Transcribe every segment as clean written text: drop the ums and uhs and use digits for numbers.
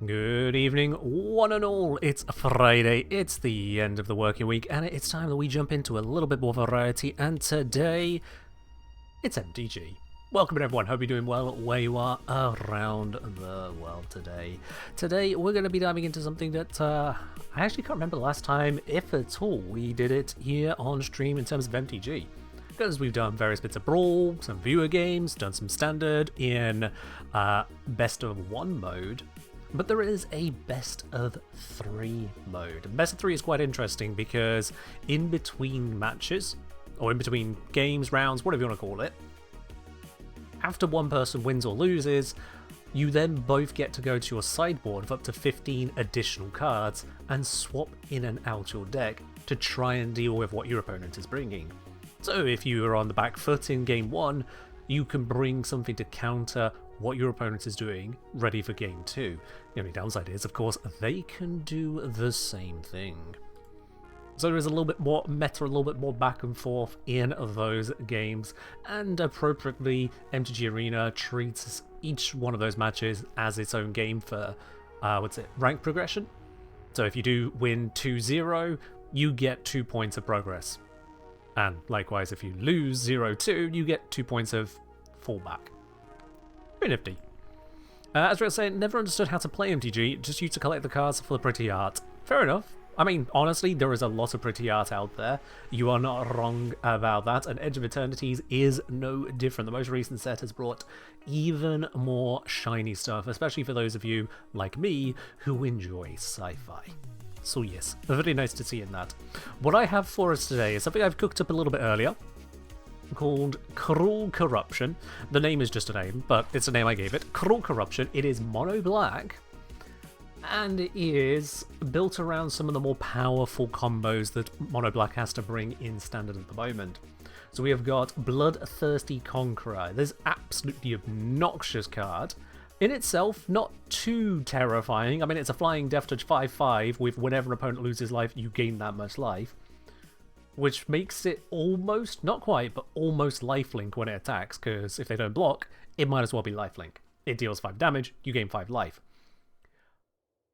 Good evening, one and all. It's Friday, it's the end of the working week, and it's time that we jump into a little bit more variety, and today, it's MTG. Welcome everyone, hope you're doing well where you are around the world today. Today, we're going to be diving into something that I actually can't remember the last time, if at all, we did it here on stream in terms of MTG. Because we've done various bits of Brawl, some viewer games, done some Standard in best of one mode. But there is a best of 3 mode. Best of 3 is quite interesting because in between matches, or in between games, rounds, whatever you want to call it, after one person wins or loses, you then both get to go to your sideboard of up to 15 additional cards and swap in and out your deck to try and deal with what your opponent is bringing. So if you are on the back foot in game 1, you can bring something to counter what your opponent is doing, ready for game 2. The only downside is, of course, they can do the same thing. So there is a little bit more meta, a little bit more back and forth in those games, and appropriately, MTG Arena treats each one of those matches as its own game for, rank progression. So if you do win 2-0, you get 2 points of progress. And likewise, if you lose 0-2, you get 2 points of fallback. Very nifty. As I was saying, never understood how to play MTG, just used to collect the cards for the pretty art. Fair enough. I mean, honestly, there is a lot of pretty art out there. You are not wrong about that, and Edge of Eternities is no different. The most recent set has brought even more shiny stuff, especially for those of you, like me, who enjoy sci-fi. So yes, very nice to see in that. What I have for us today is something I've cooked up a little bit earlier, called Cruel Corruption. The name is just a name, but it's a name I gave it. Cruel Corruption. It is mono black, and it is built around some of the more powerful combos that mono black has to bring in Standard at the moment. So we have got Bloodthirsty Conqueror. This absolutely obnoxious card. In itself, not too terrifying. I mean, it's a flying death touch 5/5 with whenever an opponent loses life, you gain that much life. Which makes it almost, not quite, but almost lifelink when it attacks, because if they don't block, it might as well be lifelink. It deals 5 damage, you gain 5 life.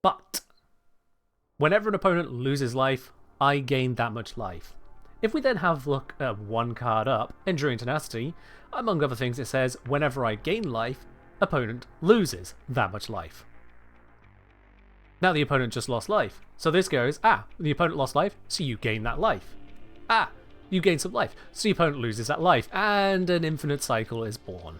But whenever an opponent loses life, I gain that much life. If we then have look at one card up, Enduring Tenacity, among other things it says, whenever I gain life, opponent loses that much life. Now the opponent just lost life. So this goes, the opponent lost life, so you gain that life. You gain some life, so the opponent loses that life, and an infinite cycle is born.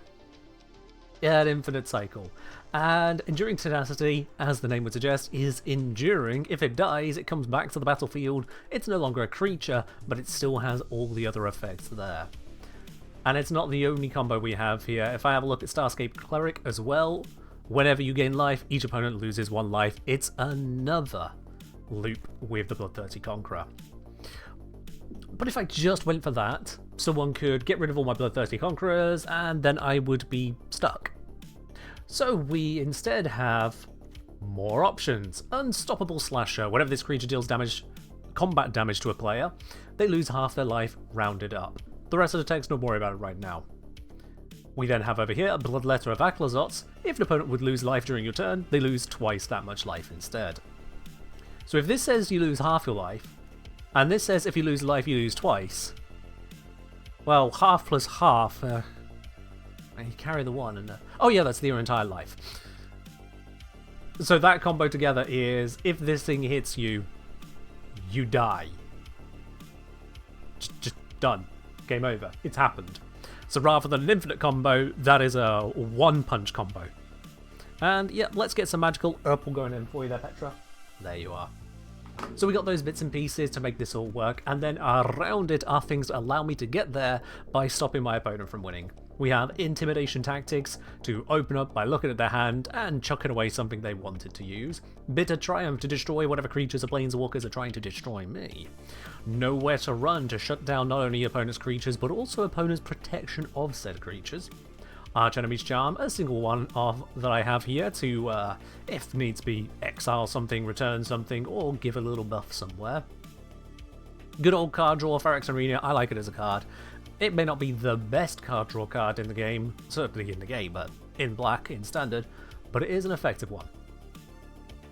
Yeah, an infinite cycle. And Enduring Tenacity, as the name would suggest, is enduring. If it dies, it comes back to the battlefield. It's no longer a creature, but it still has all the other effects there. And it's not the only combo we have here. If I have a look at Starscape Cleric as well, whenever you gain life, each opponent loses 1 life. It's another loop with the Bloodthirsty Conqueror. But if I just went for that, someone could get rid of all my Bloodthirsty Conquerors, and then I would be stuck. So we instead have more options. Unstoppable Slasher. Whenever this creature deals damage, combat damage to a player, they lose half their life, rounded up. The rest of the text, don't worry about it right now. We then have over here Bloodletter of Aklazots. If an opponent would lose life during your turn, they lose twice that much life instead. So if this says you lose half your life, and this says if you lose life, you lose twice. Well, half plus half. You carry the 1 and... oh yeah, that's your entire life. So that combo together is, if this thing hits you, you die. Just done. Game over. It's happened. So rather than an infinite combo, that is a 1-punch combo. And yeah, let's get some magical Urple going in for you there, Petra. There you are. So we got those bits and pieces to make this all work, and then around it are things that allow me to get there by stopping my opponent from winning. We have Intimidation Tactics to open up by looking at their hand and chucking away something they wanted to use. Bitter Triumph to destroy whatever creatures or planeswalkers are trying to destroy me. Nowhere to Run to shut down not only opponent's creatures but also opponent's protection of said creatures. Arch Enemy's Charm, a single one that I have here to, if needs be, exile something, return something, or give a little buff somewhere. Good old card draw, Ferox Arena, I like it as a card. It may not be the best card draw card in the game, certainly in the game, but in black, in standard, but it is an effective one.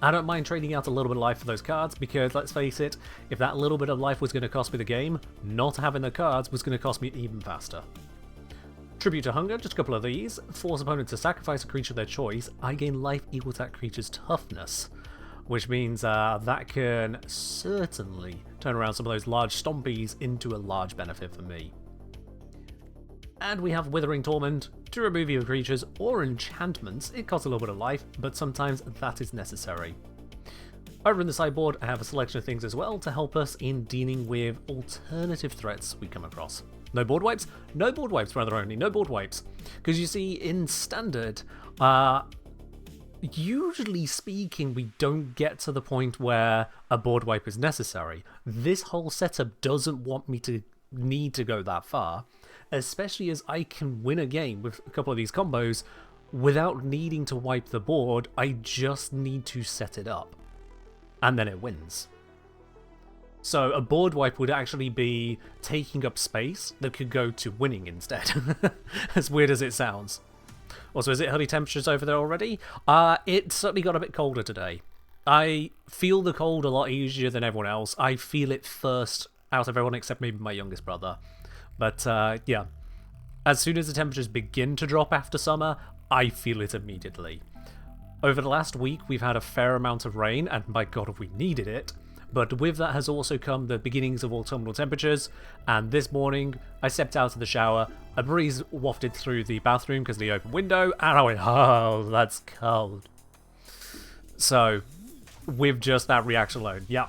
I don't mind trading out a little bit of life for those cards because, let's face it, if that little bit of life was going to cost me the game, not having the cards was going to cost me even faster. Tribute to Hunger, just a couple of these. Force opponents to sacrifice a creature of their choice. I gain life equal to that creature's toughness, which means that can certainly turn around some of those large stompies into a large benefit for me. And we have Withering Torment to remove either creatures or enchantments. It costs a little bit of life, but sometimes that is necessary. Over in the sideboard, I have a selection of things as well to help us in dealing with alternative threats we come across. No board wipes? No board wipes, rather only. No board wipes. Because you see, in Standard, usually speaking, we don't get to the point where a board wipe is necessary. This whole setup doesn't want me to need to go that far, especially as I can win a game with a couple of these combos without needing to wipe the board. I just need to set it up, and then it wins. So a board wipe would actually be taking up space that could go to winning instead, as weird as it sounds. Also, is it hilly temperatures over there already? It certainly got a bit colder today. I feel the cold a lot easier than everyone else. I feel it first out of everyone except maybe my youngest brother. But yeah, as soon as the temperatures begin to drop after summer, I feel it immediately. Over the last week, we've had a fair amount of rain, and my god, have we needed it. But with that has also come the beginnings of autumnal temperatures, and this morning I stepped out of the shower, a breeze wafted through the bathroom because of the open window, and I went, oh, that's cold. So, with just that reaction alone, yeah.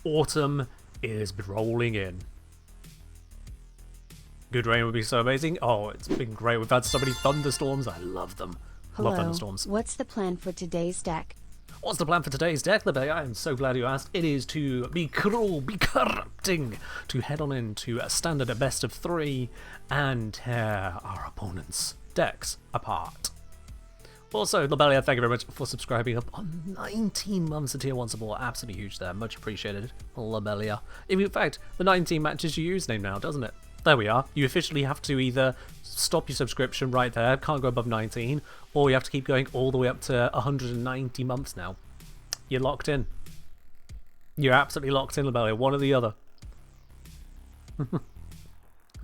Autumn is rolling in. Good rain would be so amazing. Oh, it's been great. We've had so many thunderstorms. I love them. Hello. Love thunderstorms. What's the plan for today's deck? What's the plan for today's deck, Libby? I am so glad you asked. It is to be cruel, be corrupting, to head on into a standard best of 3 and tear our opponents' decks apart. Also, Lobelia, thank you very much for subscribing up on 19 months of tier 1 support. Absolutely huge there. Much appreciated, Lobelia. In fact, the 19 matches your username now, doesn't it? There we are. You officially have to either stop your subscription right there, can't go above 19, or you have to keep going all the way up to 190 months now. You're locked in. You're absolutely locked in, Lobelia. One or the other.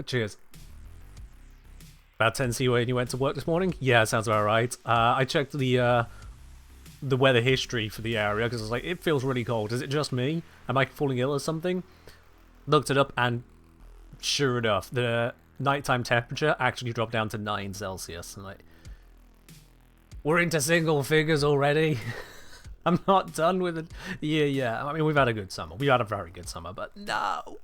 Cheers. About 10C when you went to work this morning? Yeah, sounds about right. I checked the weather history for the area because I was like, it feels really cold. Is it just me? Am I falling ill or something? Looked it up, and sure enough, the nighttime temperature actually dropped down to 9 Celsius. And like, we're into single figures already. I'm not done with it. Yeah. I mean, we've had a good summer. We've had a very good summer, but no.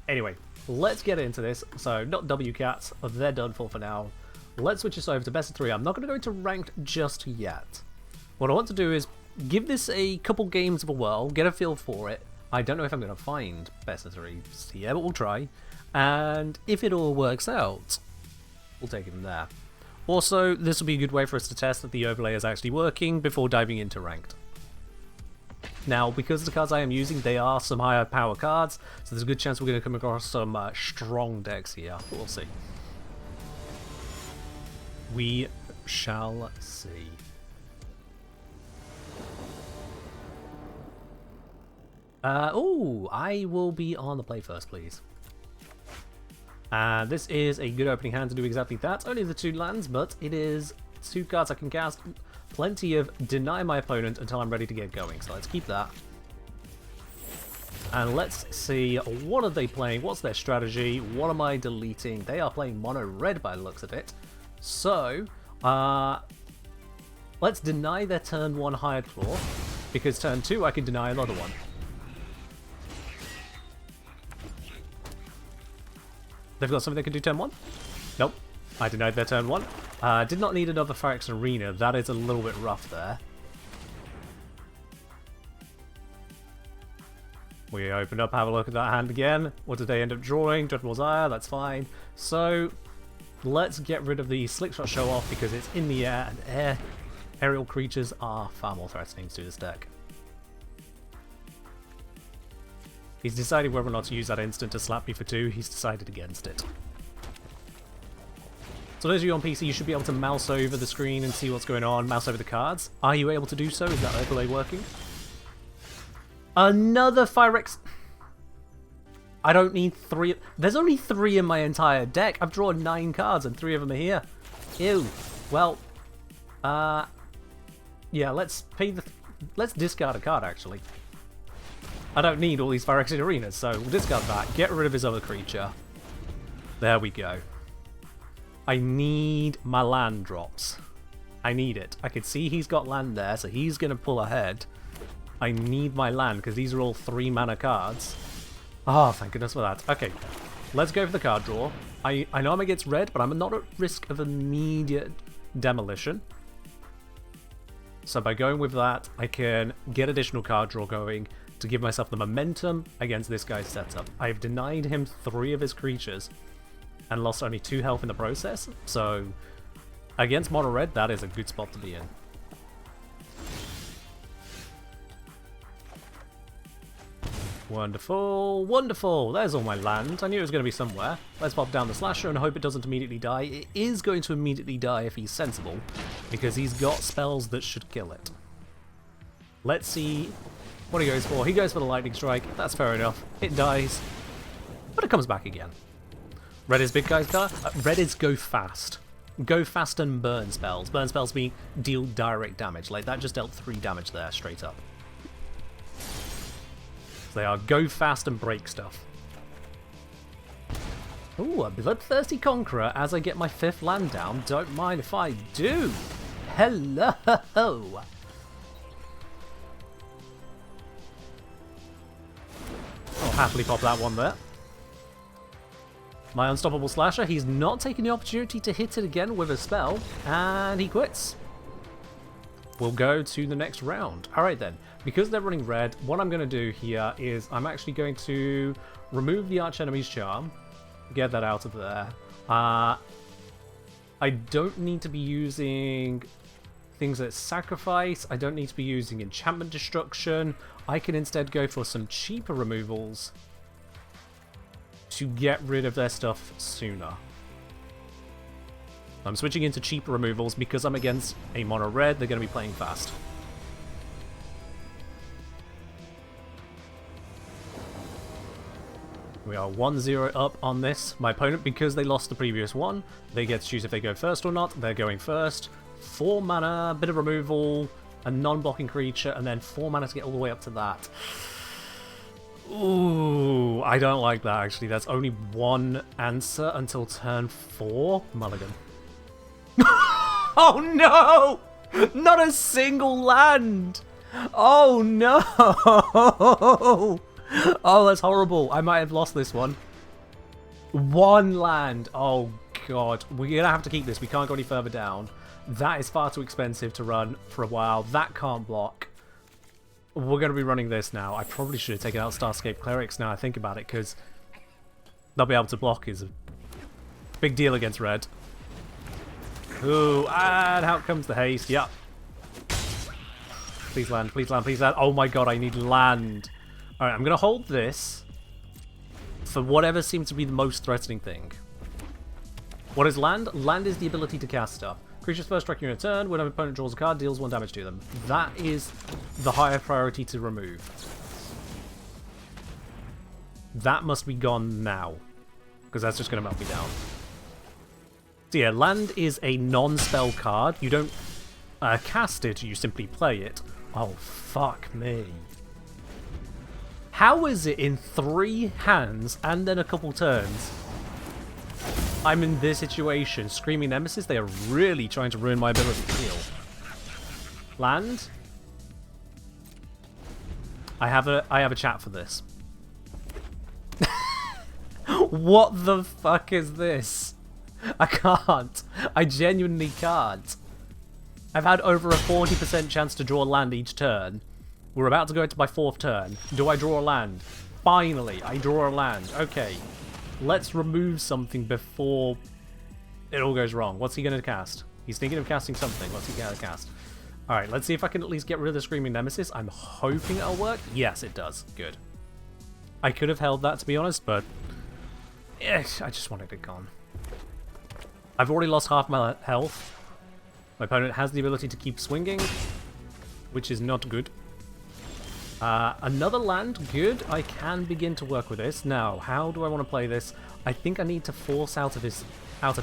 Anyway, let's get into this. So, not WCats. They're done for now. Let's switch this over to best of 3. I'm not going to go into ranked just yet. What I want to do is give this a couple games of a whirl, get a feel for it. I don't know if I'm going to find best of 3 here, but we'll try. And if it all works out, we'll take it from there. Also, this will be a good way for us to test that the overlay is actually working before diving into ranked. Now, because the cards I am using, they are some higher power cards, so there's a good chance we're going to come across some strong decks here. We'll see. We shall see. I will be on the play first, please. This is a good opening hand to do exactly that. Only the 2 lands, but it is 2 cards I can cast. Plenty of deny my opponent until I'm ready to get going, so let's keep that. And let's see, what are they playing? What's their strategy? What am I deleting? They are playing mono red by the looks of it. So, let's deny their turn 1 Hired Claw, because turn 2 I can deny another one. They've got something they can do turn 1? Nope. I denied their turn 1. Did not need another Phyrex Arena. That is a little bit rough there. We open up, have a look at that hand again. What did they end up drawing? Dreadful Ire, that's fine. So, let's get rid of the Slickshot Show Off because it's in the air, and aerial creatures are far more threatening to this deck. He's decided whether or not to use that instant to slap me for 2. He's decided against it. So those of you on PC, you should be able to mouse over the screen and see what's going on, mouse over the cards. Are you able to do so? Is that overlay working? Another Firex. I don't need 3. There's only 3 in my entire deck. I've drawn 9 cards and 3 of them are here. Ew. Well, yeah, let's discard a card, actually. I don't need all these Phyrexian Arenas, so we'll discard that. Get rid of his other creature. There we go. I need my land drops. I need it. I can see he's got land there, so he's going to pull ahead. I need my land, because these are all 3 mana cards. Oh, thank goodness for that. Okay, let's go for the card draw. I know I'm against red, but I'm not at risk of immediate demolition. So by going with that, I can get additional card draw going to give myself the momentum against this guy's setup. I've denied him 3 of his creatures and lost only 2 health in the process, so against mono red, that is a good spot to be in. Wonderful, wonderful. There's all my land. I knew it was going to be somewhere. Let's pop down the slasher and hope it doesn't immediately die. It is going to immediately die if he's sensible, because he's got spells that should kill it. Let's see what he goes for. He goes for the lightning strike. That's fair enough. It dies, but it comes back again. Red is big guy's card. Red is go fast. Go fast and burn spells. Burn spells mean deal direct damage. Like that just dealt 3 damage there, straight up. They are go fast and break stuff. Ooh, a Bloodthirsty Conqueror as I get my 5th land down. Don't mind if I do. Hello! I'll happily pop that one there. My Unstoppable Slasher, he's not taking the opportunity to hit it again with a spell, and he quits. We'll go to the next round. Alright then, because they're running red, what I'm going to do here is I'm actually going to remove the Archenemy's Charm, get that out of there. I don't need to be using things that sacrifice, I don't need to be using Enchantment Destruction. I can instead go for some cheaper removals to get rid of their stuff sooner. I'm switching into cheaper removals because I'm against a mono red, they're going to be playing fast. We are 1-0 up on this. My opponent, because they lost the previous one, they get to choose if they go first or not. They're going first. 4 mana, bit of removal, a non-blocking creature, and then 4 mana to get all the way up to that. Ooh, I don't like that actually. That's only 1 answer until turn 4. Mulligan. Oh no! Not a single land! Oh no! Oh, that's horrible. I might have lost this one. 1 land. Oh god. We're gonna have to keep this. We can't go any further down. That is far too expensive to run for a while. That can't block. We're going to be running this now. I probably should have taken out Starscape Clerics now I think about it, because they'll be able to block is a big deal against red. Ooh, and out comes the haste. Yep. Please land, please land, please land. Oh my god, I need land. Alright, I'm going to hold this for whatever seems to be the most threatening thing. What is land? Land is the ability to cast stuff. Creatures first striking in a turn, when an opponent draws a card, deals 1 damage to them. That is the higher priority to remove. That must be gone now, because that's just going to melt me down. So yeah, land is a non-spell card. You don't cast it, you simply play it. Oh, fuck me. How is it in 3 hands and then a couple turns I'm in this situation? Screaming Nemesis, they are really trying to ruin my ability to heal. Land. I have a chat for this. What the fuck is this? I can't. I genuinely can't. I've had over a 40% chance to draw land each turn. We're about to go into my 4th turn. Do I draw a land? Finally, I draw a land. Okay. Let's remove something before it all goes wrong. What's he going to cast? He's thinking of casting something. What's he going to cast? Alright, let's see if I can at least get rid of the Screaming Nemesis. I'm hoping it'll work. Yes, it does. Good. I could have held that, to be honest, but I just wanted it gone. I've already lost half my health. My opponent has the ability to keep swinging, which is not good. Another land, good. I can begin to work with this. Now, how do I want to play this? I think I need to force out of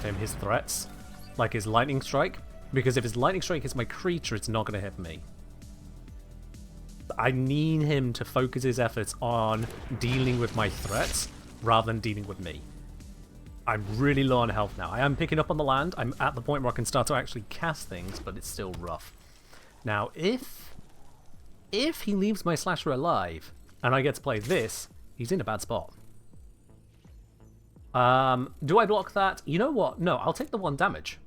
him his threats, like his lightning strike, because if his lightning strike hits my creature, it's not going to hit me. I need him to focus his efforts on dealing with my threats rather than dealing with me. I'm really low on health now. I am picking up on the land. I'm at the point where I can start to actually cast things, but it's still rough. Now, if he leaves my slasher alive and I get to play this, he's in a bad spot. Do I block that? You know what? No, I'll take the 1 damage.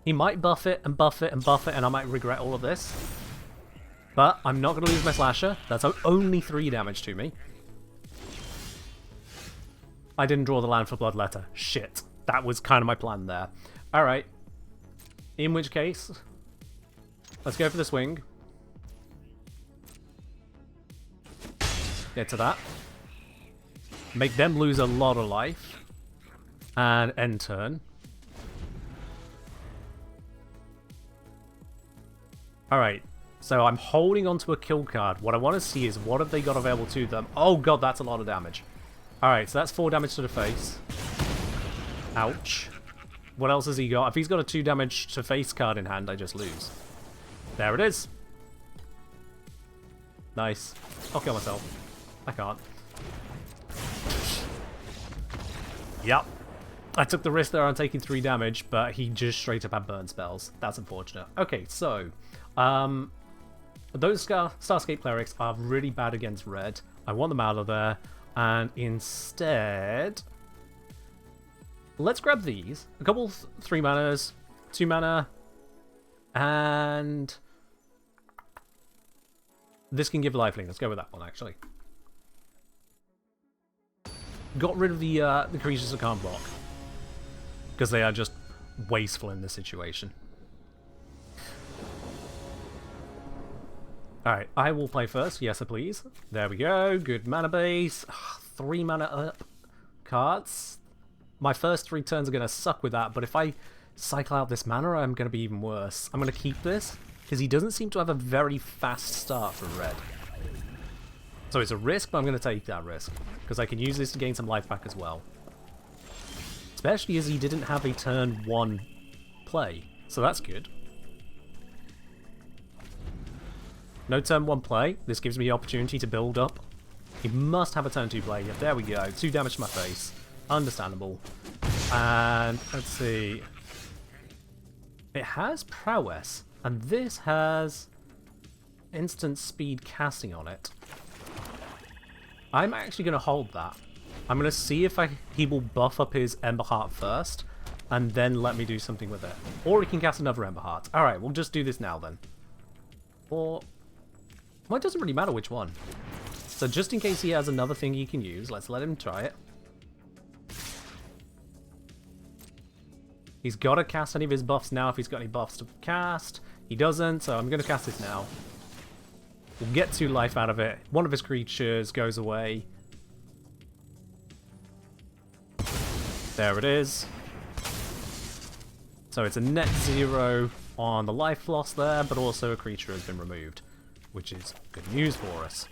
He might buff it and buff it and buff it, and I might regret all of this. But I'm not going to lose my slasher. That's only 3 damage to me. I didn't draw the land for Bloodletter. Shit. That was kind of my plan there. Alright. In which case, let's go for the swing. Get to that. Make them lose a lot of life. And end turn. Alright. So I'm holding onto a kill card. What I want to see is what have they got available to them. Oh god, that's a lot of damage. Alright, so that's 4 damage to the face. Ouch. What else has he got? If he's got a 2 damage to face card in hand, I just lose. There it is. Nice. I'll kill myself. I can't. Yep. I took the risk there on taking 3 damage, but he just straight up had burn spells. That's unfortunate. Okay, so... those Starscape Clerics are really bad against red. I want them out of there. And instead, let's grab these. A couple 3 manas, 2 mana, and this can give lifelink. Let's go with that one, actually. Got rid of the creatures that can't block, because they are just wasteful in this situation. Alright, I will play first. Yes, please. There we go. Good mana base. 3 mana up cards. My first 3 turns are going to suck with that, but if I cycle out this mana, I'm going to be even worse. I'm going to keep this, because he doesn't seem to have a very fast start for red. So it's a risk, but I'm going to take that risk, because I can use this to gain some life back as well. Especially as he didn't have a turn 1 play, so that's good. No turn 1 play. This gives me the opportunity to build up. He must have a turn 2 play. Yeah, there we go. 2 damage to my face. Understandable. And let's see. It has prowess. And this has instant speed casting on it. I'm actually going to hold that. I'm going to see if he will buff up his Ember Heart first. And then let me do something with it. Or he can cast another Ember Heart. Alright, we'll just do this now then. Or... well, it doesn't really matter which one. So just in case he has another thing he can use, let's let him try it. He's got to cast any of his buffs now if he's got any buffs to cast. He doesn't, so I'm going to cast this now. We'll get 2 life out of it. One of his creatures goes away. There it is. So it's a net 0 on the life loss there, but also a creature has been removed, which is good news for us.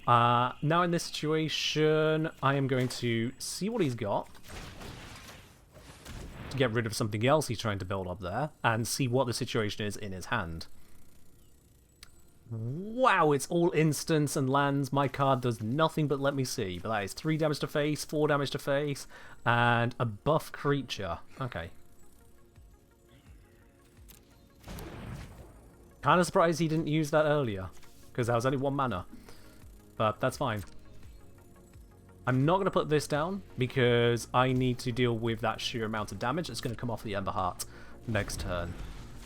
Now in this situation, I am going to see what he's got to get rid of something else he's trying to build up there, and see what the situation is in his hand. Wow, it's all instants and lands. My card does nothing but let me see. But that is 3 damage to face, 4 damage to face, and a buff creature. Okay. Kind of surprised he didn't use that earlier, because that was only 1 mana. But that's fine. I'm not going to put this down, because I need to deal with that sheer amount of damage that's going to come off the Ember Heart next turn.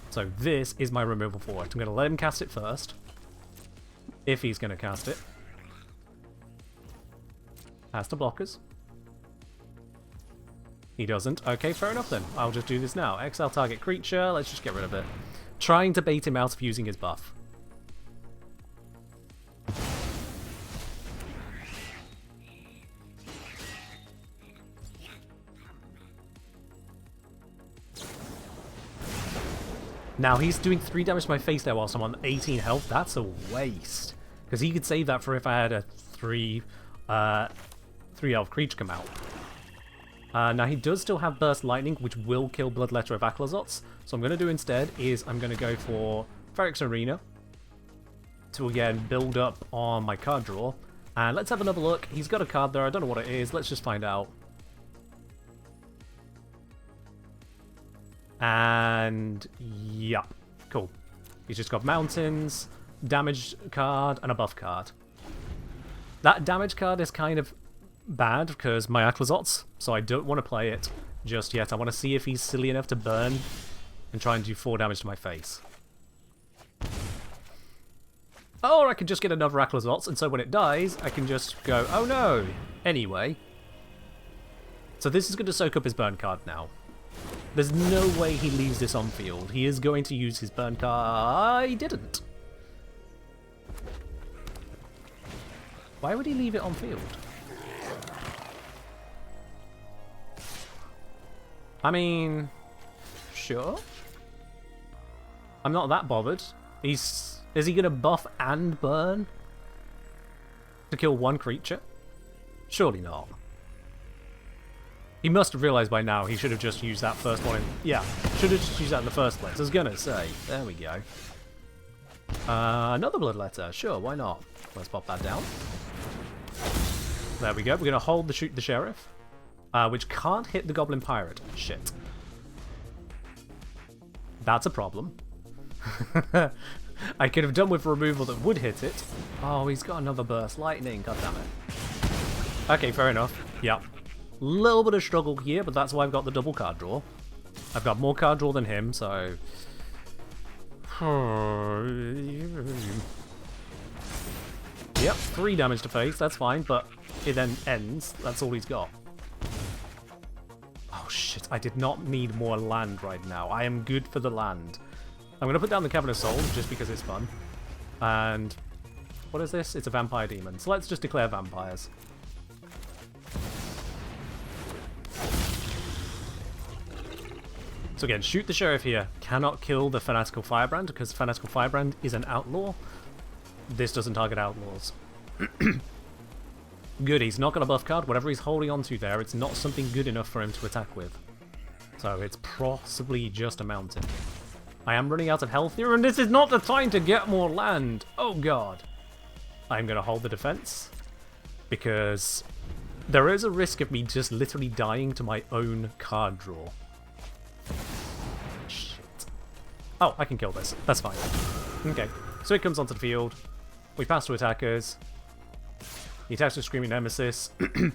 So this is my removal for it. I'm going to let him cast it first, if he's going to cast it. Has to blockers. He doesn't. Okay, fair enough then. I'll just do this now. Exile target creature. Let's just get rid of it. Trying to bait him out of using his buff. Now, he's doing 3 damage to my face there whilst I'm on 18 health. That's a waste. Because he could save that for if I had a 3 health creature come out. Now, he does still have Burst Lightning, which will kill Bloodletter of Aclazots. So I'm going to do instead is I'm going to go for Ferrix Arena to, again, build up on my card draw. And let's have another look. He's got a card there. I don't know what it is. Let's just find out. And, yeah, cool. He's just got Mountains, Damage card, and a Buff card. That Damage card is kind of bad because my Aclazots, so I don't want to play it just yet. I want to see if he's silly enough to burn and try and do 4 damage to my face. Or I could just get another Aclazots, and so when it dies, I can just go, oh no! Anyway. So this is going to soak up his burn card now. There's no way he leaves this on field. He is going to use his burn card. He didn't. Why would he leave it on field? I mean, sure. I'm not that bothered. Is he going to buff and burn to kill one creature? Surely not. He must have realised by now he should have just used that first one. Yeah, should have just used that in the first place. I was going to say. There we go. Another Bloodletter. Sure, why not? Let's pop that down. There we go. We're going to hold the Shoot the Sheriff, which can't hit the Goblin Pirate. Shit. That's a problem. I could have done with removal that would hit it. Oh, he's got another Burst Lightning. God damn it. Okay, fair enough. Yep. Little bit of struggle here, but that's why I've got the double card draw. I've got more card draw than him, so... Yep, 3 damage to face, that's fine, but it then ends. That's all he's got. Oh shit, I did not need more land right now. I am good for the land. I'm going to put down the Cavern of Souls, just because it's fun. And... what is this? It's a Vampire Demon. So let's just declare vampires. So again, Shoot the Sheriff here cannot kill the Fanatical Firebrand because Fanatical Firebrand is an outlaw. This doesn't target outlaws. Good, he's not got a buff card. Whatever he's holding on to there, it's not something good enough for him to attack with. So it's possibly just a mountain. I am running out of health here, and this is not the time to get more land. Oh god. I'm going to hold the defense because there is a risk of me just literally dying to my own card draw. Shit. Oh, I can kill this. That's fine. Okay, so it comes onto the field. We pass to attackers. He attacks with Screaming Nemesis. I'm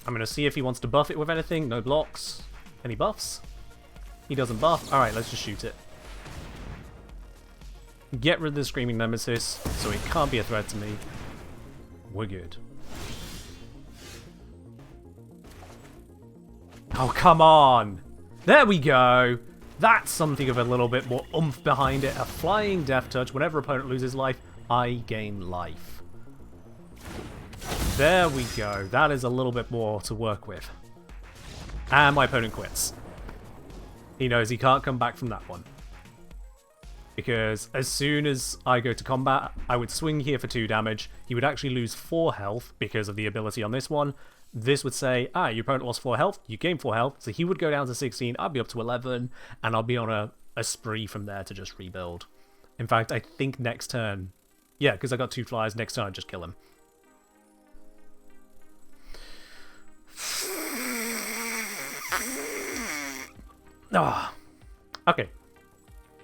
going to see if he wants to buff it with anything. No blocks. Any buffs? He doesn't buff. Alright, let's just shoot it. Get rid of the Screaming Nemesis, so it can't be a threat to me. We're good. Oh, come on! There we go! That's something of a little bit more oomph behind it. A Flying Death Touch. Whenever opponent loses life, I gain life. There we go. That is a little bit more to work with. And my opponent quits. He knows he can't come back from that one. Because as soon as I go to combat, I would swing here for 2 damage. He would actually lose 4 health because of the ability on this one. This would say, your opponent lost 4 health, you gain 4 health, so he would go down to 16, I'd be up to 11, and I'll be on a spree from there to just rebuild. In fact, I think next turn... yeah, because I got 2 flyers, next turn I'd just kill him. Ah, okay.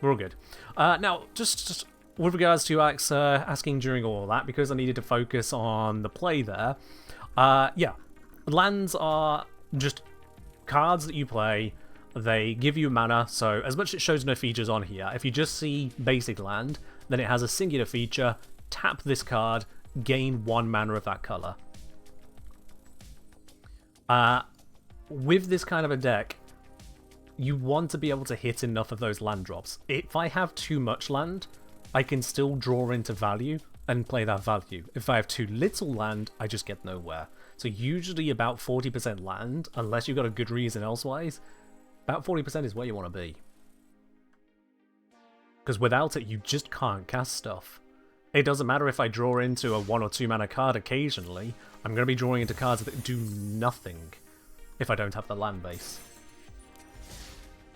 We're all good. Now, just with regards to asking during all that, because I needed to focus on the play there, yeah. Lands are just cards that you play. They give you mana, so as much as it shows no features on here, if you just see basic land, then it has a singular feature. Tap this card, gain 1 mana of that colour. With this kind of a deck, you want to be able to hit enough of those land drops. If I have too much land, I can still draw into value and play that value. If I have too little land, I just get nowhere. So usually about 40% land, unless you've got a good reason elsewise, about 40% is where you want to be. because without it, you just can't cast stuff. It doesn't matter if I draw into a 1 or 2 mana card occasionally, I'm going to be drawing into cards that do nothing if I don't have the land base.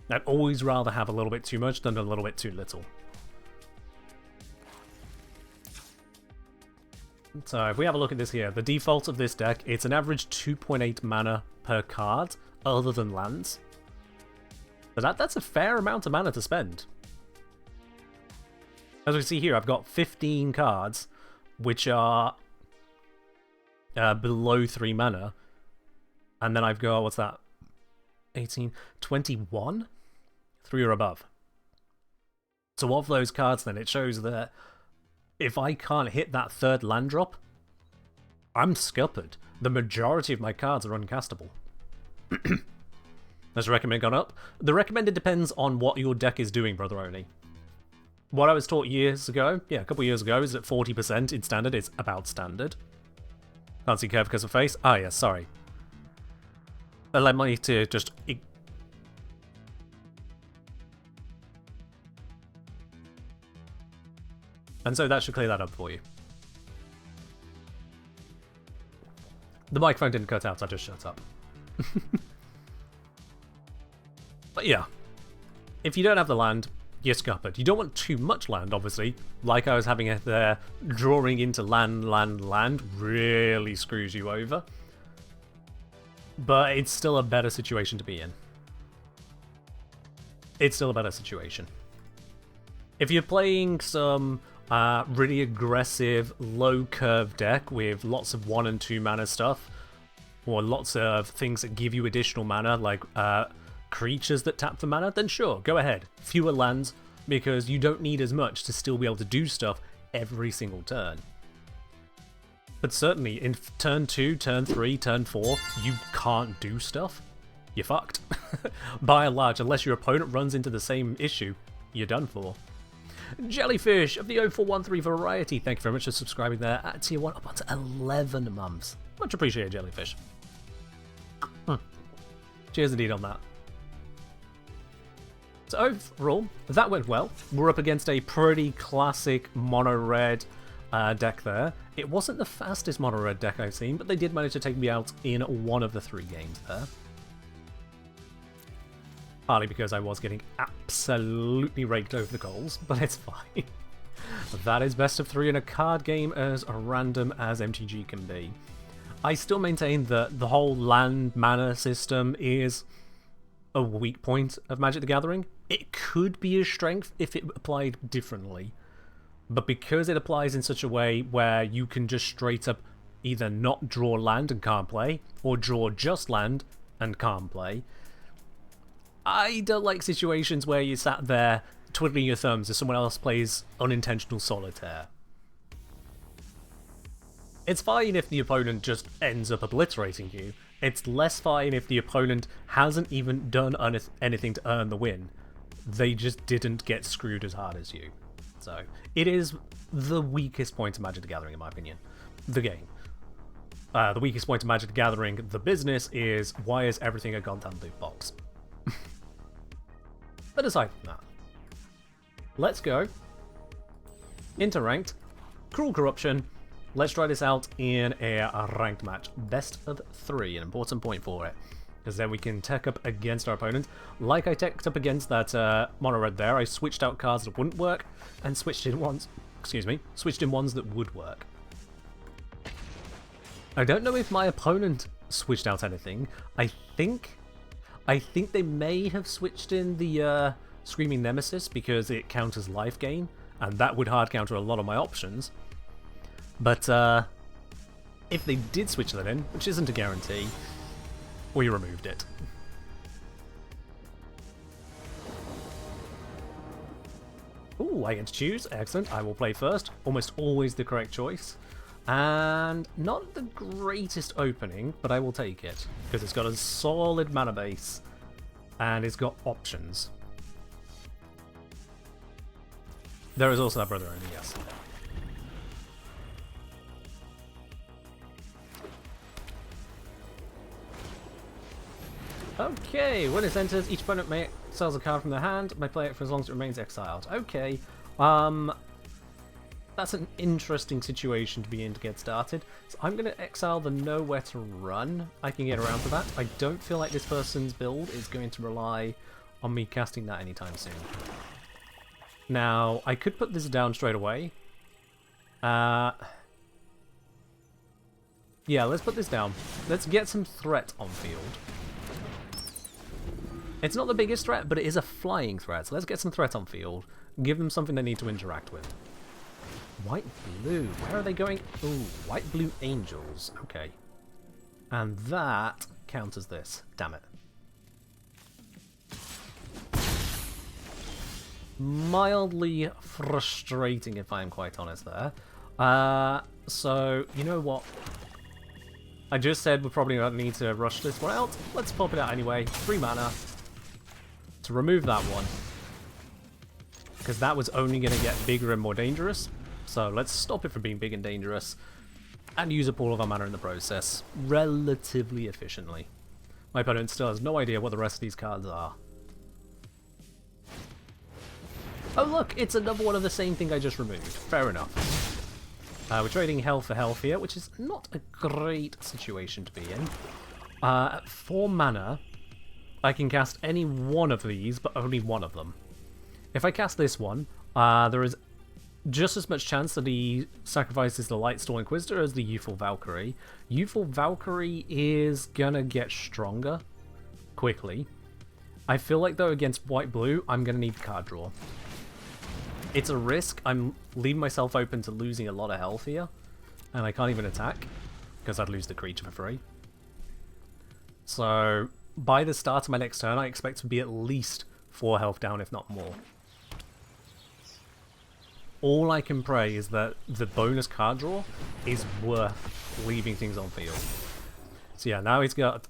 I'd always rather have a little bit too much than a little bit too little. So if we have a look at this here, the default of this deck, it's an average 2.8 mana per card, other than lands. But that's a fair amount of mana to spend. As we see here, I've got 15 cards, which are below 3 mana. And then I've got, what's that? 18, 21? 3 or above. So of those cards then, it shows that if I can't hit that third land drop, I'm scuppered. The majority of my cards are uncastable. Has the recommend gone up? The recommended depends on what your deck is doing, Brother Oni. What I was taught years ago, yeah, a couple years ago, is that 40% in standard is about standard. Can't see curve because of face. Ah, yeah, sorry. Allow me to just... And so that should clear that up for you. The microphone didn't cut out, so I just shut up. But yeah, if you don't have the land, you're scuppered. You don't want too much land, obviously. Like I was having it there, drawing into land really screws you over. But it's still a better situation to be in. It's still a better situation. If you're playing some really aggressive, low curve deck with lots of 1 and 2 mana stuff, or lots of things that give you additional mana, like creatures that tap for mana, then sure, go ahead. Fewer lands, because you don't need as much to still be able to do stuff every single turn. But certainly, in turn 2, turn 3, turn 4, you can't do stuff. You're fucked. By and large, unless your opponent runs into the same issue, you're done for. Jellyfish of the 0413 variety, thank you very much for subscribing there at tier 1 up onto 11 months. Much appreciated, Jellyfish. Cheers indeed on that. So overall, that went well. We're up against a pretty classic mono-red deck there. It wasn't the fastest mono-red deck I've seen, but they did manage to take me out in one of the 3 games there. Partly because I was getting absolutely raked over the coals, but it's fine. That is best of 3 in a card game as random as MTG can be. I still maintain that the whole land mana system is a weak point of Magic the Gathering. It could be a strength if it applied differently. But because it applies in such a way where you can just straight up either not draw land and can't play, or draw just land and can't play, I don't like situations where you sat there twiddling your thumbs as someone else plays unintentional solitaire. It's fine if the opponent just ends up obliterating you. It's less fine if the opponent hasn't even done anything to earn the win. They just didn't get screwed as hard as you. So, it is the weakest point of Magic the Gathering, in my opinion. The game. The weakest point of Magic the Gathering, the business, is why is everything a goddamn loot box? But aside from that, let's go into ranked, Cruel Corruption. Let's try this out in a ranked match. Best of 3, an important point for it. Because then we can tech up against our opponent. Like I teched up against that mono red there, I switched out cards that wouldn't work, and switched in ones that would work. I don't know if my opponent switched out anything. I think they may have switched in the Screaming Nemesis because it counters life gain, and that would hard counter a lot of my options. But if they did switch that in, which isn't a guarantee, we removed it. Ooh, I get to choose. Excellent. I will play first. Almost always the correct choice. And not the greatest opening, but I will take it. Because it's got a solid mana base. And it's got options. There is also that Brother Only, yes. Okay, when it enters, each opponent may exile a card from their hand, may play it for as long as it remains exiled. Okay, that's an interesting situation to be in to get started. So I'm going to exile the nowhere to run. I can get around to that. I don't feel like this person's build is going to rely on me casting that anytime soon. Now, I could put this down straight away. Yeah, let's put this down. Let's get some threat on field. It's not the biggest threat, but it is a flying threat. So let's get some threat on field. Give them something they need to interact with. White blue. Where are they going? Ooh, white blue angels. Okay. And that counters this. Damn it. Mildly frustrating, if I'm quite honest there. So, you know what? I just said we probably don't need to rush this one out. Let's pop it out anyway. 3 mana. To remove that one. Because that was only going to get bigger and more dangerous. So let's stop it from being big and dangerous. And use up all of our mana in the process. Relatively efficiently. My opponent still has no idea what the rest of these cards are. Oh look, it's another one of the same thing I just removed. Fair enough. We're trading health for health here, which is not a great situation to be in. At 4 mana, I can cast any one of these, but only one of them. If I cast this one, there is just as much chance that he sacrifices the Lightstorm Inquisitor as the Youthful Valkyrie. Youthful Valkyrie is gonna get stronger quickly. I feel like, though, against white-blue, I'm gonna need card draw. It's a risk. I'm leaving myself open to losing a lot of health here. And I can't even attack, because I'd lose the creature for free. So, by the start of my next turn, I expect to be at least 4 health down, if not more. All I can pray is that the bonus card draw is worth leaving things on field. So yeah, now he's got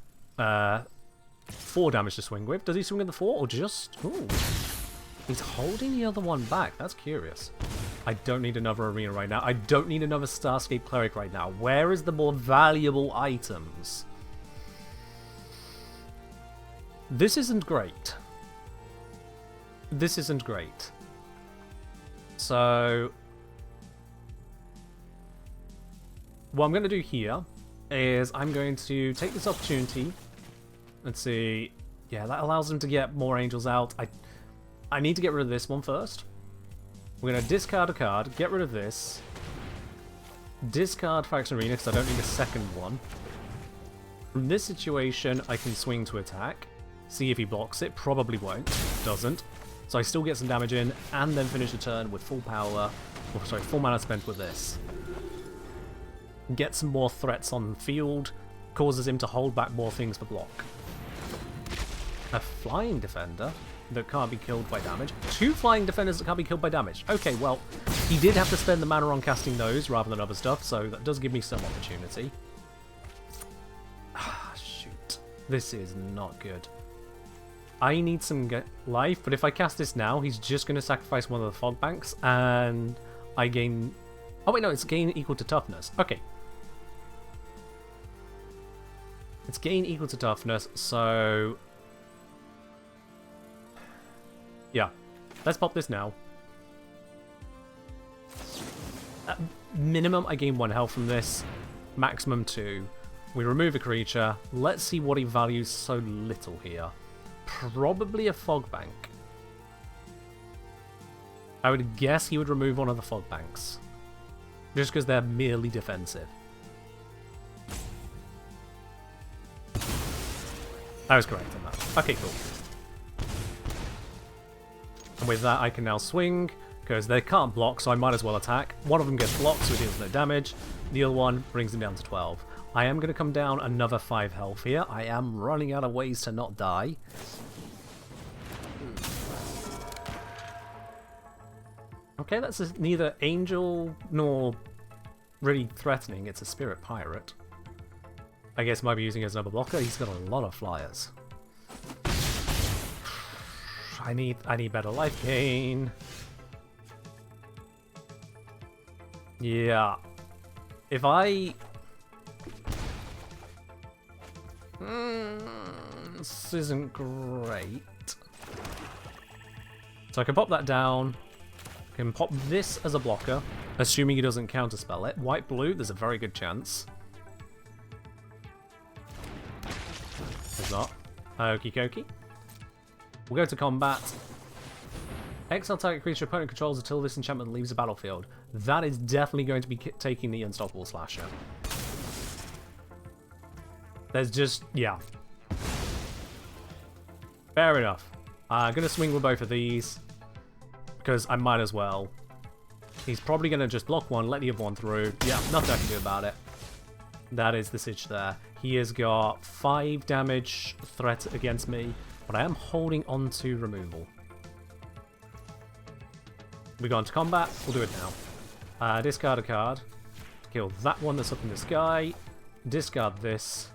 4 damage to swing with. Does he swing with the 4 or just... Ooh. He's holding the other one back. That's curious. I don't need another arena right now. I don't need another Starscape Cleric right now. Where is the more valuable items? This isn't great. This isn't great. So, what I'm going to do here is I'm going to take this opportunity. Let's see. Yeah, that allows them to get more angels out. I need to get rid of this one first. We're going to discard a card, get rid of this. Discard Faction Arena because I don't need a second one. From this situation, I can swing to attack. See if he blocks it. Probably won't. Doesn't. So I still get some damage in, and then finish the turn with full power. Oh, sorry, full mana spent with this. Get some more threats on the field. Causes him to hold back more things for block. A Flying Defender that can't be killed by damage. 2 Flying Defenders that can't be killed by damage. Okay, well, he did have to spend the mana on casting those rather than other stuff, so that does give me some opportunity. Ah, shoot. This is not good. I need some life, but if I cast this now, he's just going to sacrifice one of the Fog Banks, and I gain... Oh wait, no, it's gain equal to toughness. Okay. It's gain equal to toughness, so... Yeah. Let's pop this now. At minimum, I gain 1 health from this. Maximum 2. We remove a creature. Let's see what he values so little here. Probably a Fog Bank. I would guess he would remove one of the Fog Banks. Just because they're merely defensive. I was correct on that. Okay, cool. And with that, I can now swing, because they can't block, so I might as well attack. One of them gets blocked, so it deals no damage. The other one brings them down to 12. I am going to come down another 5 health here. I am running out of ways to not die. Okay, that's neither angel nor really threatening. It's a spirit pirate. I guess might be using it as another blocker. He's got a lot of flyers. I need better life gain. Yeah. If I... This isn't great. So I can pop that down. I can pop this as a blocker, assuming he doesn't counterspell it. White-blue, there's a very good chance. There's not. Okie dokie. We'll go to combat. Exile target creature opponent controls until this enchantment leaves the battlefield. That is definitely going to be taking the Unstoppable Slasher. There's just... yeah. Fair enough. I'm going to swing with both of these, because I might as well. He's probably going to just block one, let the other one through. Yeah, nothing I can do about it. That is the sitch there. He has got 5 damage threat against me, but I am holding on to removal. We go into combat. We'll do it now. Discard a card. Kill that one that's up in the sky. Discard this.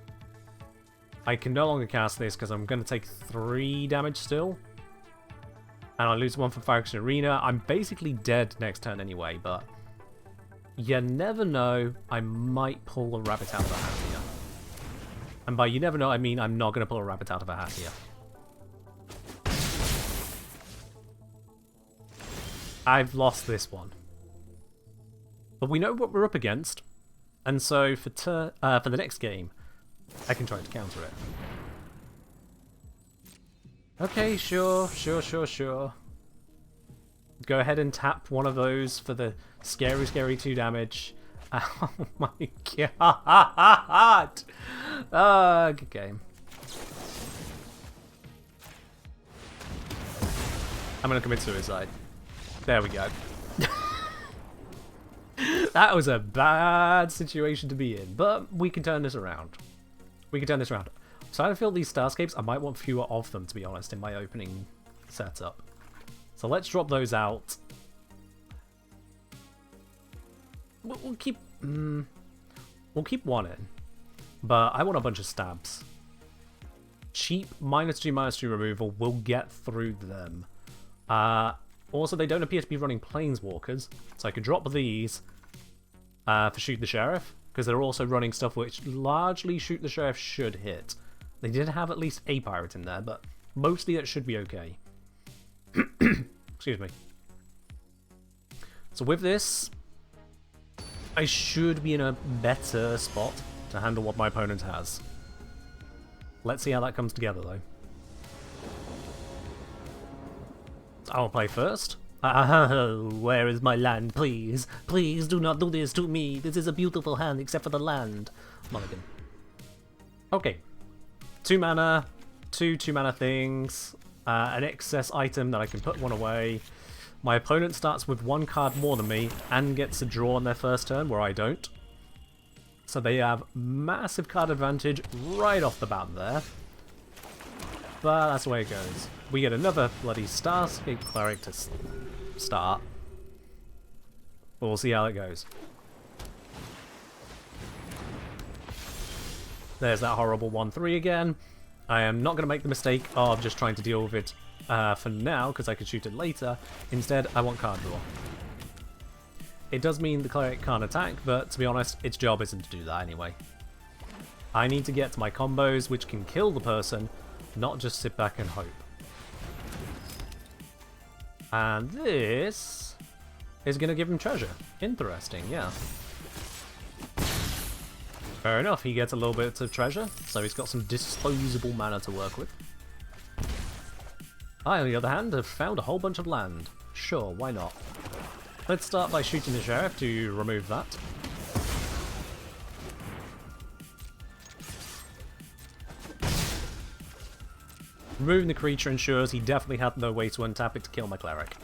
I can no longer cast this because I'm going to take 3 damage still. And I lose 1 from Faction Arena. I'm basically dead next turn anyway, but you never know. I might pull a rabbit out of a hat here. And by you never know, I mean I'm not going to pull a rabbit out of a hat here. I've lost this one. But we know what we're up against. And so for the next game, I can try to counter it. Okay, sure. Go ahead and tap one of those for the scary 2 damage. Oh my god! Good game. I'm gonna commit suicide. There we go. That was a bad situation to be in, but we can turn this around. So I feel these Starscapes, I might want fewer of them, to be honest, in my opening setup. So let's drop those out. We'll keep one in, but I want a bunch of stabs. Cheap -2/-2 removal will get through them. Also, they don't appear to be running Planeswalkers, so I could drop these for Shoot the Sheriff, because they're also running stuff which largely Shoot the Sheriff should hit. They did have at least a pirate in there, but mostly it should be okay. Excuse me. So with this, I should be in a better spot to handle what my opponent has. Let's see how that comes together, though. I'll play first. Where is my land, please? Please do not do this to me. This is a beautiful hand, except for the land. Mulligan. Okay. 2 mana, 2 2-mana things, an excess item that I can put one away. My opponent starts with 1 card more than me and gets a draw on their first turn, where I don't. So they have massive card advantage right off the bat there. But that's the way it goes. We get another bloody Starscape Cleric to start. We'll see how it goes. There's that horrible 1/3 again. I am not going to make the mistake of just trying to deal with it for now, because I could shoot it later. Instead, I want card draw. It does mean the Cleric can't attack, but to be honest, its job isn't to do that anyway. I need to get to my combos which can kill the person, not just sit back and hope. And this is going to give him treasure. Interesting, yeah. Fair enough, he gets a little bit of treasure, so he's got some disposable mana to work with. I, on the other hand, have found a whole bunch of land. Sure, why not? Let's start by shooting the Sheriff to remove that. Removing the creature ensures he definitely had no way to untap it to kill my Cleric.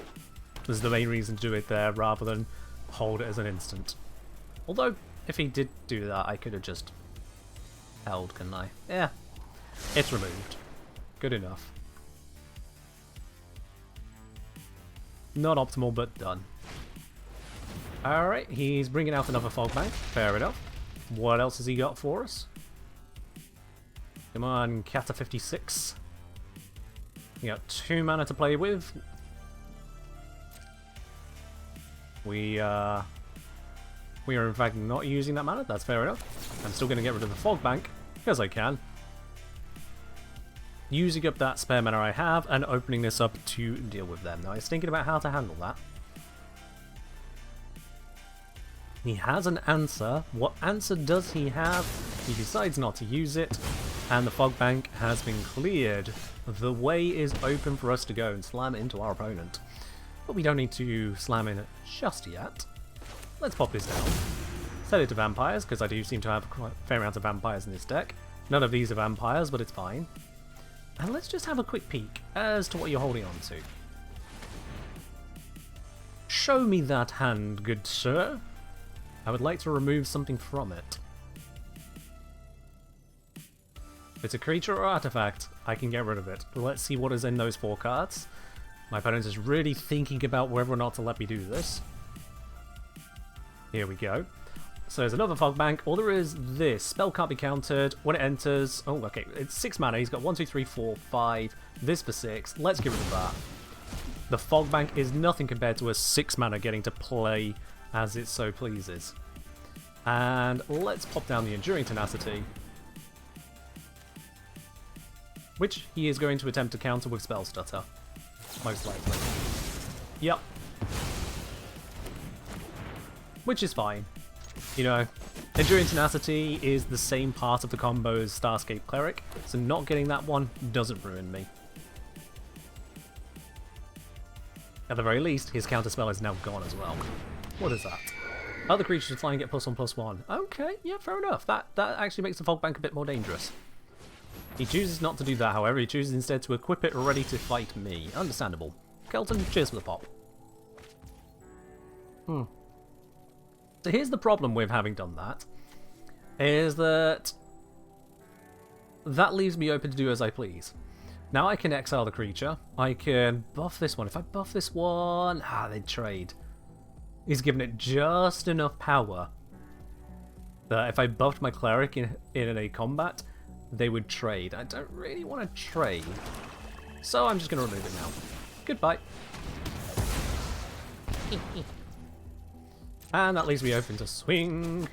This is the main reason to do it there, rather than hold it as an instant. Although, if he did do that, I could have just held, couldn't I? Yeah, it's removed. Good enough. Not optimal, but done. Alright, he's bringing out another Fog Bank. Fair enough. What else has he got for us? Come on, Kata 56. You got 2 mana to play with. We are in fact not using that mana. That's fair enough. I'm still going to get rid of the Fog Bank, because I can. using up that spare mana I have and opening this up to deal with them. Now, I was thinking about how to handle that. He has an answer. What answer does he have? He decides not to use it, and the fog bank has been cleared. The way is open for us to go and slam it into our opponent. But we don't need to slam in it just yet. Let's pop this down. Set it to vampires, because I do seem to have quite a fair amount of vampires in this deck. None of these are vampires, but it's fine. And let's just have a quick peek as to what you're holding on to. Show me that hand, good sir. I would like to remove something from it. If it's a creature or artifact, I can get rid of it. But let's see what is in those 4 cards. My opponent is really thinking about whether or not to let me do this. Here we go. So there's another fog bank. All there is this. Spell can't be countered. When it enters... Oh, okay. It's 6 mana. He's got 1, 2, 3, 4, 5. This for 6. Let's get rid of that. The fog bank is nothing compared to a 6 mana getting to play as it so pleases. And let's pop down the Enduring Tenacity, which he is going to attempt to counter with Spell Stutter, most likely. Yep. Which is fine. You know, Enduring Tenacity is the same part of the combo as Starscape Cleric, so not getting that one doesn't ruin me. At the very least, his counterspell is now gone as well. What is that? Other creatures flying get +1/+1. Okay, yeah, fair enough. That actually makes the fog bank a bit more dangerous. He chooses not to do that, however. He chooses instead to equip it ready to fight me. Understandable. Kelton, cheers for the pop. So here's the problem with having done that, is that that leaves me open to do as I please. Now I can exile the creature. I can buff this one. If I buff this one... they'd trade. He's given it just enough power that if I buffed my cleric in a combat, they would trade. I don't really want to trade, so I'm just going to remove it now. Goodbye. And that leaves me open to swing.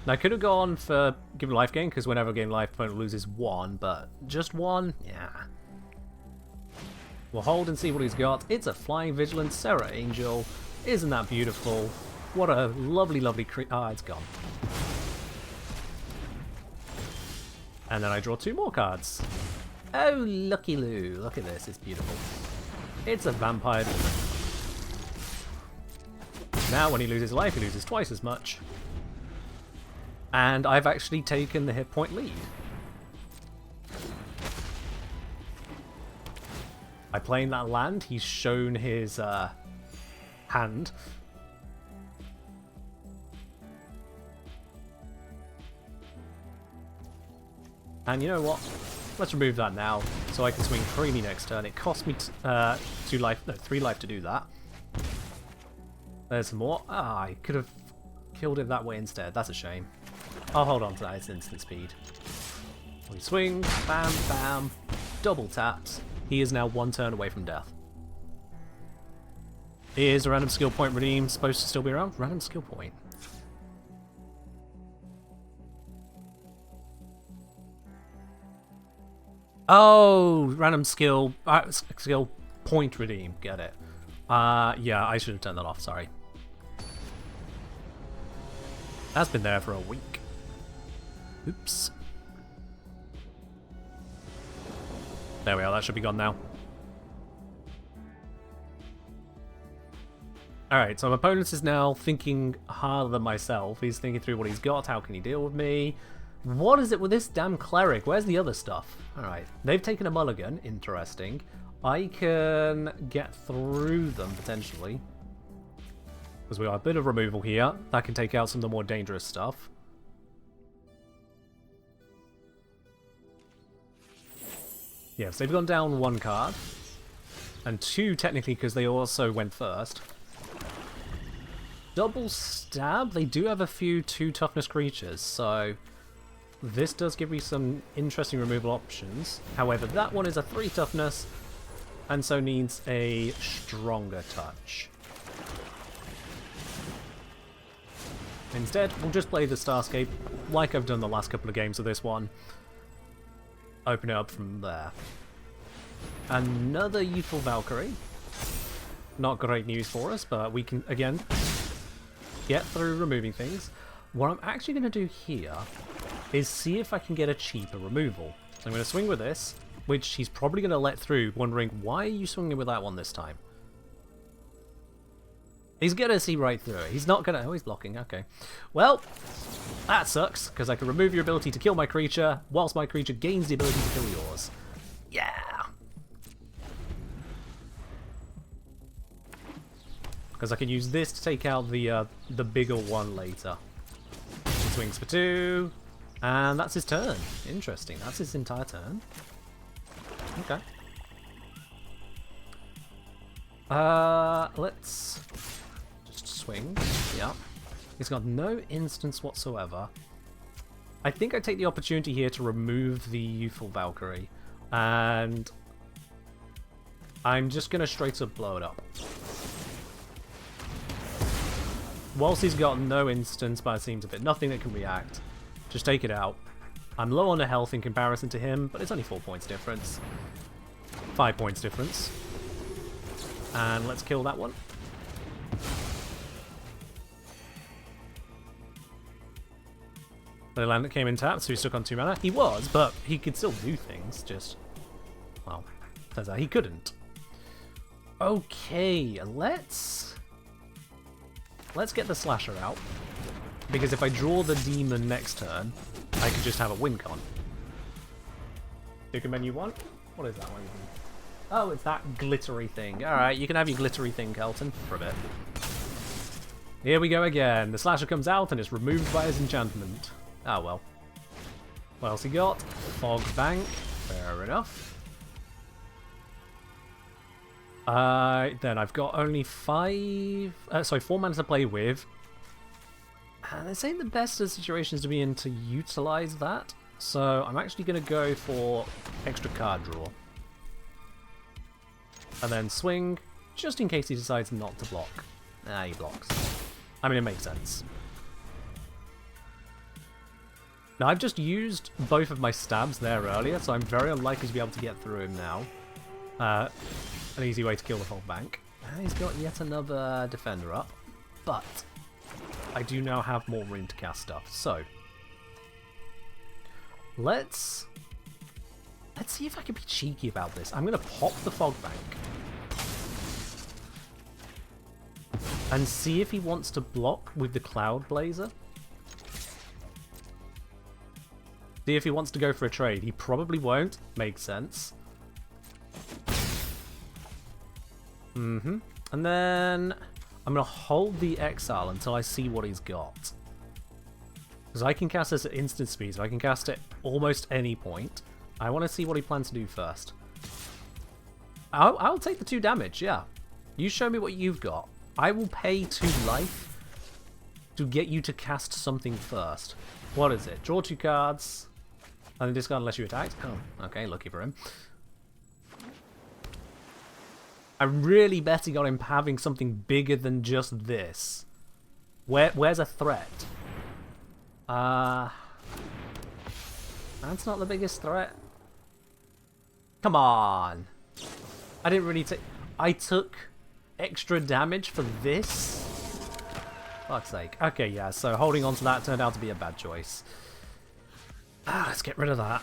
Now, I could have gone for given life gain, because whenever I gain life, opponent loses 1, but just 1? Yeah. We'll hold and see what he's got. It's a Flying Vigilance Serra Angel. Isn't that beautiful? What a lovely, lovely creature. Ah, it's gone. And then I draw 2 more cards. Oh, looky loo. Look at this. It's beautiful. It's a Vampire Demon. Now, when he loses life, he loses twice as much. And I've actually taken the hit point lead. By playing that land, he's shown his hand. And you know what? Let's remove that now, so I can swing Creamy next turn. It cost me 3 life to do that. There's some more. Ah, I could have killed it that way instead. That's a shame. I'll hold on to that. It's instant speed. We swing, bam, bam, double taps. He is now 1 turn away from death. Is a random skill point redeem supposed to still be around? Random skill point. Oh, random skill point redeem. Get it. Yeah, I should have turned that off. Sorry. That's been there for a week. Oops. There we are, that should be gone now. Alright, so my opponent is now thinking harder than myself. He's thinking through what he's got, how can he deal with me? What is it with this damn cleric? Where's the other stuff? Alright, they've taken a mulligan, interesting. I can get through them, potentially. Because we got a bit of removal here. That can take out some of the more dangerous stuff. Yeah, so they've gone down 1 card. And 2 technically because they also went first. Double stab? They do have a few 2 toughness creatures, so this does give me some interesting removal options. However, that one is a 3 toughness, and so needs a stronger touch. Instead, we'll just play the Starscape like I've done the last couple of games of this one. open it up from there. Another youthful Valkyrie. Not great news for us, but we can, again, get through removing things. What I'm actually going to do here is see if I can get a cheaper removal. So I'm going to swing with this, which he's probably going to let through, wondering, why are you swinging with that one this time? He's going to see right through it. He's not going to... Oh, he's blocking. Okay. Well, that sucks, because I can remove your ability to kill my creature, whilst my creature gains the ability to kill yours. Yeah! Because I can use this to take out the bigger one later. He swings for 2, and that's his turn. Interesting. That's his entire turn. Okay. Let's just swing. Yeah. He's got no instance whatsoever. I think I take the opportunity here to remove the youthful Valkyrie, and I'm just gonna straight up blow it up. Whilst he's got no instance by the seems of it, nothing that can react, just take it out. I'm low on the health in comparison to him, but it's only 4 points difference. 5 points difference. And let's kill that one. The land that came in tapped, so he's stuck on 2 mana. He was, but he could still do things, just... Well, turns out he couldn't. Okay, let's get the slasher out, because if I draw the demon next turn, I could just have a win con. Pick a menu one. What is that one? Oh, it's that glittery thing. Alright, you can have your glittery thing, Kelton, for a bit. Here we go again. The slasher comes out and is removed by his enchantment. Ah, well. What else he got? Fog Bank. Fair enough. Then I've got only 4 mana to play with. And this ain't the best of situations to be in to utilize that. So I'm actually going to go for extra card draw. And then swing, just in case he decides not to block. Ah, he blocks. I mean, it makes sense. Now, I've just used both of my stabs there earlier, so I'm very unlikely to be able to get through him now. An easy way to kill the Fog Bank. And he's got yet another defender up, but I do now have more room to cast stuff. So let's see if I can be cheeky about this. I'm going to pop the Fog Bank and see if he wants to block with the Cloud Blazer. See if he wants to go for a trade. He probably won't. Makes sense. And then I'm going to hold the Exile until I see what he's got. Because I can cast this at instant speed, so I can cast it almost any point. I want to see what he plans to do first. I'll take the 2 damage, yeah. You show me what you've got. I will pay 2 life to get you to cast something first. What is it? Draw 2 cards, and then discard unless you attack. Oh, okay, lucky for him. I'm really betting on him having something bigger than just this. Where's a threat? That's not the biggest threat. Come on. I didn't really take... I took extra damage for this? Fuck's sake. Okay, yeah, so holding on to that turned out to be a bad choice. Let's get rid of that.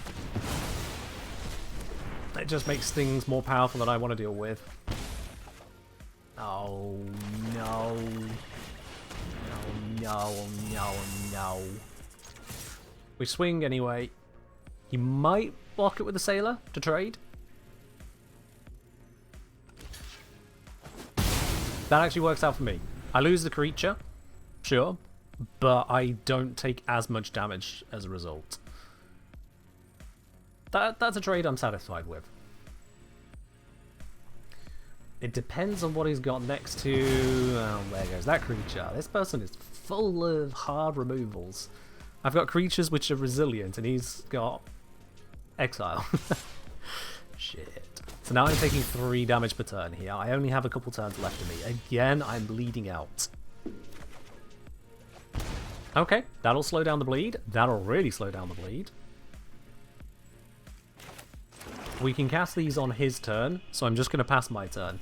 It just makes things more powerful than I want to deal with. Oh, no. No. We swing anyway. He might block it with the Sailor to trade. That actually works out for me. I lose the creature, sure, but I don't take as much damage as a result. That's a trade I'm satisfied with. It depends on what he's got next to... Oh, there goes that creature. This person is full of hard removals. I've got creatures which are resilient, and he's got Exile. Shit. So now I'm taking 3 damage per turn here. I only have a couple turns left of me. Again, I'm bleeding out. Okay, that'll slow down the bleed. That'll really slow down the bleed. We can cast these on his turn, so I'm just going to pass my turn.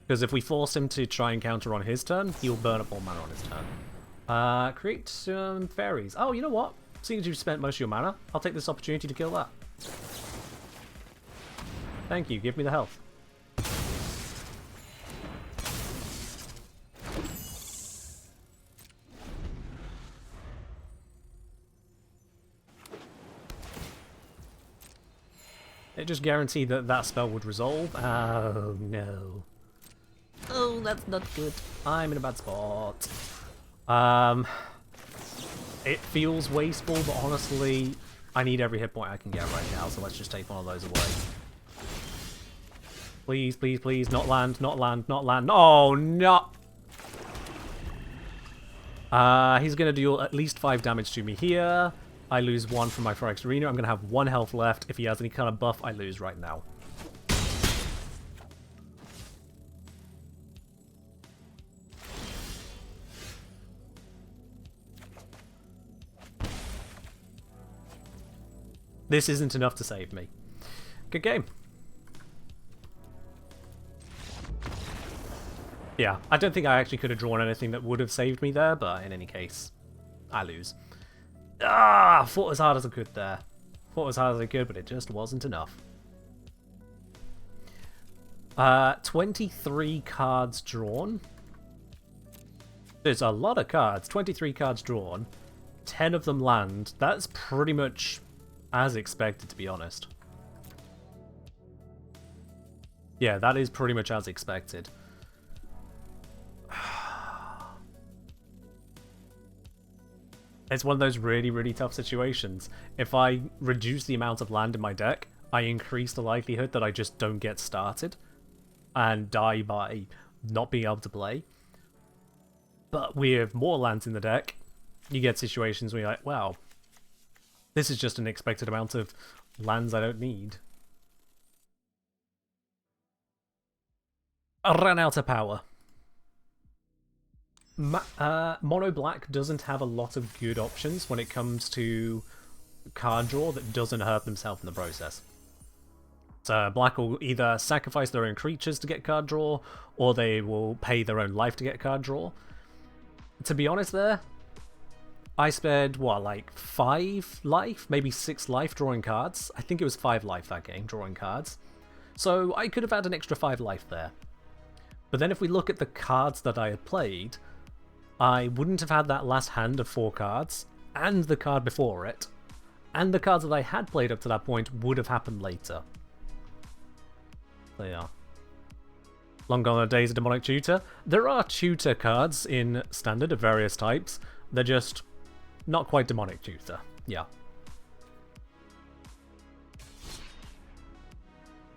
Because if we force him to try and counter on his turn, he'll burn up all mana on his turn. Create some fairies. Oh, you know what? Seeing as you've spent most of your mana, I'll take this opportunity to kill that. Thank you, give me the health. It just guaranteed that that spell would resolve. Oh, no. Oh, that's not good. I'm in a bad spot. It feels wasteful, but honestly, I need every hit point I can get right now, so let's just take one of those away. Please, please, please, not land, not land, not land. Oh, no! He's going to deal at least 5 damage to me here. I lose 1 from my Phyrex Arena. I'm going to have 1 health left. If he has any kind of buff, I lose right now. This isn't enough to save me. Good game. Yeah, I don't think I actually could have drawn anything that would have saved me there, but in any case, I lose. Ah, fought as hard as I could there. Fought as hard as I could, but it just wasn't enough. 23 cards drawn. There's a lot of cards. 23 cards drawn. 10 of them land. That's pretty much as expected, to be honest. Yeah, that is pretty much as expected. It's one of those really, really tough situations. If I reduce the amount of land in my deck, I increase the likelihood that I just don't get started and die by not being able to play. But with more lands in the deck, you get situations where you're like, wow, this is just an expected amount of lands I don't need. I ran out of power. Mono Black doesn't have a lot of good options when it comes to card draw that doesn't hurt themselves in the process. So Black will either sacrifice their own creatures to get card draw, or they will pay their own life to get card draw. To be honest there, I spared, what, like 5 life? Maybe 6 life drawing cards? I think it was 5 life that game, drawing cards. So I could have had an extra 5 life there. But then if we look at the cards that I had played, I wouldn't have had that last hand of 4 cards, and the card before it, and the cards that I had played up to that point would have happened later. They are. Long gone are the days of Demonic Tutor. There are tutor cards in Standard of various types. They're just not quite Demonic Tutor. Yeah.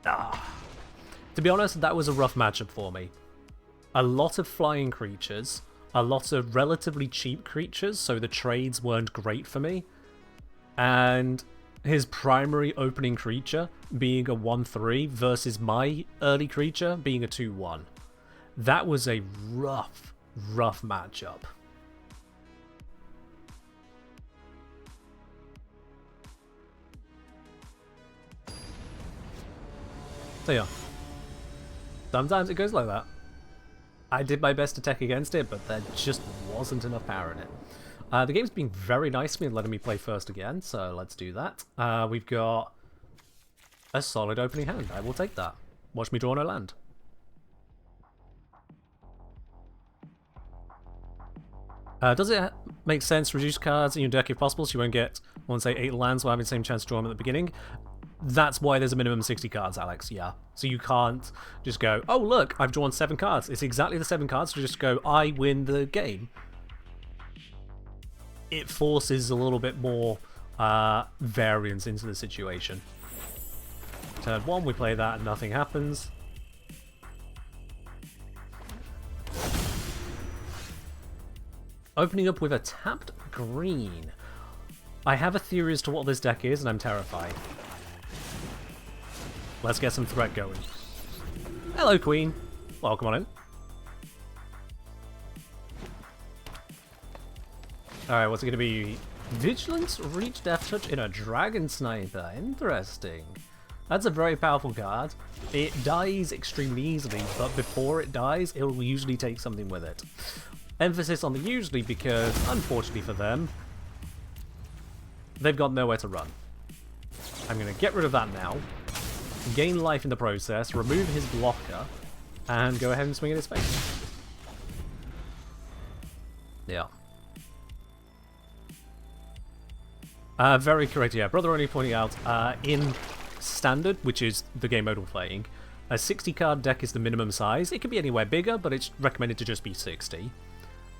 To be honest, that was a rough matchup for me. A lot of flying creatures, a lot of relatively cheap creatures, so the trades weren't great for me. And his primary opening creature being a 1/3 versus my early creature being a 2/1. That was a rough matchup. So yeah, sometimes it goes like that. I did my best to tech against it, but there just wasn't enough power in it. The game's been very nice to me and letting me play first again, so let's do that. We've got a solid opening hand. I will take that. Watch me draw no land. Does it make sense to reduce cards in your deck if possible so you won't get, I want to say, 8 lands while having the same chance to draw them at the beginning? That's why there's a minimum of 60 cards, Alex, yeah. So you can't just go, oh look, I've drawn 7 cards. It's exactly the 7 cards to just go, I win the game. It forces a little bit more variance into the situation. Turn 1, we play that and nothing happens. Opening up with a tapped green. I have a theory as to what this deck is and I'm terrified. Let's get some threat going. Hello, Queen. Welcome on in. Alright, what's it going to be? Vigilance, Reach, Death Touch in a Dragon Sniper. Interesting. That's a very powerful card. It dies extremely easily, but before it dies, it will usually take something with it. Emphasis on the usually because, unfortunately for them, they've got nowhere to run. I'm going to get rid of that now, gain life in the process, remove his blocker, and go ahead and swing at his face. Yeah. Very correct, yeah. Brother only pointing out, in Standard, which is the game mode we're playing, a 60 card deck is the minimum size. It can be anywhere bigger, but it's recommended to just be 60.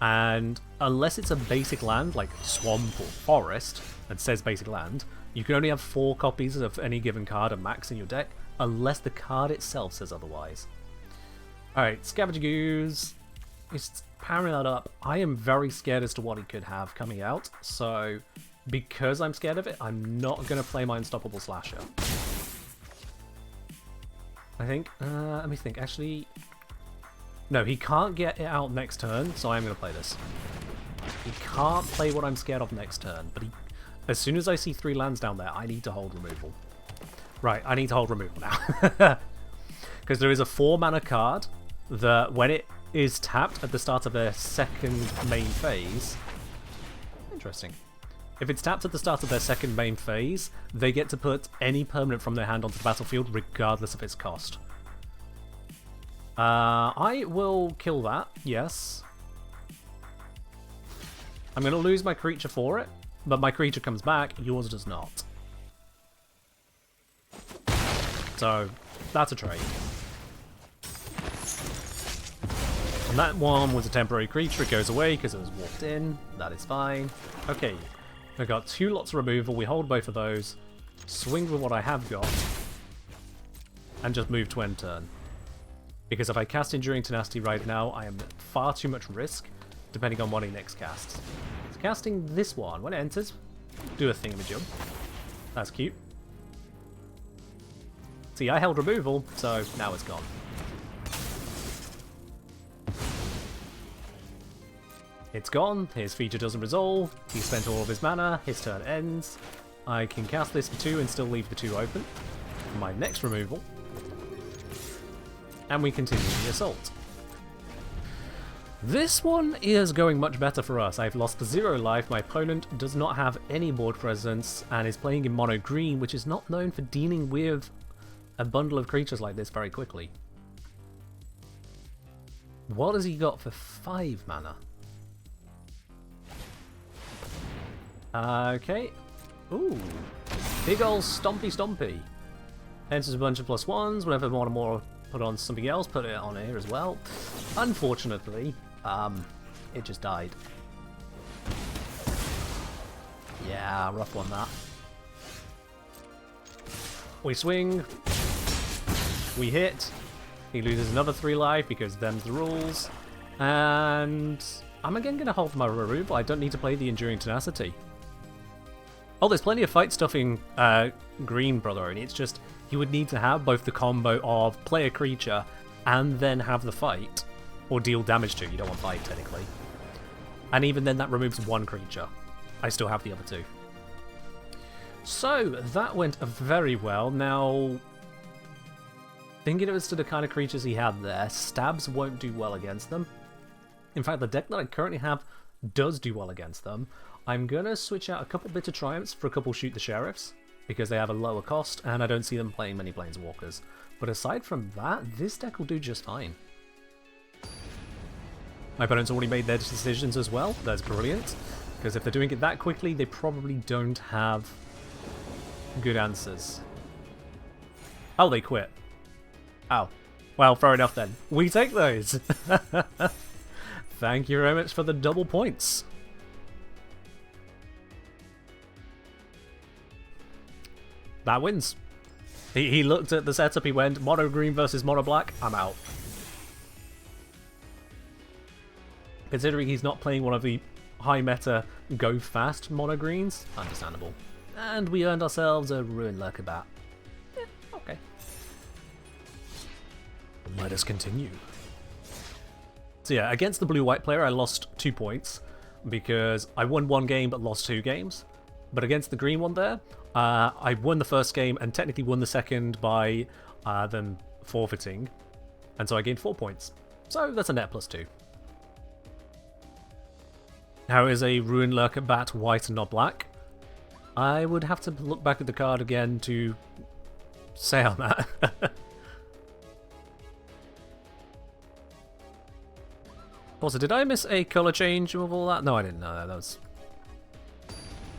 And unless it's a basic land, like Swamp or Forest, that says basic land, you can only have 4 copies of any given card at max in your deck, unless the card itself says otherwise. Alright, Scavenger Goose. He's powering that up. I am very scared as to what he could have coming out, so because I'm scared of it, I'm not going to play my Unstoppable Slasher. I think, let me think, actually, no, he can't get it out next turn, so I'm going to play this. He can't play what I'm scared of next turn, but as soon as I see 3 lands down there, I need to hold removal. Right, I need to hold removal now. Because there is a 4-mana card that, when it is tapped at the start of their second main phase... Interesting. If it's tapped at the start of their second main phase, they get to put any permanent from their hand onto the battlefield, regardless of its cost. I will kill that, yes. I'm going to lose my creature for it, but my creature comes back, yours does not. So, that's a trade. And that one was a temporary creature, it goes away because it was walked in, that is fine. Okay. I've got 2 lots of removal, we hold both of those, swing with what I have got, and just move to end turn. Because if I cast Enduring Tenacity right now, I am at far too much risk, depending on what he next casts. So casting this one, when it enters, do a thingamajig. That's cute. See, I held removal, so now it's gone. It's gone, his feature doesn't resolve, he spent all of his mana, his turn ends. I can cast this for 2 and still leave the 2 open for my next removal. And we continue the assault. This one is going much better for us. I've lost 0 life, my opponent does not have any board presence, and is playing in mono green, which is not known for dealing with a bundle of creatures like this very quickly. What has he got for 5 mana? Okay. Ooh. Big ol' Stompy Stompy. Enters a bunch of +1s. Whenever I want to more put on something else, put it on here as well. Unfortunately, it just died. Yeah, rough one that. We swing. We hit. He loses another 3 life because them's the rules. And I'm again going to hold my removal. I don't need to play the Enduring Tenacity. Oh, there's plenty of fight stuff in Green, brother, and it's just he would need to have both the combo of play a creature and then have the fight, or deal damage to. You don't want fight, technically. And even then, that removes 1 creature. I still have the other 2. So, that went very well. Now, thinking as to the kind of creatures he had there, stabs won't do well against them. In fact, the deck that I currently have does do well against them. I'm going to switch out a couple Bitter Triumphs for a couple Shoot the Sheriffs, because they have a lower cost, and I don't see them playing many Planeswalkers. But aside from that, this deck will do just fine. My opponent's already made their decisions as well. That's brilliant, because if they're doing it that quickly, they probably don't have good answers. Oh, they quit. Oh. Well, fair enough then. We take those! Thank you very much for the double points. That wins. He looked at the setup, he went, mono green versus mono black, I'm out. Considering he's not playing one of the high meta go fast mono greens, understandable. And we earned ourselves a Ruin Lurkerbat. Yeah, okay. Let us continue. So yeah, against the blue-white player I lost 2 points. because I won one game but lost 2 games. But against the green one there, I won the first game and technically won the second by them forfeiting. And so I gained 4 points. So that's a net +2. How is a Ruin Lurker Bat white and not black? I would have to look back at the card again to say on that. Also, did I miss a colour change with all that? No, I didn't know that. That was...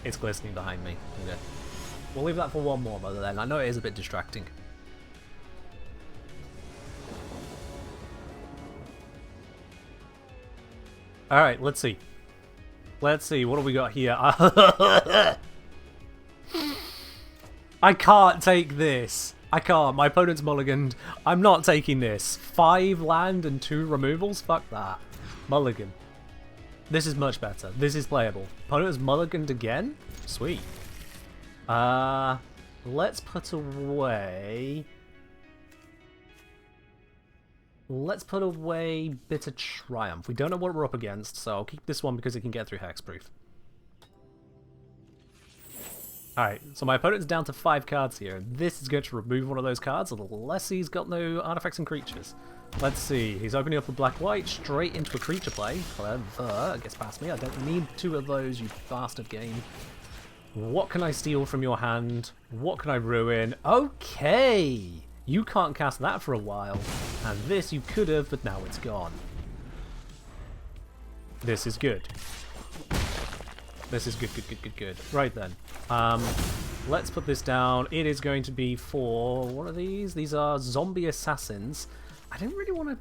It's glistening behind me. Okay. We'll leave that for one more, but then I know it is a bit distracting. Alright, let's see. Let's see, what do we got here? I can't take this. I can't. My opponent's mulliganed. I'm not taking this. 5 land and 2 removals? Fuck that. Mulligan. This is much better. This is playable. Opponent has mulliganed again? Sweet. Let's put away... Let's put away Bitter Triumph. We don't know what we're up against, so I'll keep this one because it can get through Hexproof. Alright, so my opponent's down to 5 cards here. This is going to remove one of those cards unless he's got no artifacts and creatures. Let's see, he's opening up a black-white straight into a creature play. Clever, gets past me. I don't need 2 of those, you bastard game. What can I steal from your hand? What can I ruin? Okay! You can't cast that for a while. And this you could have, but now it's gone. This is good. This is good, good, good, good, good. Right then. Let's put this down. It is going to be for... What are these? These are Zombie Assassins. I didn't really want to...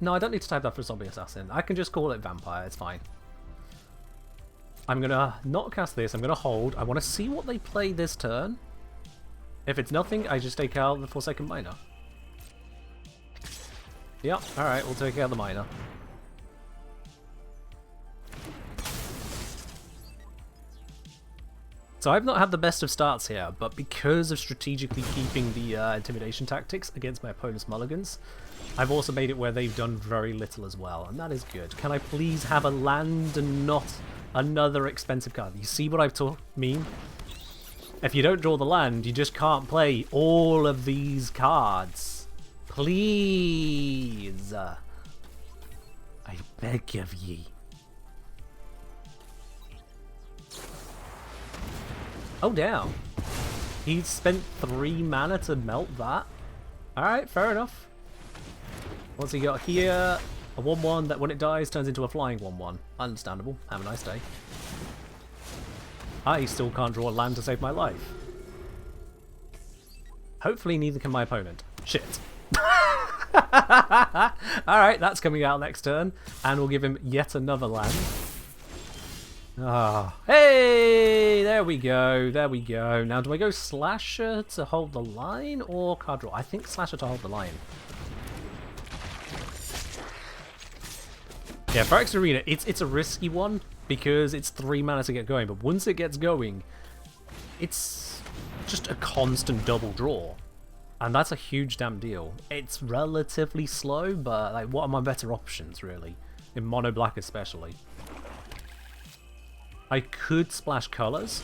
No, I don't need to type that for Zombie Assassin. I can just call it Vampire. It's fine. I'm going to not cast this. I'm going to hold. I want to see what they play this turn. If it's nothing, I just take out the Forsaken Miner. Yep, alright, we'll take out the Miner. So I've not had the best of starts here, but because of strategically keeping the intimidation tactics against my opponent's mulligans, I've also made it where they've done very little as well, and that is good. Can I please have a land and not another expensive card? You see what I've mean? If you don't draw the land, you just can't play all of these cards. Please. I beg of ye. Oh, damn. He spent 3 mana to melt that. Alright, fair enough. What's he got here? A 1-1 that when it dies turns into a flying 1-1. Understandable. Have a nice day. I still can't draw a land to save my life. Hopefully neither can my opponent. Shit. Alright, that's coming out next turn. And we'll give him yet another land. Ah, hey! There we go, there we go. Now, do I go Slasher to hold the line or card draw? I think Slasher to hold the line. Yeah, Phyrex Arena, it's a risky one because it's 3 mana to get going, but once it gets going, it's just a constant double draw. And that's a huge damn deal. It's relatively slow, but like, what are my better options, really? In mono black especially. I could splash colours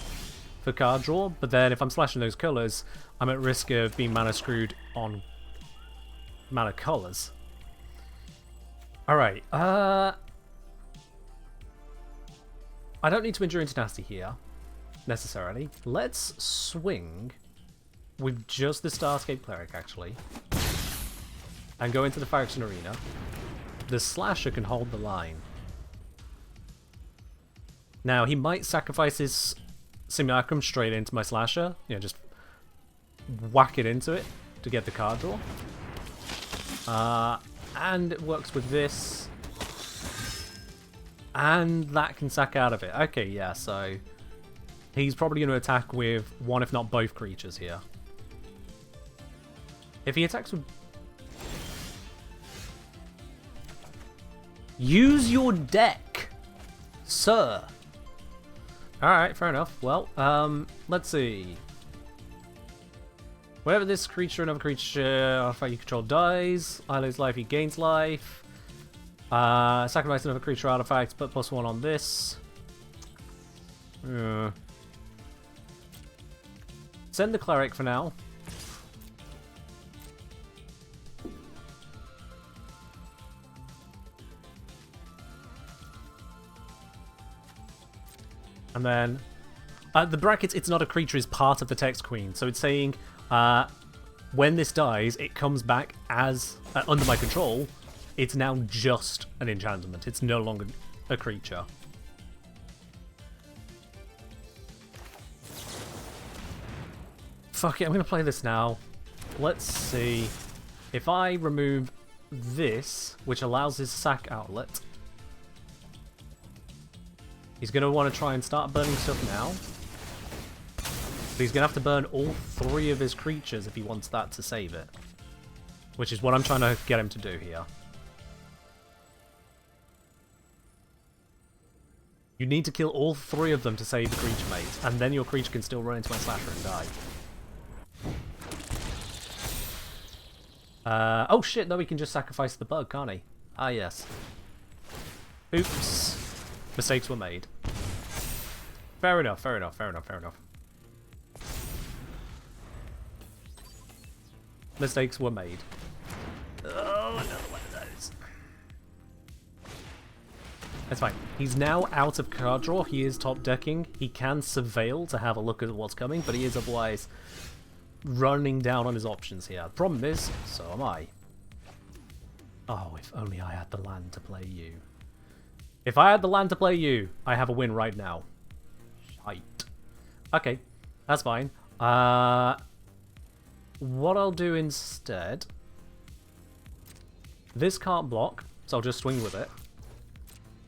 for card draw, but then if I'm splashing those colours, I'm at risk of being mana screwed on mana colours. Alright, I don't need to endure into nasty here, necessarily. Let's swing with just the Starscape Cleric, actually, and go into the Phyrexian Arena. The Slasher can hold the line. Now, he might sacrifice his Simulacrum straight into my Slasher. You know, just whack it into it to get the card draw. And it works with this. And that can sack out of it. Okay, yeah, so he's probably going to attack with one, if not both creatures here. If he attacks with... Use your deck, sir. Alright, fair enough. Well, let's see. Whenever this creature, another creature, artifact you control dies, I lose life, he gains life. Sacrifice another creature artifact, put +1 on this. Send the cleric for now. And then the brackets, it's not a creature, is part of the text queen. So it's saying when this dies, it comes back as under my control. It's now just an enchantment. It's no longer a creature. Fuck it, I'm going to play this now. Let's see. If I remove this, which allows his sack outlet, he's going to want to try and start burning stuff now. But he's going to have to burn all 3 of his creatures if he wants that to save it. Which is what I'm trying to get him to do here. You need to kill all 3 of them to save the creature mate, and then your creature can still run into my slasher and die. Oh shit, no, he can just sacrifice the bug, can't he? Ah, yes. Oops. Mistakes were made. Fair enough, fair enough, fair enough, fair enough. Mistakes were made. Oh, another one of those. That's fine. He's now out of card draw. He is top decking. He can surveil to have a look at what's coming, but he is otherwise running down on his options here. Problem is, so am I. Oh, if only I had the land to play you. If I had the land to play you, I have a win right now. Shite. Okay, that's fine. What I'll do instead... This can't block, so I'll just swing with it.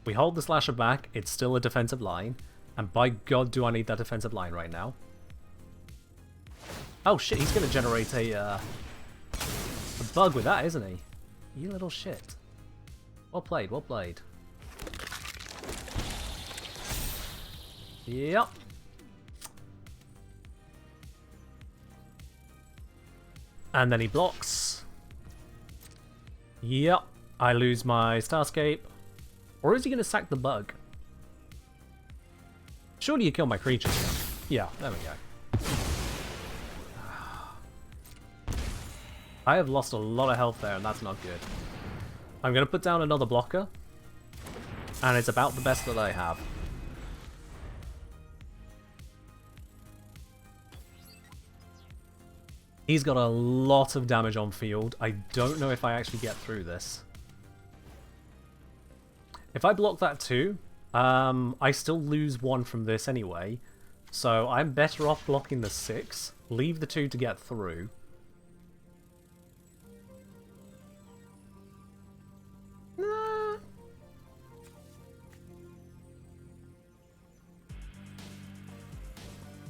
We hold the slasher back, it's still a defensive line. And by God, do I need that defensive line right now. Oh shit, he's going to generate a bug with that, isn't he? You little shit. Well played, well played. Yep. And then he blocks. Yep. I lose my Starscape. Or is he going to sack the bug? Surely you kill my creatures. Yeah, there we go. I have lost a lot of health there, and that's not good. I'm going to put down another blocker. And it's about the best that I have. He's got a lot of damage on field. I don't know if I actually get through this. If I block that too, I still lose 1 from this anyway. So I'm better off blocking the 6, leave the 2 to get through. Nah.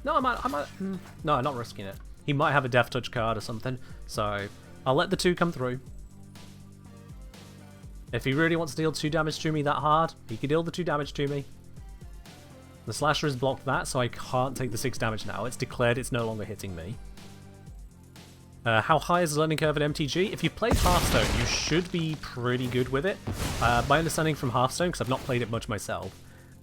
No, I might. No, I'm not risking it. He might have a Death Touch card or something, so I'll let the 2 come through. If he really wants to deal 2 damage to me that hard, he can deal the 2 damage to me. The Slasher has blocked that, so I can't take the 6 damage now. It's declared it's no longer hitting me. How high is the learning curve in MTG? If you've played Hearthstone, you should be pretty good with it. My understanding from Hearthstone, because I've not played it much myself,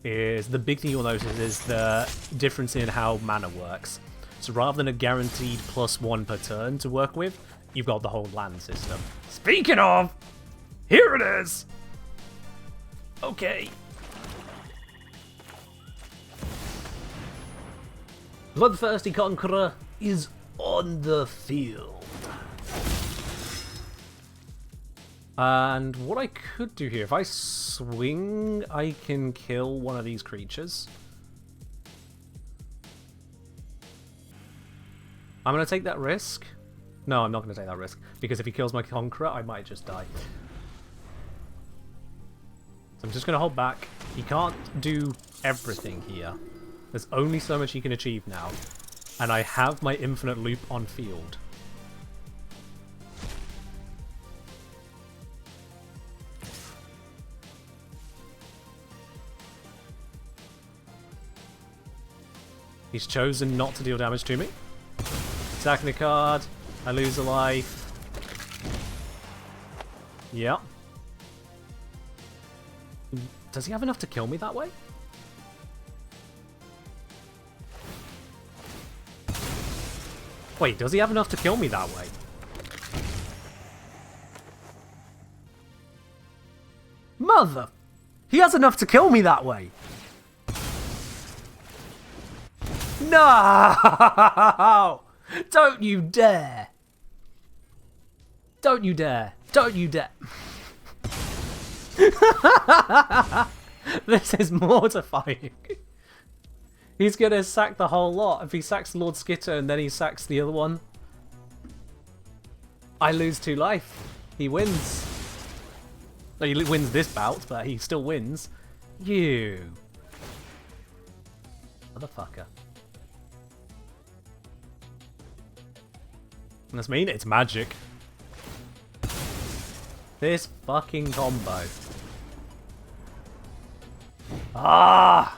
is the big thing you'll notice is the difference in how mana works. So rather than a guaranteed +1 per turn to work with, you've got the whole land system. Speaking of, here it is! Okay. Bloodthirsty Conqueror is on the field. And what I could do here, if I swing, I can kill one of these creatures. I'm going to take that risk. No, I'm not going to take that risk, because if he kills my Conqueror, I might just die. So I'm just going to hold back. He can't do everything here. There's only so much he can achieve now. And I have my infinite loop on field. He's chosen not to deal damage to me. Attacking a card. I lose a life. Yep. Does he have enough to kill me that way? Wait, does he have enough to kill me that way? Mother! He has enough to kill me that way! No! Don't you dare! Don't you dare! Don't you dare! This is mortifying. He's gonna sack the whole lot. If he sacks Lord Skitter and then he sacks the other one, I lose 2 life. He wins. No, he wins this bout, but he still wins. You. Motherfucker. That's mean? It's magic. This fucking combo. Ah!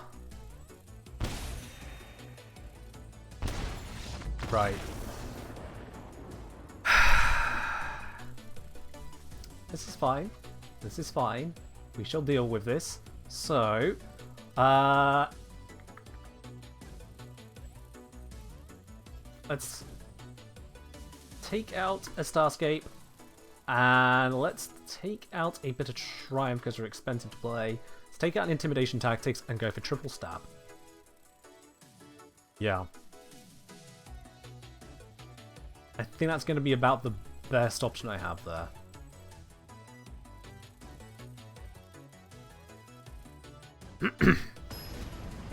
Right. This is fine. This is fine. We shall deal with this. So, let's take out a Starscape, and let's take out a bit of Triumph because they're expensive to play. Let's take out an Intimidation Tactics and go for triple stab. Yeah. I think that's going to be about the best option I have there.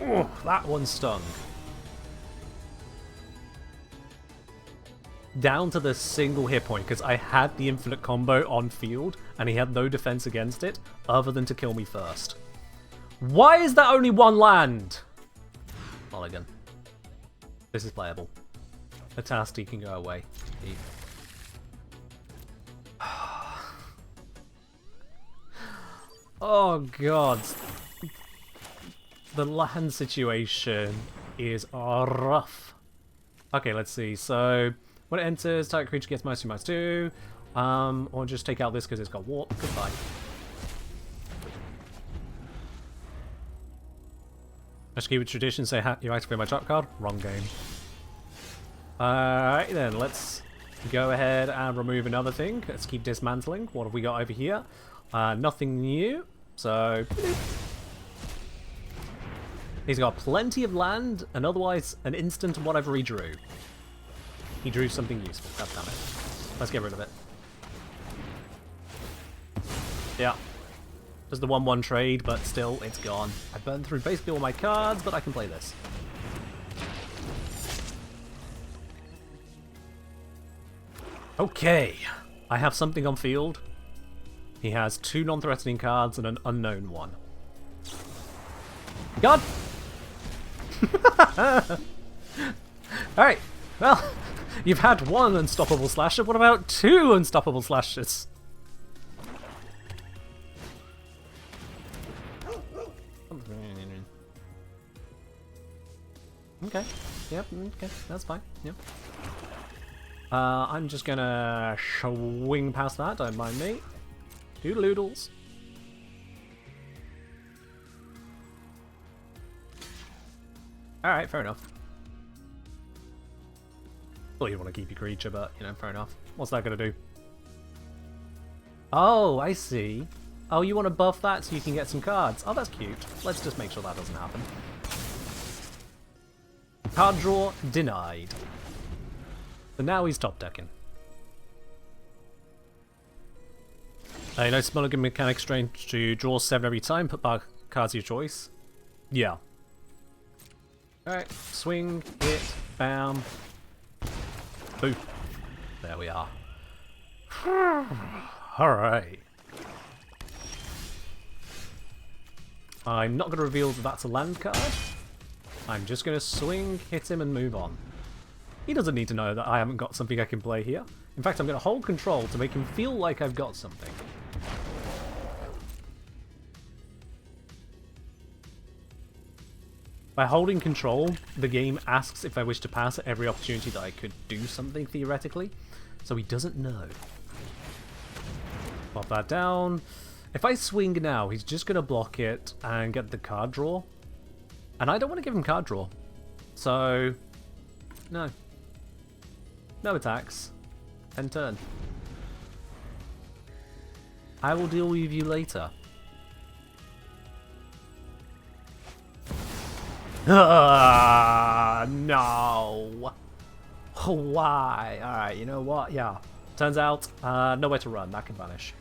Oh, that one stung. Down to the single hit point, because I had the infinite combo on field, and he had no defense against it, other than to kill me first. Why is that only 1 land? Mulligan. This is playable. Atasti can go away. Oh god. The land situation is rough. Okay, let's see. So, when it enters, target creature gets -2/-2. Or just take out this because it's got warp. Goodbye. Let's keep it tradition, say you activate my trap card. Wrong game. Alright then, let's go ahead and remove another thing. Let's keep dismantling. What have we got over here? Nothing new. So, he's got plenty of land, and otherwise an instant of whatever he drew. He drew something useful. God damn it. Let's get rid of it. Yeah. Just the 1/1 trade, but still, it's gone. I burned through basically all my cards, but I can play this. Okay. I have something on field. He has 2 non-threatening cards and an unknown one. God! Alright, well, you've had 1 unstoppable slasher, what about 2 unstoppable slashers? Okay, yep, okay, that's fine, yep. I'm just gonna swing past that, don't mind me. Doodle-oodles. Alright, fair enough. Well, you want to keep your creature, but, you know, fair enough. What's that going to do? Oh, I see. Oh, you want to buff that so you can get some cards. Oh, that's cute. Let's just make sure that doesn't happen. Card draw denied. So now he's top decking. You know, Mulligan mechanic strange to draw 7 every time, put back cards of your choice. Yeah. Alright, swing, hit, bam. Boom. There we are. Alright. I'm not going to reveal that that's a land card. I'm just going to swing, hit him, and move on. He doesn't need to know that I haven't got something I can play here. In fact, I'm going to hold control to make him feel like I've got something. By holding control, the game asks if I wish to pass at every opportunity that I could do something, theoretically. So he doesn't know. Pop that down. If I swing now, he's just going to block it and get the card draw. And I don't want to give him card draw. So, no. No attacks. End turn. I will deal with you later. No. Why? Alright, you know what? Yeah. Turns out, nowhere to run. That can vanish.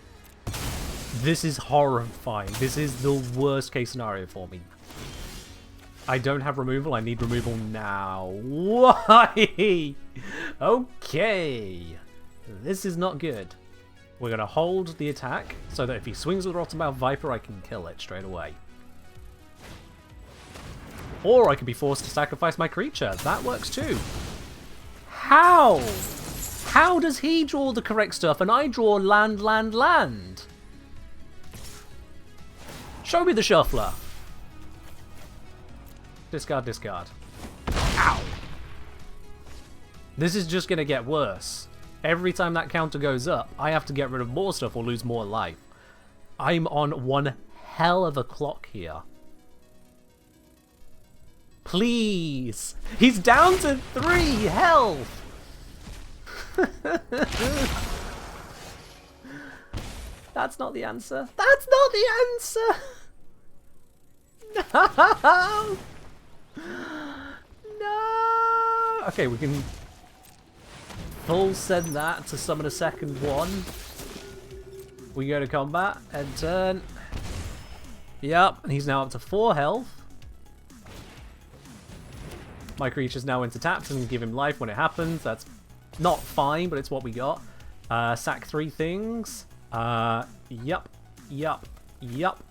This is horrifying. This is the worst case scenario for me. I don't have removal. I need removal now. Why? Okay. This is not good. We're going to hold the attack so that if he swings with Rottenbound Viper, I can kill it straight away. Or I could be forced to sacrifice my creature. That works too. How? How does he draw the correct stuff and I draw land, land, land? Show me the shuffler. Discard, discard. Ow. This is just going to get worse. Every time that counter goes up, I have to get rid of more stuff or lose more life. I'm on one hell of a clock here. Please! He's down to 3 health! That's not the answer. That's not the answer! No! No! Okay, we can full send that to summon a second one. We go to combat, end turn. Yep, and he's now up to 4 health. My creature's now into tapped and give him life when it happens. That's not fine, but it's what we got. Sack 3 things. Yup. Yup. Yup.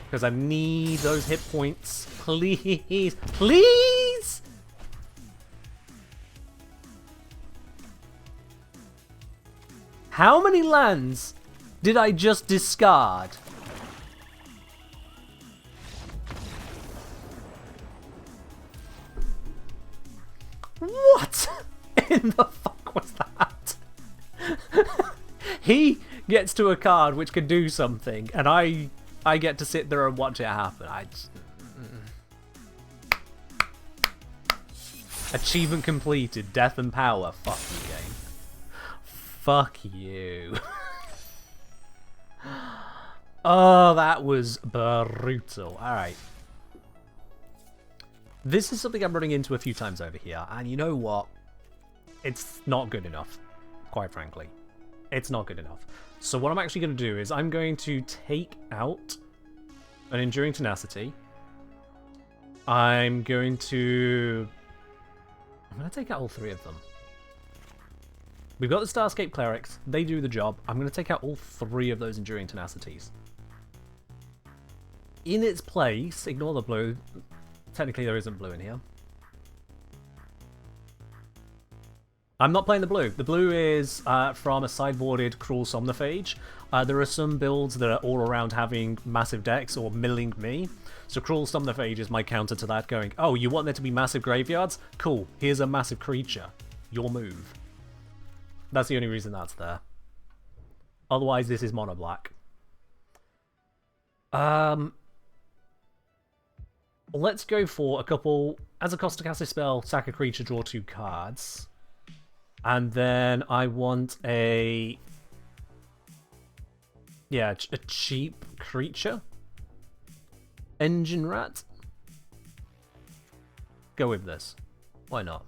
Because I need those hit points. Please. Please! How many lands did I just discard? What in the fuck was that? He gets to a card which can do something, and I get to sit there and watch it happen. Achievement completed. Death and power. Fuck you, game. Fuck you. Oh, that was brutal. Alright. This is something I'm running into a few times over here, and you know what? It's not good enough, quite frankly. It's not good enough. So what I'm actually going to do is I'm going to take out an Enduring Tenacity. I'm going to take out all 3 of them. We've got the Starscape Clerics. They do the job. I'm going to take out all 3 of those Enduring Tenacities. In its place, ignore the blue. Technically, there isn't blue in here. I'm not playing the blue. The blue is from a sideboarded Cruel Somnophage. There are some builds that are all around having massive decks or milling me. So Cruel Somnophage is my counter to that, going, oh, you want there to be massive graveyards? Cool, here's a massive creature. Your move. That's the only reason that's there. Otherwise, this is mono black. Let's go for a couple. As a cost to cast a spell, sack a creature, draw 2 cards. And then I want a... yeah, a cheap creature. Engine Rat. Go with this. Why not?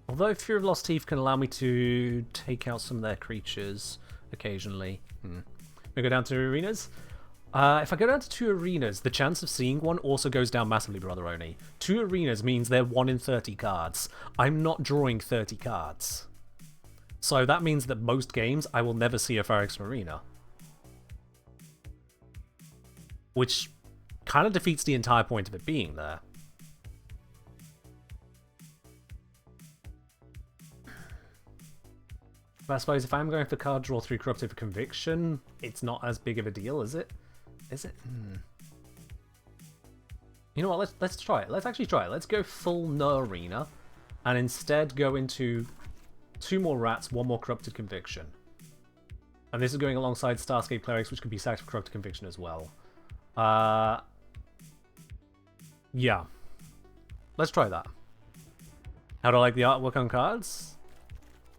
Although Fear of Lost Teeth can allow me to take out some of their creatures occasionally. We go down to arenas. If I go down to 2 arenas, the chance of seeing one also goes down massively, Brother Oni. 2 arenas means they're 1 in 30 cards. I'm not drawing 30 cards. So that means that most games, I will never see a Phyrexian Arena. Which kind of defeats the entire point of it being there. But I suppose if I'm going for card draw through Corruptive Conviction, it's not as big of a deal, is it? Is it? You know what? Let's try it. Let's actually try it. Let's go full no arena, and instead go into 2 more rats, 1 more corrupted conviction. And this is going alongside Starscape clerics, which could be sacked for corrupted conviction as well. Yeah. Let's try that. How do I like the artwork on cards?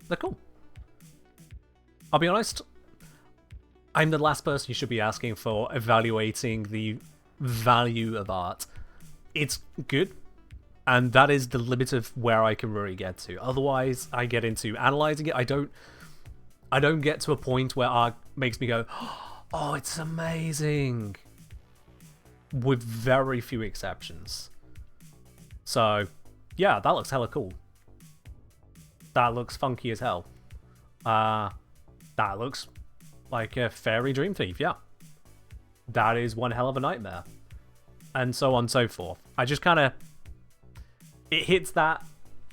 They're cool. I'll be honest, I'm the last person you should be asking for evaluating the value of art. It's good, and that is the limit of where I can really get to. Otherwise, I get into analyzing it. I don't get to a point where art makes me go, oh, it's amazing. With very few exceptions. So, yeah, that looks hella cool. That looks funky as hell. That looks like a fairy dream thief, yeah. That is one hell of a nightmare. And so on and so forth. I just kind of... It hits that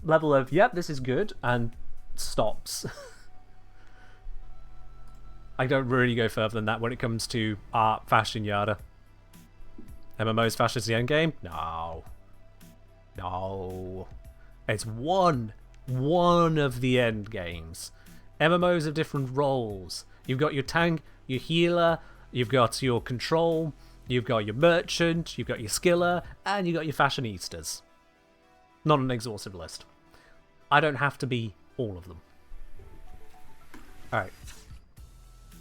level of, yep, this is good, and stops. I don't really go further than that when it comes to art, fashion, yada. MMO's fashion is the endgame? No. No. It's one of the end games. MMOs have different roles. You've got your tank, your healer, you've got your control, you've got your merchant, you've got your skiller, and you've got your fashionistas. Not an exhaustive list. I don't have to be all of them. Alright.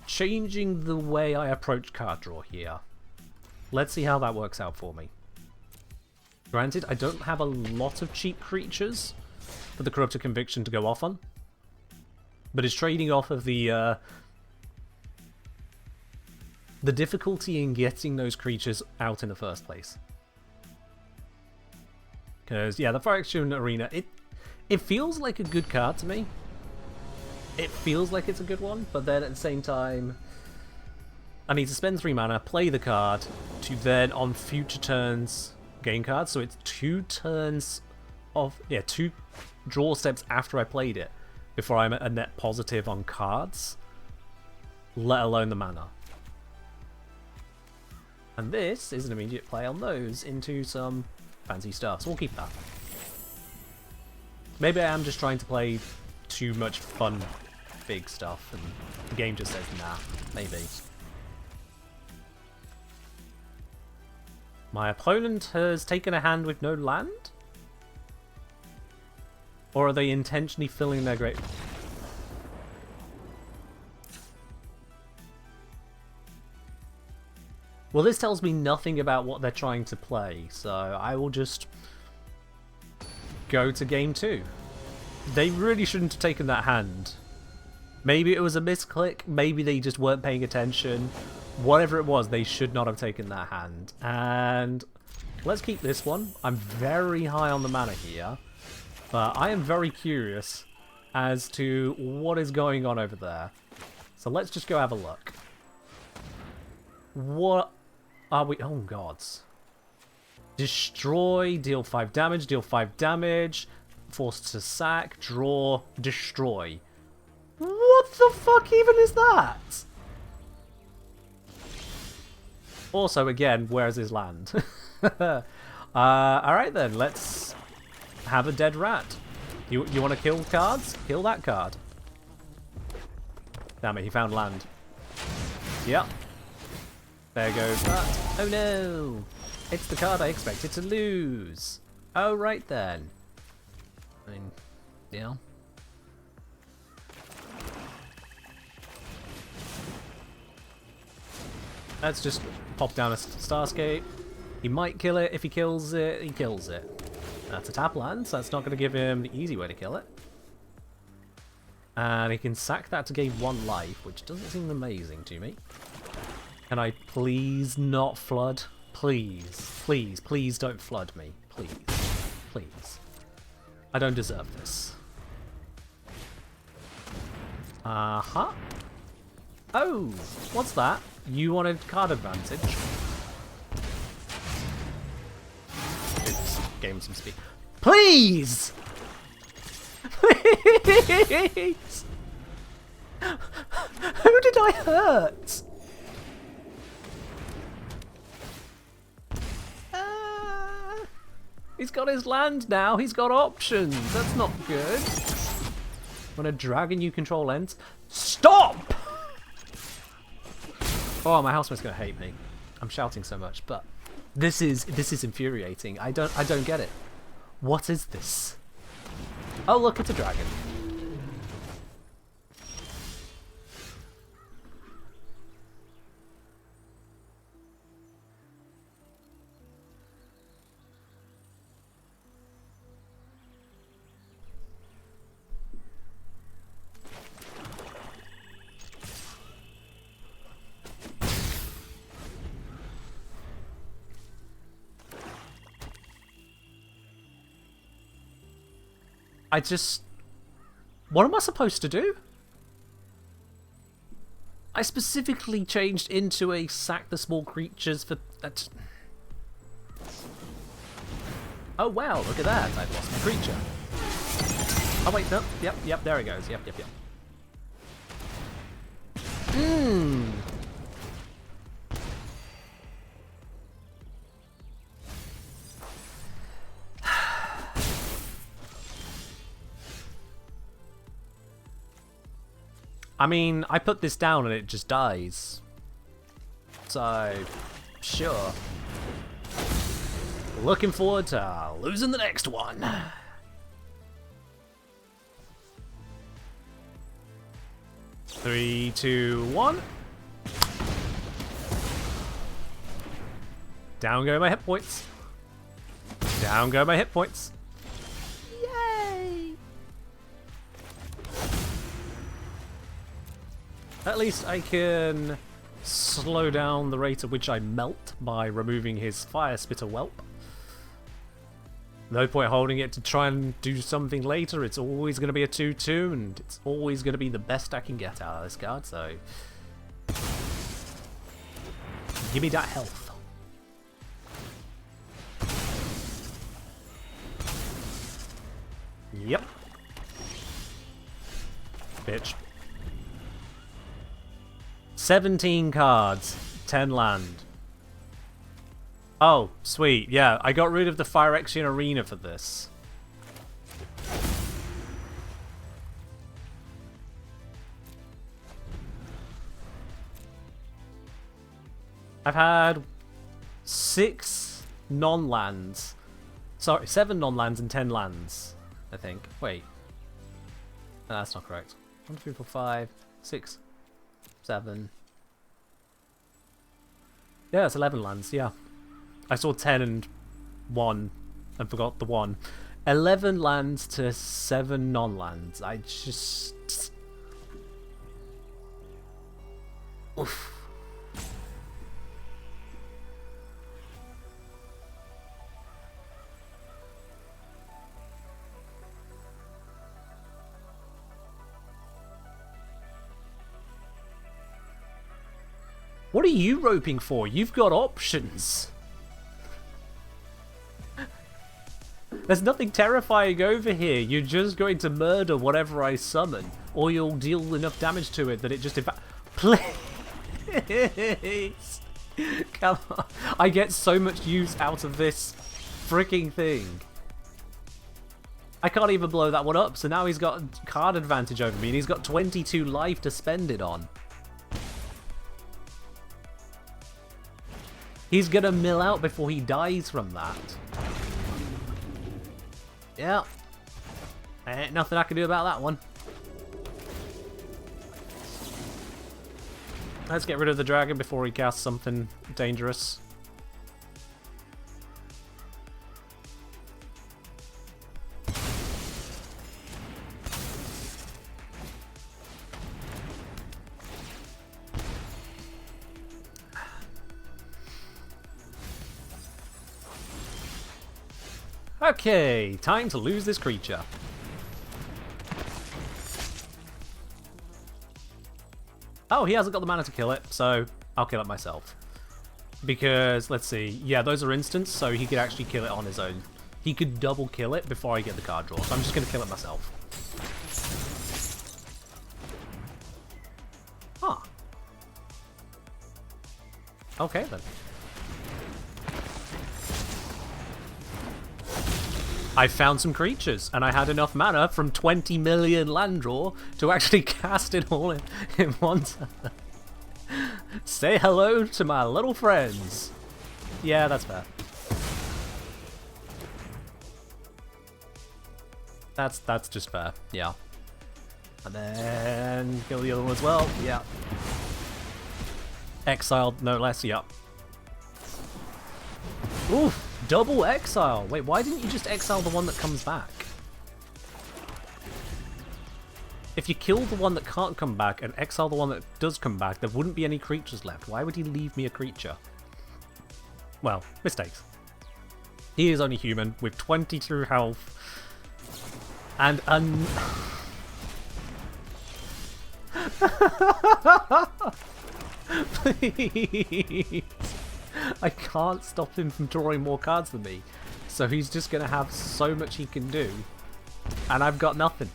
Changing the way I approach card draw here. Let's see how that works out for me. Granted, I don't have a lot of cheap creatures for the Corrupted Conviction to go off on. But it's trading off of the difficulty in getting those creatures out in the first place. Because, yeah, the Fire Action Arena, it feels like a good card to me. It feels like it's a good one, but then at the same time, I need to spend 3 mana, play the card, to then, on future turns, gain cards. So it's 2 turns of, 2 draw steps after I played it, before I'm a net positive on cards, let alone the mana. And this is an immediate play on those into some fancy stuff, so we'll keep that. Maybe I am just trying to play too much fun, big stuff, and the game just says nah, maybe. My opponent has taken a hand with no land? Or are they intentionally filling their grave? Well, this tells me nothing about what they're trying to play, so I will just go to game 2. They really shouldn't have taken that hand. Maybe it was a misclick, maybe they just weren't paying attention. Whatever it was, they should not have taken that hand. And let's keep this one. I'm very high on the mana here. But I am very curious as to what is going on over there. So let's just go have a look. What are we... Oh, gods. Destroy, deal 5 damage, forced to sack, draw, destroy. What the fuck even is that? Also, again, where's his land? Alright then, let's... have a dead rat. You want to kill cards? Kill that card. Damn it, he found land. Yep. There goes that. Oh no! It's the card I expected to lose. Oh, right then. I mean, yeah. Let's just pop down a Starscape. He might kill it. If he kills it, he kills it. That's a tap land, so that's not going to give him the easy way to kill it. And he can sack that to gain 1 life, which doesn't seem amazing to me. Can I please not flood? Please, please, please don't flood me. Please, please. I don't deserve this. Uh-huh. Oh, what's that? You wanted card advantage. Oops, gave him some speed. Please! Please! Who did I hurt? He's got his land now. He's got options. That's not good. When a dragon you control ends... Stop! Oh, my housemate's gonna hate me. I'm shouting so much, but this is infuriating. I don't get it. What is this? Oh, look, it's a dragon. What am I supposed to do? I specifically changed into a sack the small creatures for... Oh wow, look at that. I've lost my creature. Oh wait, no. Yep, there he goes. Yep. I mean, I put this down and it just dies. So, sure. Looking forward to losing the next one. Three, two, one. Down go my hit points. Down go my hit points. Yay! At least I can slow down the rate at which I melt by removing his fire spitter whelp. No point holding it to try and do something later. It's always going to be a 2-2, and it's always going to be the best I can get out of this card, so... Give me that health. Yep. Bitch. 17 cards, 10 land. Oh, sweet. Yeah, I got rid of the Phyrexian Arena for this. I've had 6 non-lands. Sorry, 7 non-lands and 10 lands, I think. Wait. No, that's not correct. 1, 2, 3, 4, 5, 6, 7. Yeah, it's 11 lands, yeah. I saw 10 and 1 and forgot the 1. 11 lands to 7 non-lands. I just... Oof. What are you roping for? You've got options. There's nothing terrifying over here. You're just going to murder whatever I summon, or you'll deal enough damage to it that it just... Please! Come on. I get so much use out of this freaking thing. I can't even blow that one up, so now he's got card advantage over me, and he's got 22 life to spend it on. He's gonna mill out before he dies from that. Yeah. Ain't nothing I can do about that one. Let's get rid of the dragon before he casts something dangerous. Okay, time to lose this creature. Oh, he hasn't got the mana to kill it, so I'll kill it myself. Because, let's see, yeah, those are instants, so he could actually kill it on his own. He could double kill it before I get the card draw, so I'm just going to kill it myself. Huh. Okay, then. I found some creatures, and I had enough mana from 20 million land draw to actually cast it all in one turn. Say hello to my little friends. Yeah, that's fair. That's just fair, yeah. And then kill the other one as well, yeah. Exiled, no less, yeah. Oof, double exile. Wait, why didn't you just exile the one that comes back? If you kill the one that can't come back and exile the one that does come back, there wouldn't be any creatures left. Why would he leave me a creature? Well, mistakes. He is only human with 22 health. And please. I can't stop him from drawing more cards than me. So he's just going to have so much he can do. And I've got nothing.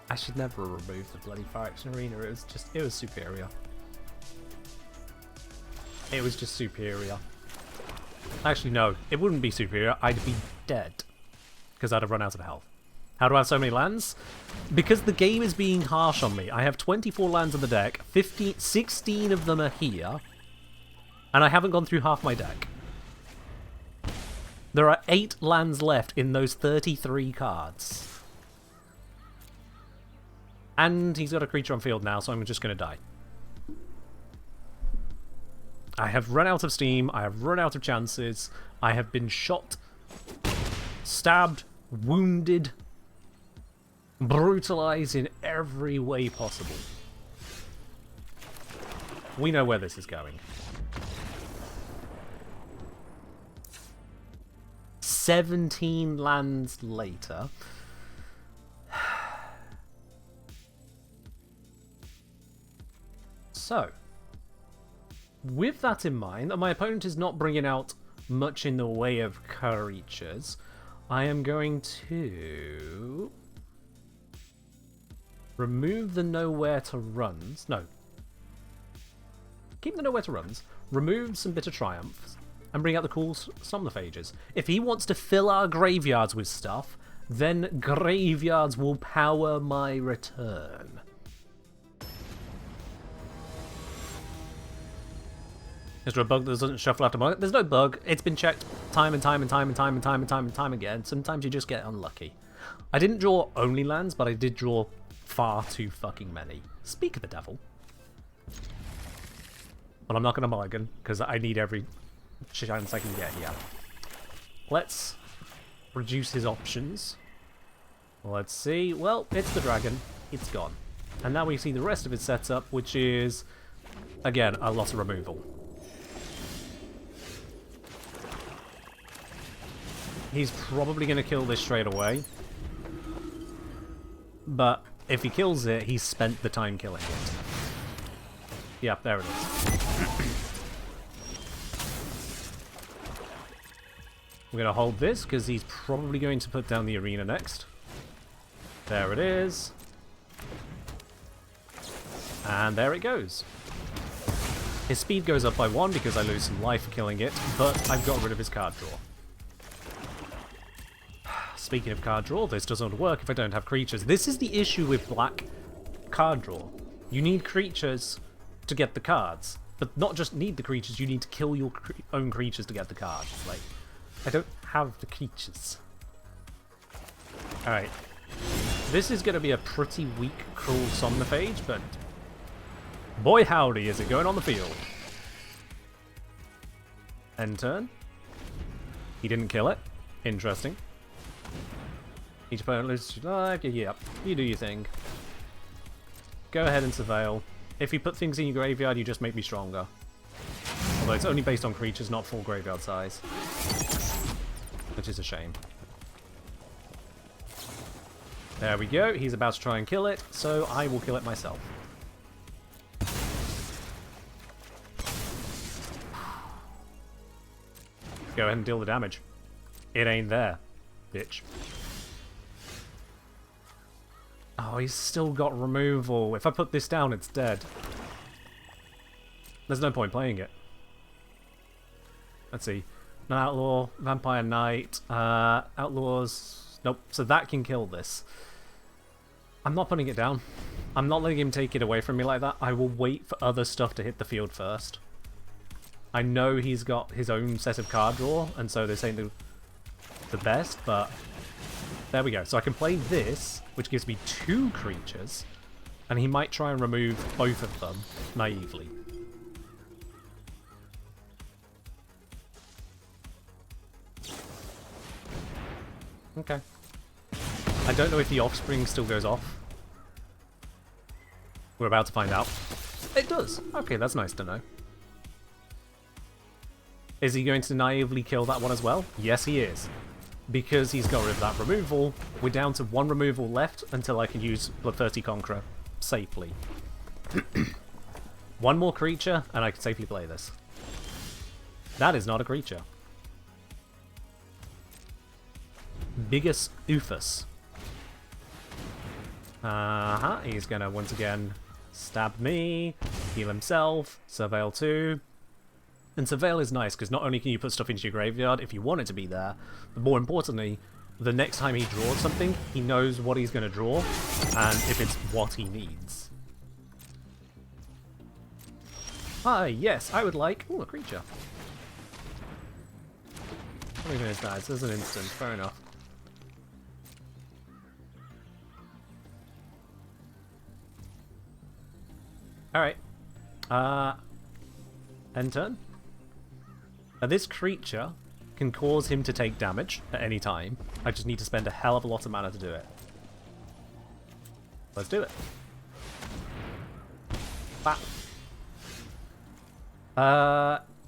I should never have removed the bloody Fire Action Arena. It was superior. It was just superior. Actually, no. It wouldn't be superior. I'd be dead. Because I'd have run out of health. How do I have so many lands? Because the game is being harsh on me. I have 24 lands on the deck. 16 of them are here. And I haven't gone through half my deck. There are 8 lands left in those 33 cards. And he's got a creature on field now, so I'm just going to die. I have run out of steam. I have run out of chances. I have been shot, stabbed, wounded, brutalized in every way possible. We know where this is going. 17 lands later. So, with that in mind, that my opponent is not bringing out much in the way of creatures, I am going to remove the nowhere to runs. No. Keep the nowhere to runs, remove some bitter triumphs, and bring out the cool somnophages. If he wants to fill our graveyards with stuff, then graveyards will power my return. Is there a bug that doesn't shuffle after market? There's no bug. It's been checked time and time and time and time and time and time and time again. Sometimes you just get unlucky. I didn't draw only lands, but I did draw far too fucking many. Speak of the devil. But I'm not going to mulligan, because I need every chance I can get here. Let's reduce his options. Let's see. Well, it's the dragon. It's gone. And now we see the rest of his setup, which is, again, a lot of removal. He's probably going to kill this straight away. But if he kills it, he's spent the time killing it. Yeah, there it is. We're going to hold this, because he's probably going to put down the arena next. There it is. And there it goes. His speed goes up by 1 because I lose some life for killing it, but I've got rid of his card draw. Speaking of card draw, this doesn't work if I don't have creatures. This is the issue with black card draw. You need creatures to get the cards. But not just need the creatures, you need to kill your own creatures to get the cards. Like, I don't have the creatures. Alright. This is going to be a pretty weak, cruel somnophage, but boy howdy is it going on the field. End turn. He didn't kill it. Interesting. Each opponent loses life. Yeah, you do your thing. Go ahead and surveil. If you put things in your graveyard, you just make me stronger. Although it's only based on creatures, not full graveyard size. Which is a shame. There we go. He's about to try and kill it, so I will kill it myself. Go ahead and deal the damage. It ain't there, bitch. Oh, he's still got removal. If I put this down, it's dead. There's no point playing it. Let's see. No outlaw, vampire knight, outlaws. Nope. So that can kill this. I'm not putting it down. I'm not letting him take it away from me like that. I will wait for other stuff to hit the field first. I know he's got his own set of card draw, and so this ain't the best, but there we go. So I can play this, which gives me 2 creatures, and he might try and remove both of them naively. Okay. I don't know if the offspring still goes off. We're about to find out. It does. Okay, that's nice to know. Is he going to naively kill that one as well? Yes, he is. Because he's got rid of that removal, we're down to 1 removal left until I can use Bloodthirsty Conqueror safely. 1 more creature, and I can safely play this. That is not a creature. Biggest Oofus. He's gonna once again stab me, heal himself, surveil 2. And surveil is nice because not only can you put stuff into your graveyard if you want it to be there, but more importantly, the next time he draws something, he knows what he's gonna draw and if it's what he needs. Yes, I would like a creature. How many minutes dies? There's an instant, fair enough. Alright. End turn. Now this creature can cause him to take damage at any time. I just need to spend a hell of a lot of mana to do it. Let's do it. Bap.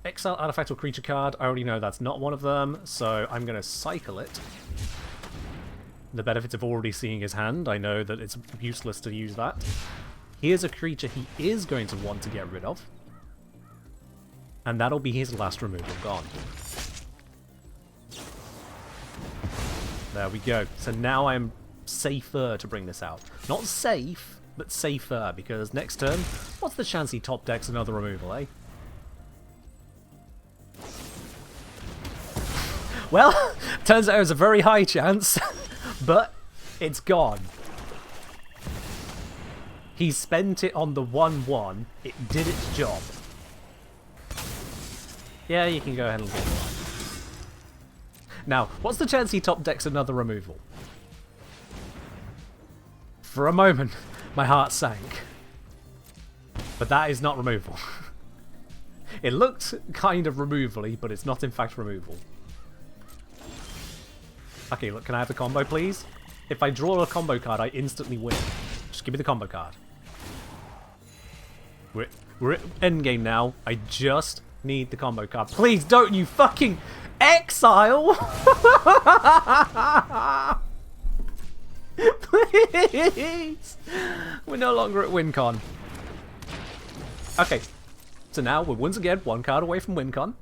Exile artifact or creature card. I already know that's not one of them, so I'm going to cycle it. The benefits of already seeing his hand, I know that it's useless to use that. Here's a creature he is going to want to get rid of. And that'll be his last removal gone. There we go. So now I'm safer to bring this out. Not safe, but safer, because next turn, what's the chance he top decks another removal, eh? Well, turns out there's a very high chance, but it's gone. He spent it on the 1/1. It did its job. Yeah, you can go ahead and get one. Now, what's the chance he top decks another removal? For a moment, my heart sank. But that is not removal. It looked kind of removal-y, but it's not in fact removal. Okay, look, can I have the combo, please? If I draw a combo card, I instantly win. Just give me the combo card. We're at endgame now. I just need the combo card. Please don't you fucking exile! Please! We're no longer at WinCon. Okay, so now we're once again 1 card away from WinCon.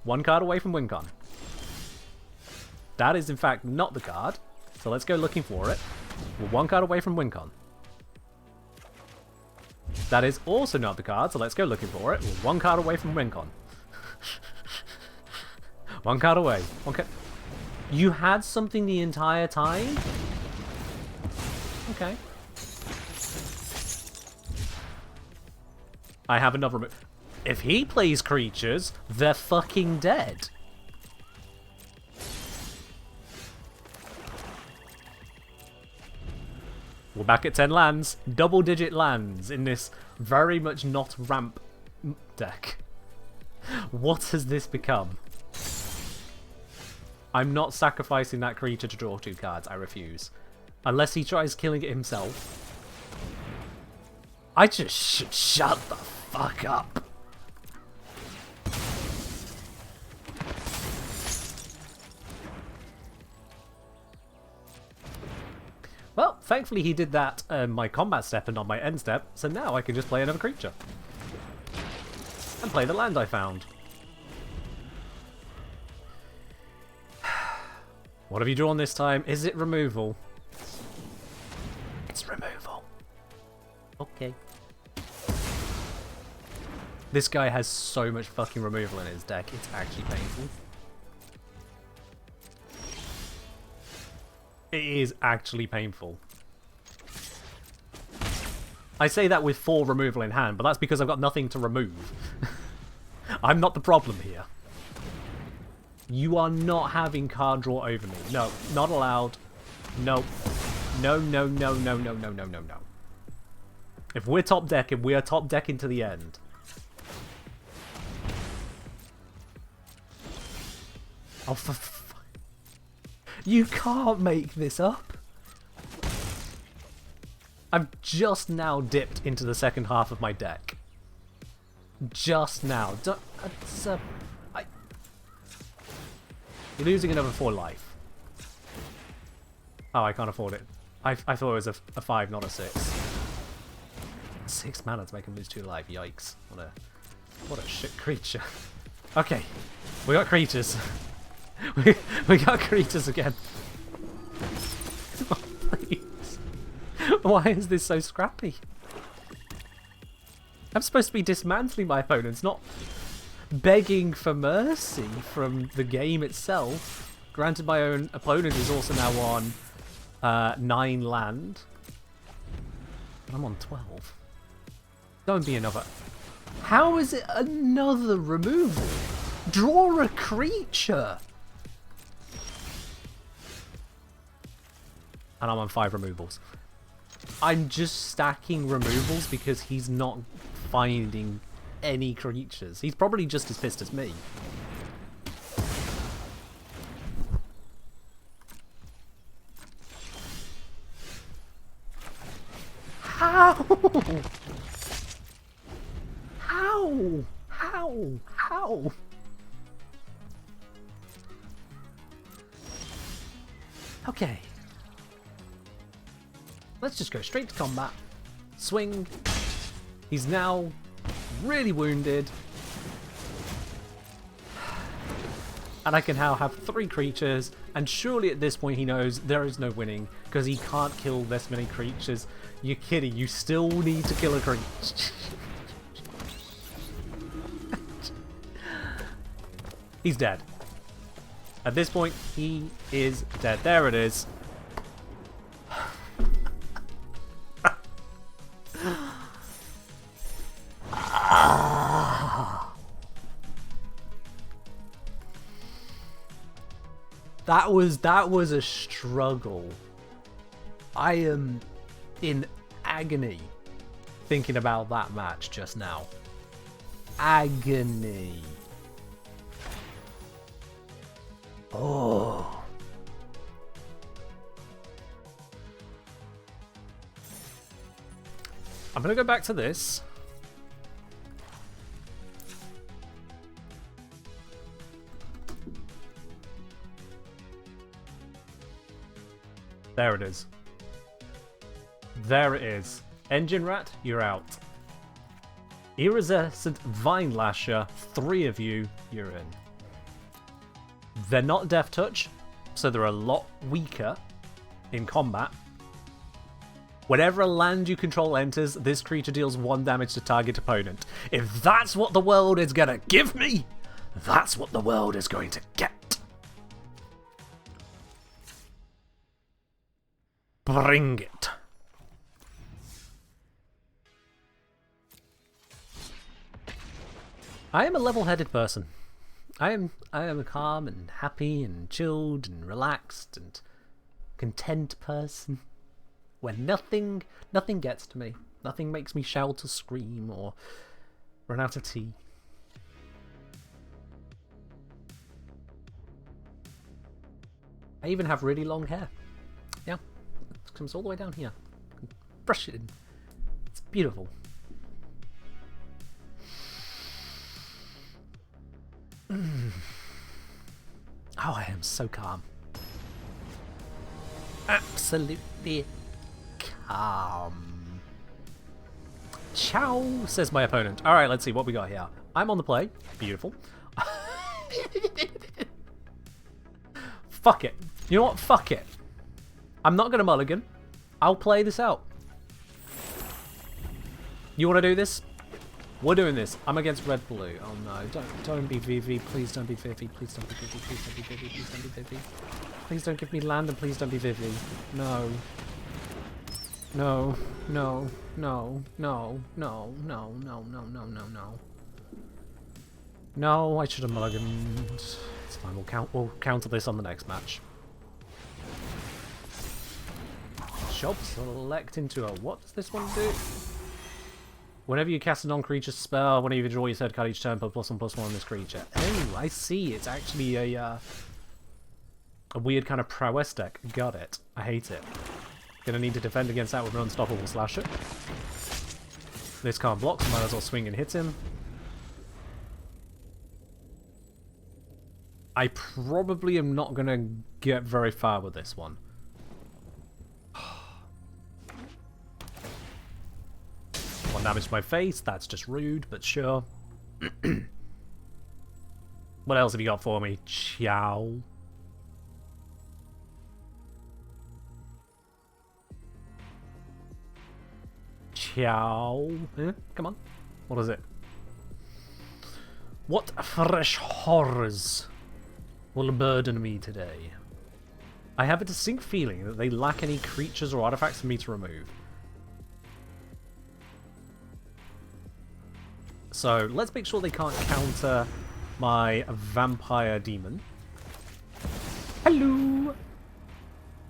1 card away from WinCon. That is in fact not the card, so let's go looking for it. We're 1 card away from WinCon. That is also not the card, so let's go looking for it. We're 1 card away from WinCon. 1 card away. Okay. You had something the entire time? Okay. I have another... If he plays creatures, they're fucking dead. We're back at 10 lands. Double-digit lands in this very much not ramp deck. What has this become? I'm not sacrificing that creature to draw 2 cards. I refuse. Unless he tries killing it himself. I just should shut the fuck up. Well, thankfully he did that my combat step and not my end step, so now I can just play another creature. And play the land I found. What have you drawn this time? Is it removal? It's removal. Okay. This guy has so much fucking removal in his deck, it's actually painful. It is actually painful. I say that with 4 removal in hand, but that's because I've got nothing to remove. I'm not the problem here. You are not having card draw over me. No, not allowed. No. No, no, no, no, no, no, no, no, no. If we're top decking, we are top decking to the end. Oh, for you can't make this up. I've just now dipped into the second half of my deck. Just now. You're losing another 4 life. Oh, I can't afford it. I thought it was a 5, not a 6. 6 mana to make him lose 2 life. Yikes. What a shit creature. Okay. We got creatures. we got creatures again. Oh, please. Why is this so scrappy? I'm supposed to be dismantling my opponents, not begging for mercy from the game itself. Granted, my own opponent is also now on 9 land. And I'm on 12. Don't be another. How is it another removal? Draw a creature! And I'm on 5 removals. I'm just stacking removals because he's not finding any creatures. He's probably just as pissed as me. How? How? How? Okay. Let's just go straight to combat. Swing. He's now really wounded. And I can now have 3 creatures. And surely at this point he knows there is no winning. Because he can't kill this many creatures. You're kidding. You still need to kill a creature. He's dead. At this point, he is dead. There it is. That was a struggle. I am in agony thinking about that match just now. Agony. Oh. I'm gonna go back to this. There it is. There it is. Engine Rat, you're out. Iridescent Vine Lasher, 3 of you, you're in. They're not Death Touch, so they're a lot weaker in combat. Whenever a land you control enters, this creature deals 1 damage to target opponent. If that's what the world is gonna give me, that's what the world is going to get. Bring it. I am a level-headed person. I am a calm and happy and chilled and relaxed and content person. Where nothing gets to me. Nothing makes me shout or scream or run out of tea. I even have really long hair. Yeah, it comes all the way down here. Brush it in. It's beautiful. Oh, I am so calm. Absolutely calm. Ciao, says my opponent. Alright, let's see what we got here. I'm on the play. Beautiful. Fuck it. You know what? Fuck it. I'm not going to mulligan. I'll play this out. You want to do this? We're doing this. I'm against red blue. Oh no, don't be Vivi. Please don't be Vivi. Please don't be Vivi. Please don't be Vivi. Please don't be Vivi. Please don't give me land and please don't be Vivi. No. No. No. No. No. No. No. No. No. No. No. No. No, I should have mulliganed. It's fine. We'll counter this on the next match. Shop select into a. What does this one do? Whenever you cast a non-creature spell, whenever you draw your third card each turn, put +1/+1 on this creature. Oh, I see. It's actually a weird kind of prowess deck. Got it. I hate it. Gonna need to defend against that with an unstoppable slasher. This card blocks, might as well swing and hit him. I probably am not gonna get very far with this one. One damage to my face, that's just rude, but sure. What else have you got for me? Ciao. Ciao. Come on. What is it? What fresh horrors will burden me today? I have a distinct feeling that they lack any creatures or artifacts for me to remove. So let's make sure they can't counter my vampire demon. Hello!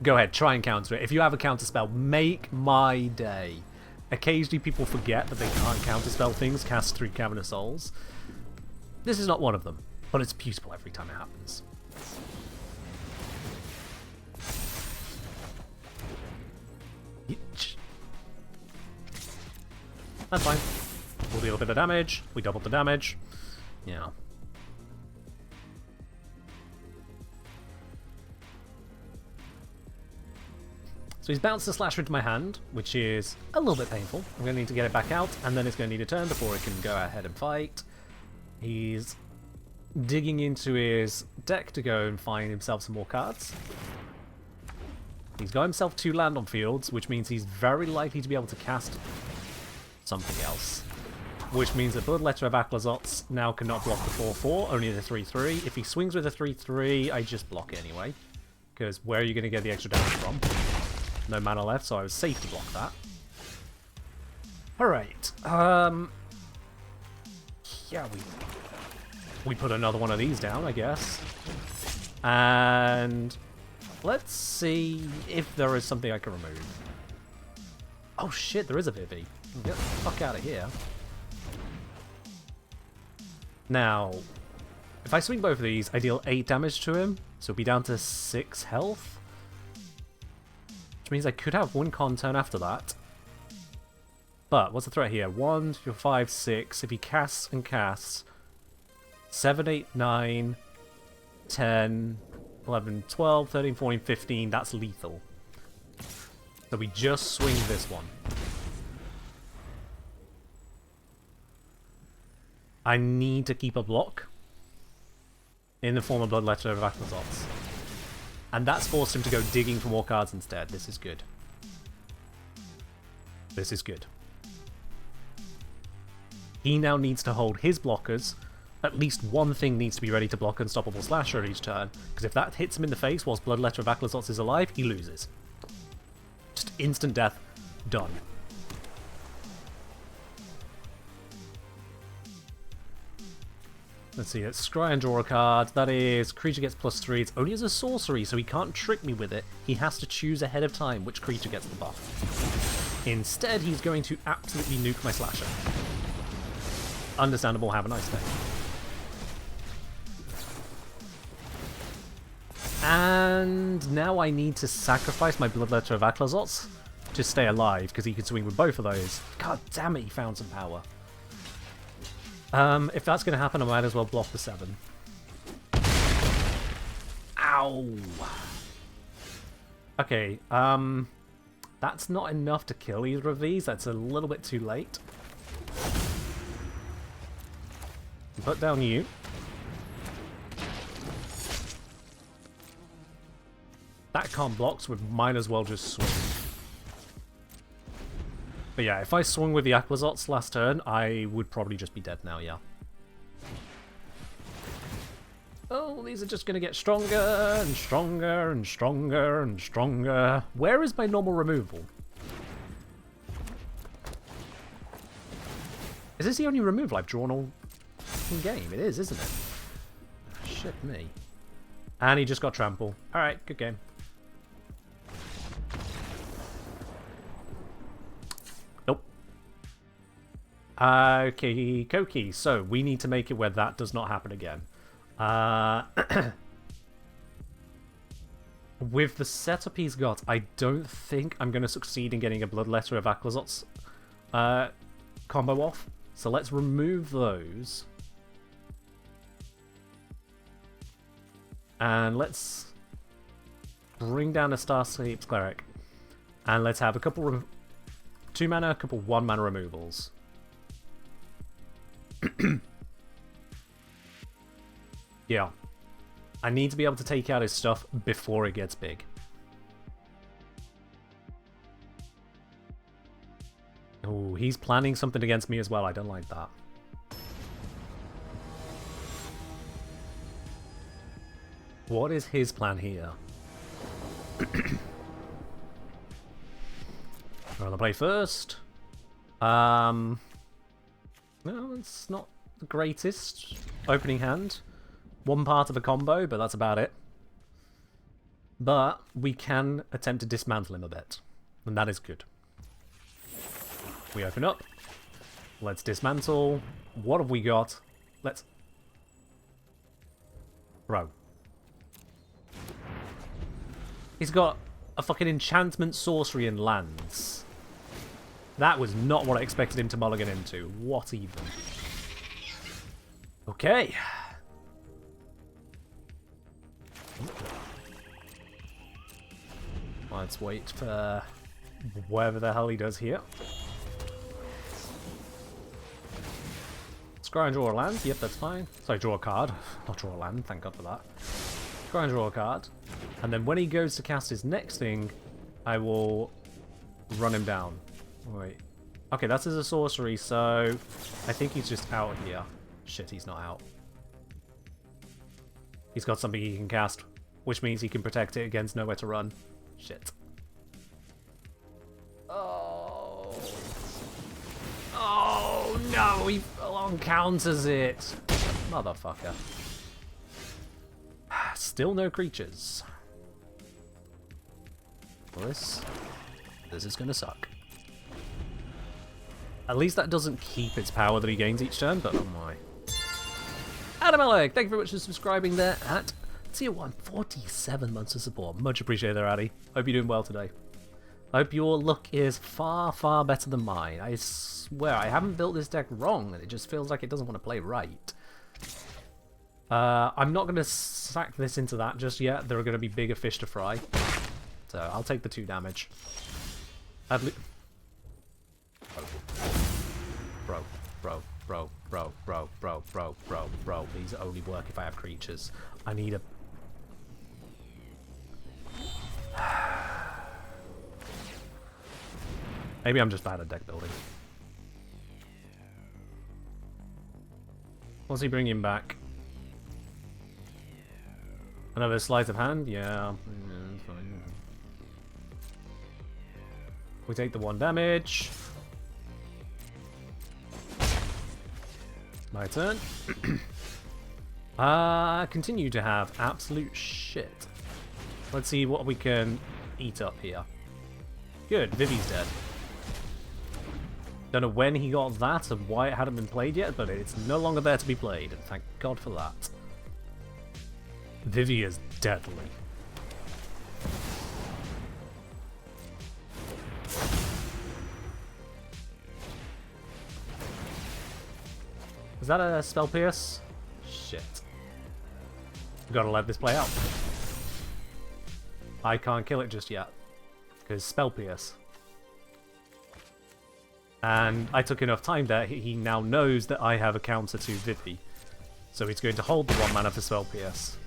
Go ahead, try and counter it. If you have a counter spell, make my day. Occasionally people forget that they can't counterspell things cast through Cavern of Souls. This is not one of them, but it's beautiful every time it happens. That's fine. We'll deal a bit of damage. We doubled the damage. Yeah. So he's bounced the slasher into my hand, which is a little bit painful. I'm going to need to get it back out, and then it's going to need a turn before it can go ahead and fight. He's digging into his deck to go and find himself some more cards. He's got himself 2 land on fields, which means he's very likely to be able to cast something else. Which means that Bloodletter of Aclazots now cannot block the 4/4, only the 3/3. If he swings with a 3/3, I just block it anyway. Because where are you going to get the extra damage from? No mana left, so I was safe to block that. Alright. Yeah, we put another one of these down, I guess. And let's see if there is something I can remove. Oh shit, there is a Vivi. Get the fuck out of here. Now, if I swing both of these, I deal 8 damage to him, so it'll be down to 6 health. Which means I could have one con turn after that. But, what's the threat here? 1, 2, 5, 6. If he casts and casts, 7, 8, 9, 10, 11, 12, 13, 14, 15, that's lethal. So we just swing this one. I need to keep a block in the form of Bloodletter of Aclazots. And that's forced him to go digging for more cards instead. This is good. This is good. He now needs to hold his blockers. At least one thing needs to be ready to block Unstoppable Slasher each turn. Because if that hits him in the face whilst Bloodletter of Aclazots is alive, he loses. Just instant death. Done. Let's see, let's scry and draw a card. That is, creature gets +3. It's only as a sorcery, so he can't trick me with it. He has to choose ahead of time which creature gets the buff. Instead, he's going to absolutely nuke my slasher. Understandable, have a nice day. And now I need to sacrifice my Bloodletter of Aclazots to stay alive, because he can swing with both of those. God damn it, he found some power. If that's going to happen, I might as well block the 7. Ow! Okay, that's not enough to kill either of these. That's a little bit too late. Put down you. That can't block, so we might as well just swing. But yeah, if I swung with the Aquazots last turn, I would probably just be dead now, yeah. Oh, these are just going to get stronger and stronger and stronger and stronger. Where is my normal removal? Is this the only removal I've drawn all in game? It is, isn't it? Shit me. And he just got trample. Alright, good game. Nope. Okay, Koki. So, we need to make it where that does not happen again. With the setup he's got, I don't think I'm going to succeed in getting a Bloodletter of Aquazot's combo off. So let's remove those. And let's bring down a Starscape's Cleric. And let's have a couple 2 mana, a couple 1 mana removals. Yeah. I need to be able to take out his stuff before it gets big. Oh, he's planning something against me as well. I don't like that. What is his plan here? Rather play first. No, it's not the greatest opening hand. One part of a combo, but that's about it. But we can attempt to dismantle him a bit, and that is good. We open up. Let's dismantle. What have we got? Let's... Bro. He's got a fucking enchantment, sorcery, and lands. That was not what I expected him to mulligan into. What even? Okay. Let's wait for whatever the hell he does here. Scry and draw a land. Yep, that's fine. Sorry, draw a card. Not draw a land. Thank God for that. Scry and draw a card. And then when he goes to cast his next thing, I will run him down. Wait. Okay, that's as a sorcery, so I think he's just out here. Shit, he's not out. He's got something he can cast, which means he can protect it against nowhere to run. Shit. Oh. Oh, no, he full-on counters it. Motherfucker. Still no creatures. Well, this is gonna suck. At least that doesn't keep its power that he gains each turn, but oh my. Adam Alec, thank you very much for subscribing there at Tier 1, 47 months of support. Much appreciated there, Addy. Hope you're doing well today. I hope your luck is far, far better than mine. I swear, I haven't built this deck wrong, and it just feels like it doesn't want to play right. I'm not going to sack this into that just yet. There are going to be bigger fish to fry. So I'll take the 2 damage. Bro. These only work if I have creatures. I need a... Maybe I'm just bad at deck building. What's he bringing back? Another sleight of hand? Yeah. Fine. We take the 1 damage. My turn. Continue to have absolute shit. Let's see what we can eat up here. Good, Vivi's dead. Don't know when he got that and why it hadn't been played yet, but it's no longer there to be played, and thank God for that. Vivi is deadly. Is that a spell pierce? Shit. Gotta let this play out. I can't kill it just yet. Because spell pierce. And I took enough time there, he now knows that I have a counter to Vivi. So he's going to hold the 1 mana for spell pierce.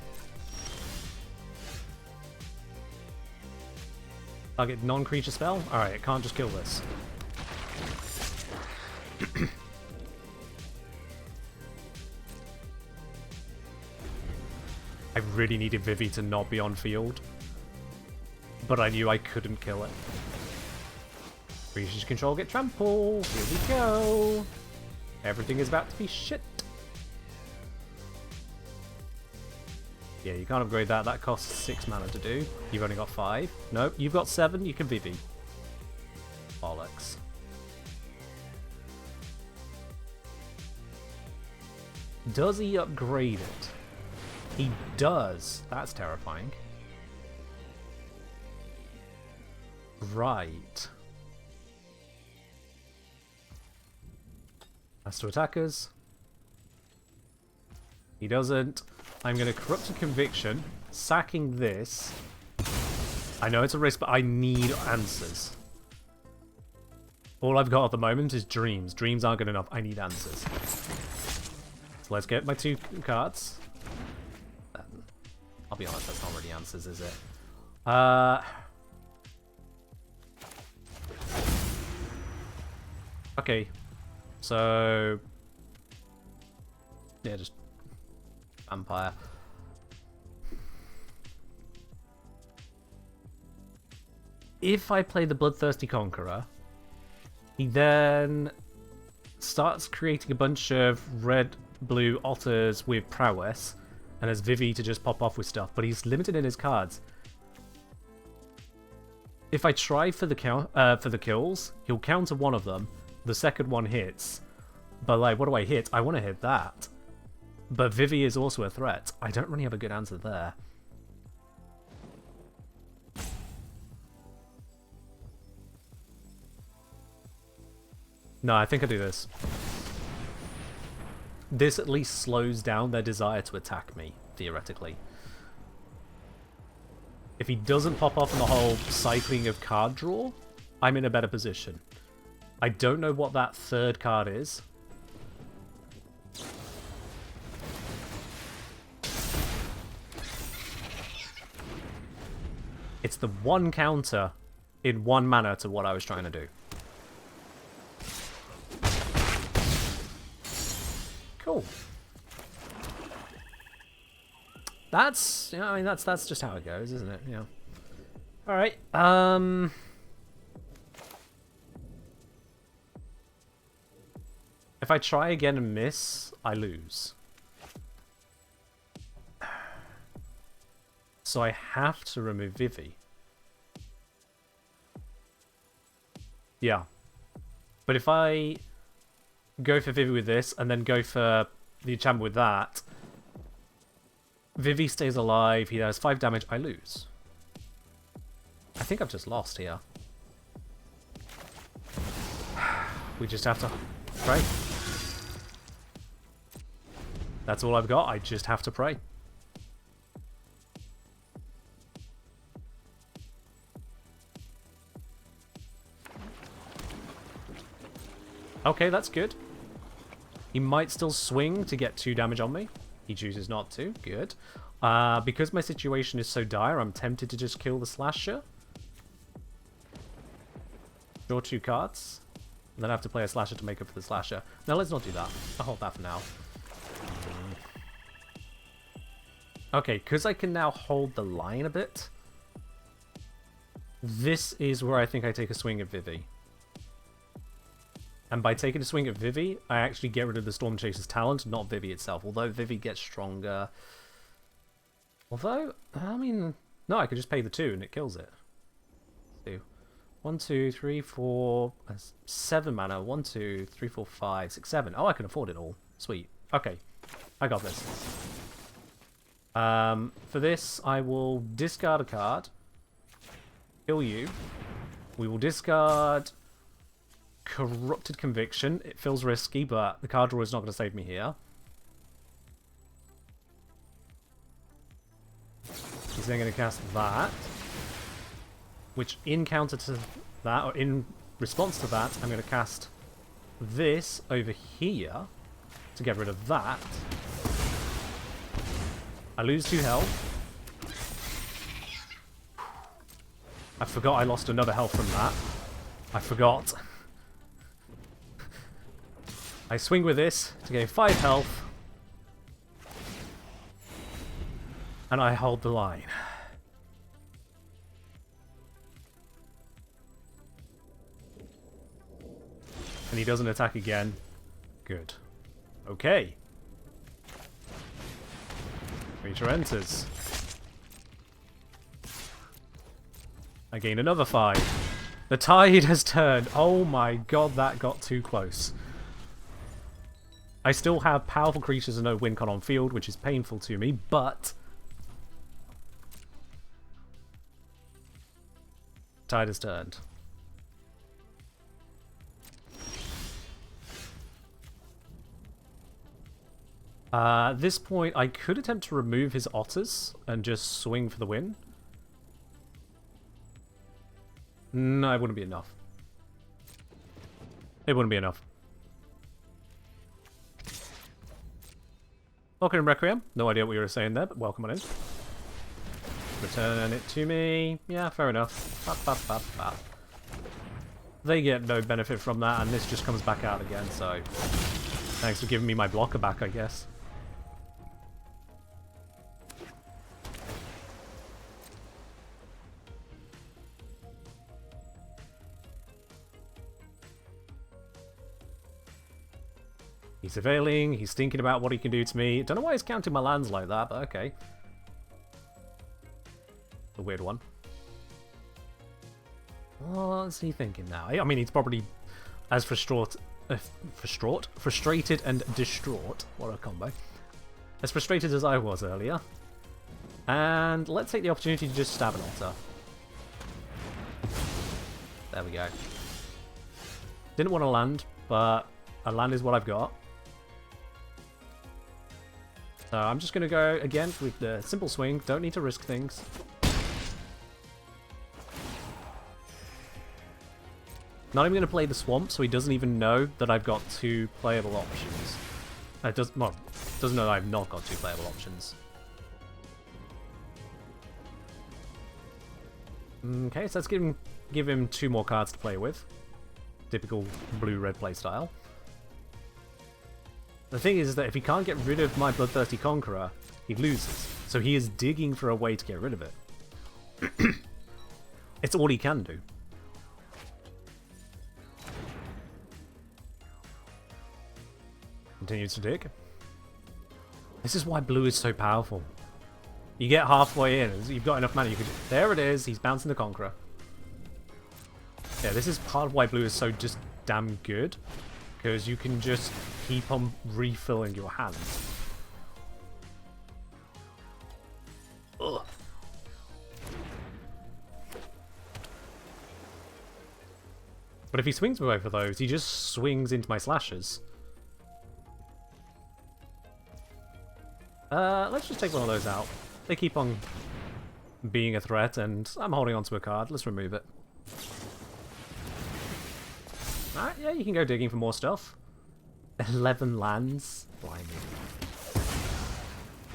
Target non-creature spell? Alright, it can't just kill this. I really needed Vivi to not be on field. But I knew I couldn't kill it. Creatures control get trampled. Here we go. Everything is about to be shit. Yeah, you can't upgrade that. That costs 6 mana to do. You've only got 5. No, you've got 7. You can Vivi. Bollocks. Does he upgrade it? He does. That's terrifying. Right. Has to attack us. He doesn't. I'm going to Corrupted Conviction, sacking this. I know it's a risk, but I need answers. All I've got at the moment is dreams. Dreams aren't good enough. I need answers. So let's get my 2 cards. I'll be honest, that's not really answers, is it? Okay. So... yeah, just... Vampire. If I play the Bloodthirsty Conqueror, he then starts creating a bunch of red-blue otters with prowess, and has Vivi to just pop off with stuff, but he's limited in his cards. If I try for the kills, he'll counter one of them. The second one hits, but like, what do I hit? I want to hit that. But Vivi is also a threat. I don't really have a good answer there. No, I think I do this. This at least slows down their desire to attack me, theoretically. If he doesn't pop off in the whole cycling of card draw, I'm in a better position. I don't know what that third card is. It's the one counter in 1 mana to what I was trying to do. Cool. That's, you know, I mean, that's just how it goes, isn't it? Yeah. All right. If I try again and miss, I lose. So I have to remove Vivi. Yeah. But if I go for Vivi with this, and then go for the enchantment with that, Vivi stays alive, he does 5 damage, I lose. I think I've just lost here. We just have to pray. That's all I've got, I just have to pray. Okay, that's good. He might still swing to get 2 damage on me. He chooses not to. Good. Because my situation is so dire, I'm tempted to just kill the slasher. Draw 2 cards. And then I have to play a slasher to make up for the slasher. Now, let's not do that. I'll hold that for now. Okay, because I can now hold the line a bit. This is where I think I take a swing at Vivi. And by taking a swing at Vivi, I actually get rid of the Storm Chaser's talent, not Vivi itself. Although Vivi gets stronger. Although, I mean, no, I could just pay the 2 and it kills it. 2. 1, 2, 3, 4, 7 mana. 1, 2, 3, 4, 5, 6, 7. Oh, I can afford it all. Sweet. Okay, I got this. For this, I will discard a card. Kill you. We will discard Corrupted Conviction. It feels risky, but the card draw is not going to save me here. He's then going to cast that, which in counter to that, or in response to that, I'm going to cast this over here to get rid of that. I lose 2 health. I forgot I lost another health from that. I forgot. I swing with this to gain 5 health. And I hold the line. And he doesn't attack again. Good. Okay. Creature enters. I gain another 5. The tide has turned. Oh my god, that got too close. I still have powerful creatures and no win con on field, which is painful to me, but... Tide has turned. At this point, I could attempt to remove his otters and just swing for the win. No, it wouldn't be enough. It wouldn't be enough. Welcome in Requiem. No idea what you were saying there, but welcome on in. Return it to me. Yeah, fair enough. Bop, bop, bop, bop. They get no benefit from that, and this just comes back out again, so... Thanks for giving me my blocker back, I guess. He's surveilling, he's thinking about what he can do to me. Don't know why he's counting my lands like that, but okay. The weird one. What's he thinking now? I mean, he's probably as frustrated and distraught. What a combo. As frustrated as I was earlier. And let's take the opportunity to just stab an altar. There we go. Didn't want to land, but a land is what I've got. So I'm just going to go again with the simple swing. Don't need to risk things. Not even going to play the swamp, so he doesn't even know that I've got 2 playable options. Doesn't know that I've not got 2 playable options. Okay, so let's give him 2 more cards to play with. Typical blue-red playstyle. The thing is that if he can't get rid of my Bloodthirsty Conqueror, he loses. So he is digging for a way to get rid of it. It's all he can do. Continues to dig. This is why blue is so powerful. You get halfway in, you've got enough mana, you could... There it is, he's bouncing the Conqueror. Yeah, this is part of why blue is so just damn good. Because you can just keep on refilling your hands. Ugh. But if he swings me over those, he just swings into my slashes. Let's just take one of those out. They keep on being a threat, and I'm holding onto a card. Let's remove it. Alright, yeah, you can go digging for more stuff. 11 lands. Blimey.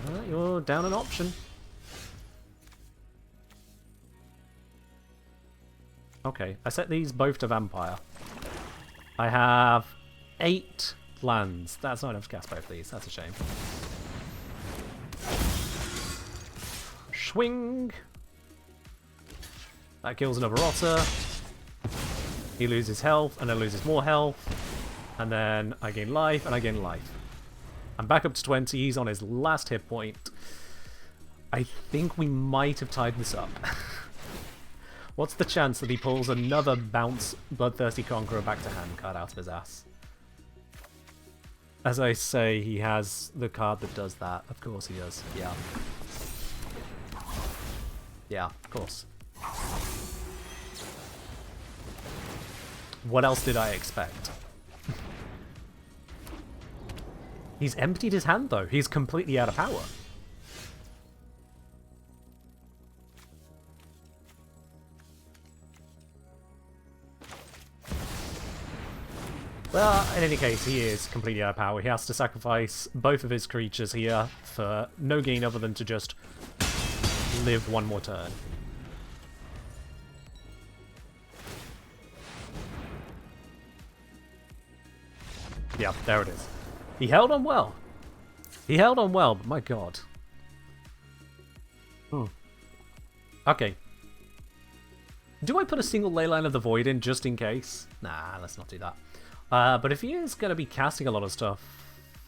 Alright, you're down an option. Okay, I set these both to Vampire. I have 8 lands. That's not enough to cast both of these. That's a shame. Swing! That kills another otter. He loses health, and then loses more health. And then I gain life, and I gain life. I'm back up to 20. He's on his last hit point. I think we might have tied this up. What's the chance that he pulls another bounce Bloodthirsty Conqueror back to hand card out of his ass? As I say, he has the card that does that. Of course he does. Yeah. Yeah, of course. What else did I expect? He's emptied his hand, though. He's completely out of power. Well, in any case, he is completely out of power. He has to sacrifice both of his creatures here for no gain other than to just live one more turn. Yeah, there it is. He held on well. He held on well, but my god. Hmm. Okay. Do I put a single Leyline of the Void in just in case? Nah, let's not do that. But if he is going to be casting a lot of stuff...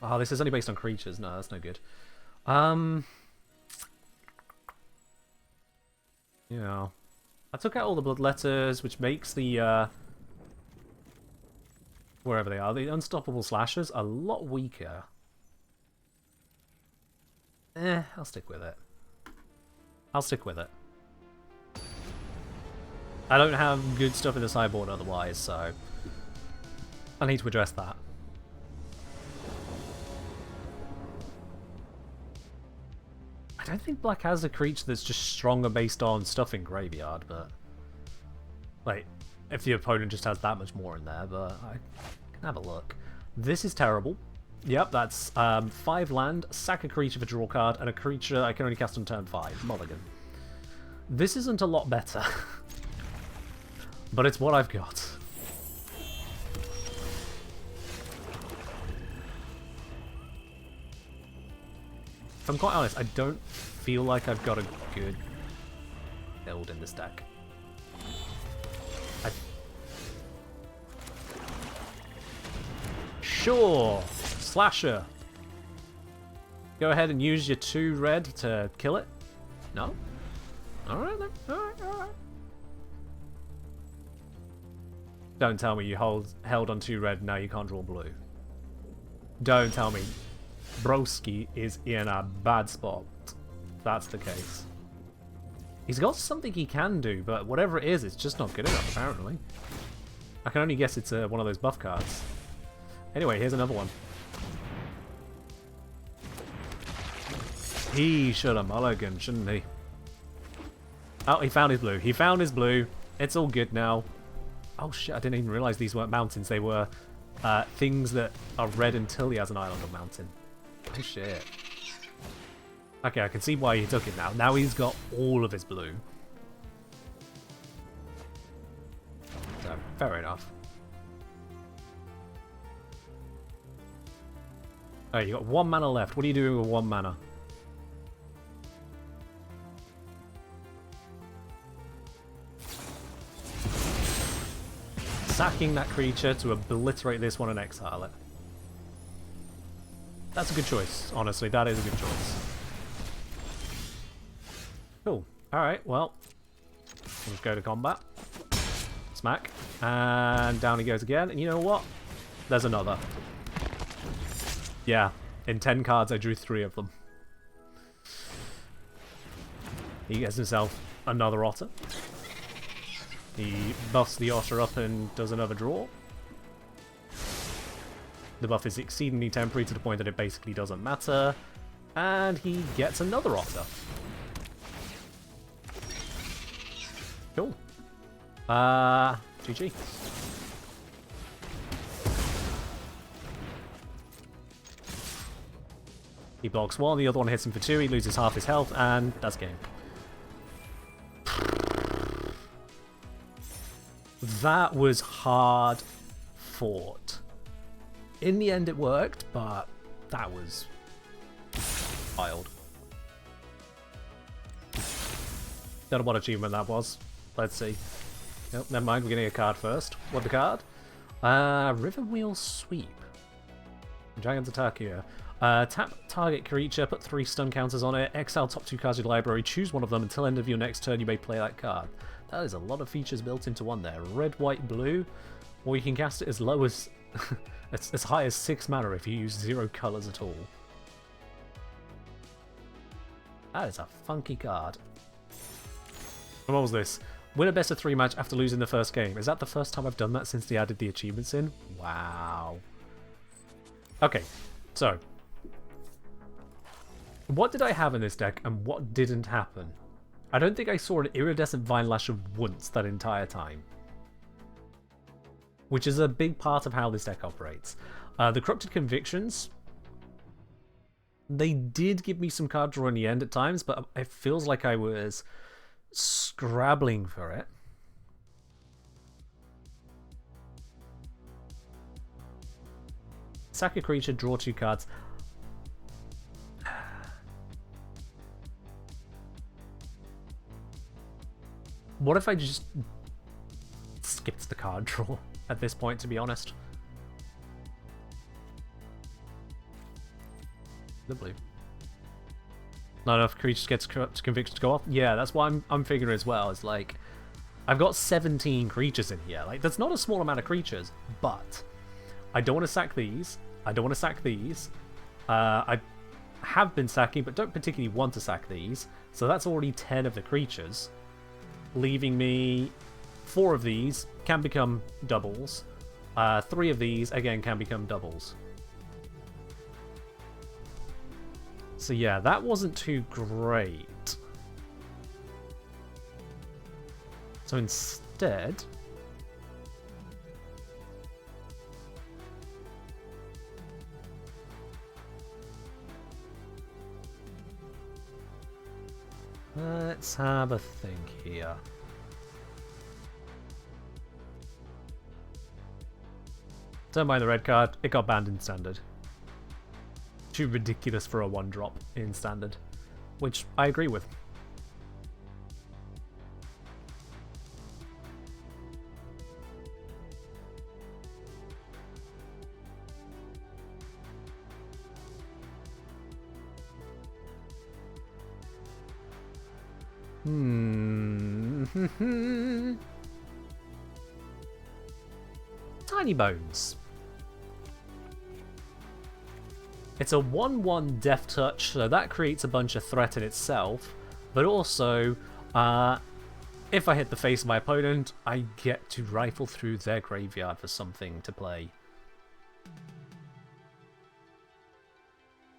Oh, this is only based on creatures. No, that's no good. Yeah. I took out all the bloodletters, which makes the... wherever they are, the unstoppable slashers a lot weaker. I'll stick with it. I'll stick with it. I don't have good stuff in the sideboard otherwise, so I need to address that. I don't think Black has a creature that's just stronger based on stuff in graveyard, but... Like, if the opponent just has that much more in there, but I can have a look. This is terrible. Yep, that's 5 land, sack a creature for draw card, and a creature I can only cast on turn 5. Mulligan. This isn't a lot better. But it's what I've got. If I'm quite honest, I don't feel like I've got a good build in this deck. Sure! Slasher! Go ahead and use your 2 red to kill it. No? Alright then. Alright. Don't tell me you held on 2 red, now you can't draw blue. Don't tell me Broski is in a bad spot. That's the case. He's got something he can do, but whatever it is, it's just not good enough, apparently. I can only guess it's one of those buff cards. Anyway, here's another one. He should have mulligan, shouldn't he? Oh, he found his blue. He found his blue. It's all good now. Oh shit, I didn't even realise these weren't mountains. They were things that are red until he has an island or mountain. Oh shit. Okay, I can see why he took it now. Now he's got all of his blue. So, fair enough. Alright, you got 1 mana left. What are you doing with 1 mana? Sacking that creature to obliterate this one and exile it. That's a good choice, honestly. That is a good choice. Cool. Alright, well. Let's go to combat. Smack. And down he goes again. And you know what? There's another. Yeah. In 10 cards, I drew 3 of them. He gets himself another otter. He buffs the otter up and does another draw. The buff is exceedingly temporary to the point that it basically doesn't matter. And he gets another otter. Cool. GG. He blocks 1, the other one hits him for 2, he loses half his health, and that's game. That was hard fought. In the end it worked, but that was wild. Don't know what achievement that was. Let's see. Nope, never mind, we're getting a card first. What the card? Riverwheel Sweep. Giant's attack here. Tap target creature, put 3 stun counters on it, exile top 2 cards of your library, choose one of them until end of your next turn you may play that card. That is a lot of features built into one there. Red, white, blue, or you can cast it as low as... as high as 6 mana if you use 0 colours at all. That is a funky card. And what was this? Win a best of 3 match after losing the first game. Is that the first time I've done that since they added the achievements in? Wow. Okay, so... what did I have in this deck and what didn't happen? I don't think I saw an Iridescent Vine Lasher once that entire time. Which is a big part of how this deck operates. The Corrupted Convictions, they did give me some card draw in the end at times, but it feels like I was scrabbling for it. Sack a creature, draw 2 cards. What if I just skipped the card draw at this point, to be honest? The blue. Not enough creatures gets convicted to go off. Yeah, that's what I'm figuring as well. It's like, I've got 17 creatures in here. Like, that's not a small amount of creatures, but I don't want to sack these. I don't want to sack these. I have been sacking, but don't particularly want to sack these. So that's already 10 of the creatures, leaving me 4 of these can become doubles. 3 of these, again, can become doubles. So yeah, that wasn't too great. So instead... let's have a think here. Don't mind the red card, it got banned in Standard. Too ridiculous for a 1-drop in Standard, which I agree with. Tiny Bones. It's a 1/1 Death Touch, so that creates a bunch of threat in itself, but also, if I hit the face of my opponent, I get to rifle through their graveyard for something to play.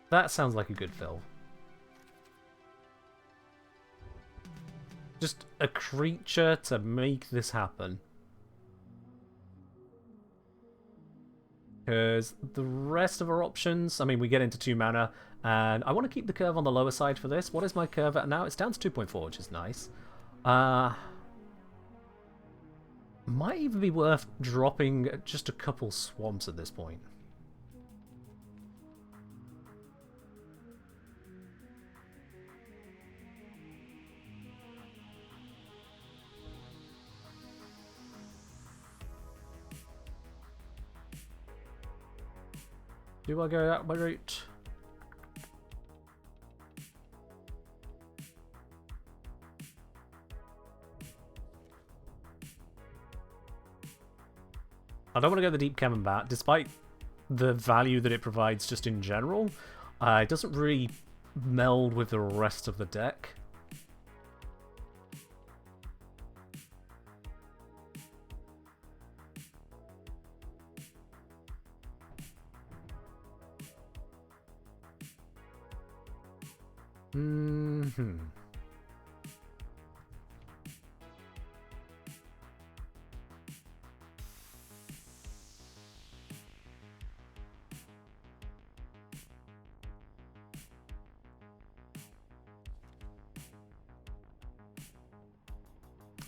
That sounds like a good fill. Just a creature to make this happen. Because the rest of our options, I mean, we get into 2 mana, and I want to keep the curve on the lower side for this. What is my curve at now? It's down to 2.4, which is nice. Might even be worth dropping just a couple swamps at this point. Do I go that route? I don't want to go the deep Combat, despite the value that it provides just in general. It doesn't really meld with the rest of the deck.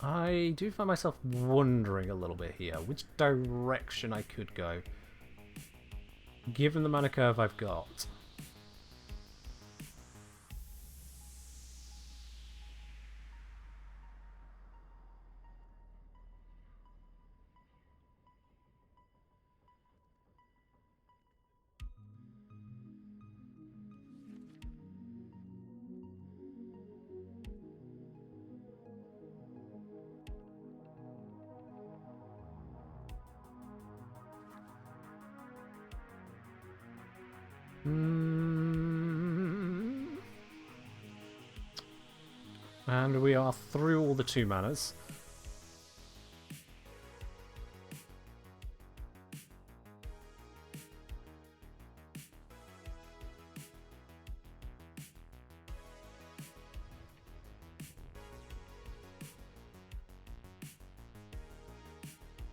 I do find myself wondering a little bit here which direction I could go, given the mana curve I've got. And we are through all the 2 manas.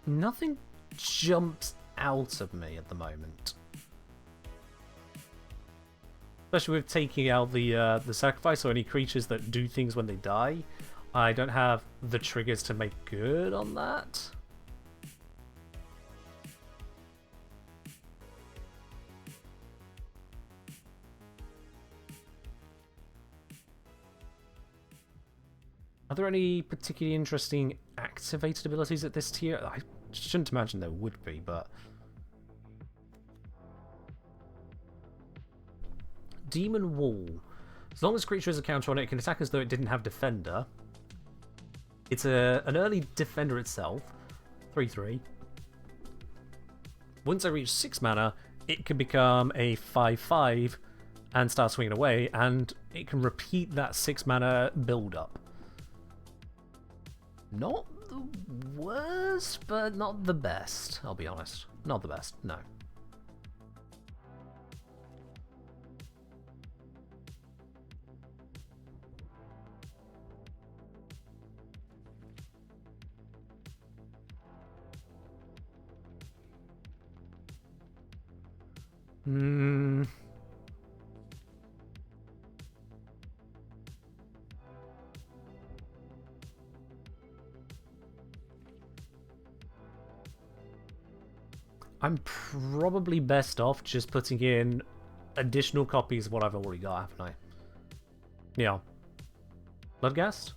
Nothing jumps out of me at the moment. Especially with taking out the sacrifice or any creatures that do things when they die. I don't have the triggers to make good on that. Are there any particularly interesting activated abilities at this tier? I shouldn't imagine there would be, but... Demon Wall. As long as creature has a counter on it, it can attack as though it didn't have Defender. It's an early Defender itself. 3/3. Once I reach 6 mana, it can become a 5/5 and start swinging away, and it can repeat that 6 mana build up. Not the worst, but not the best, I'll be honest. Not the best, no. I'm probably best off just putting in additional copies of what I've already got, haven't I? Yeah. Bloodghast?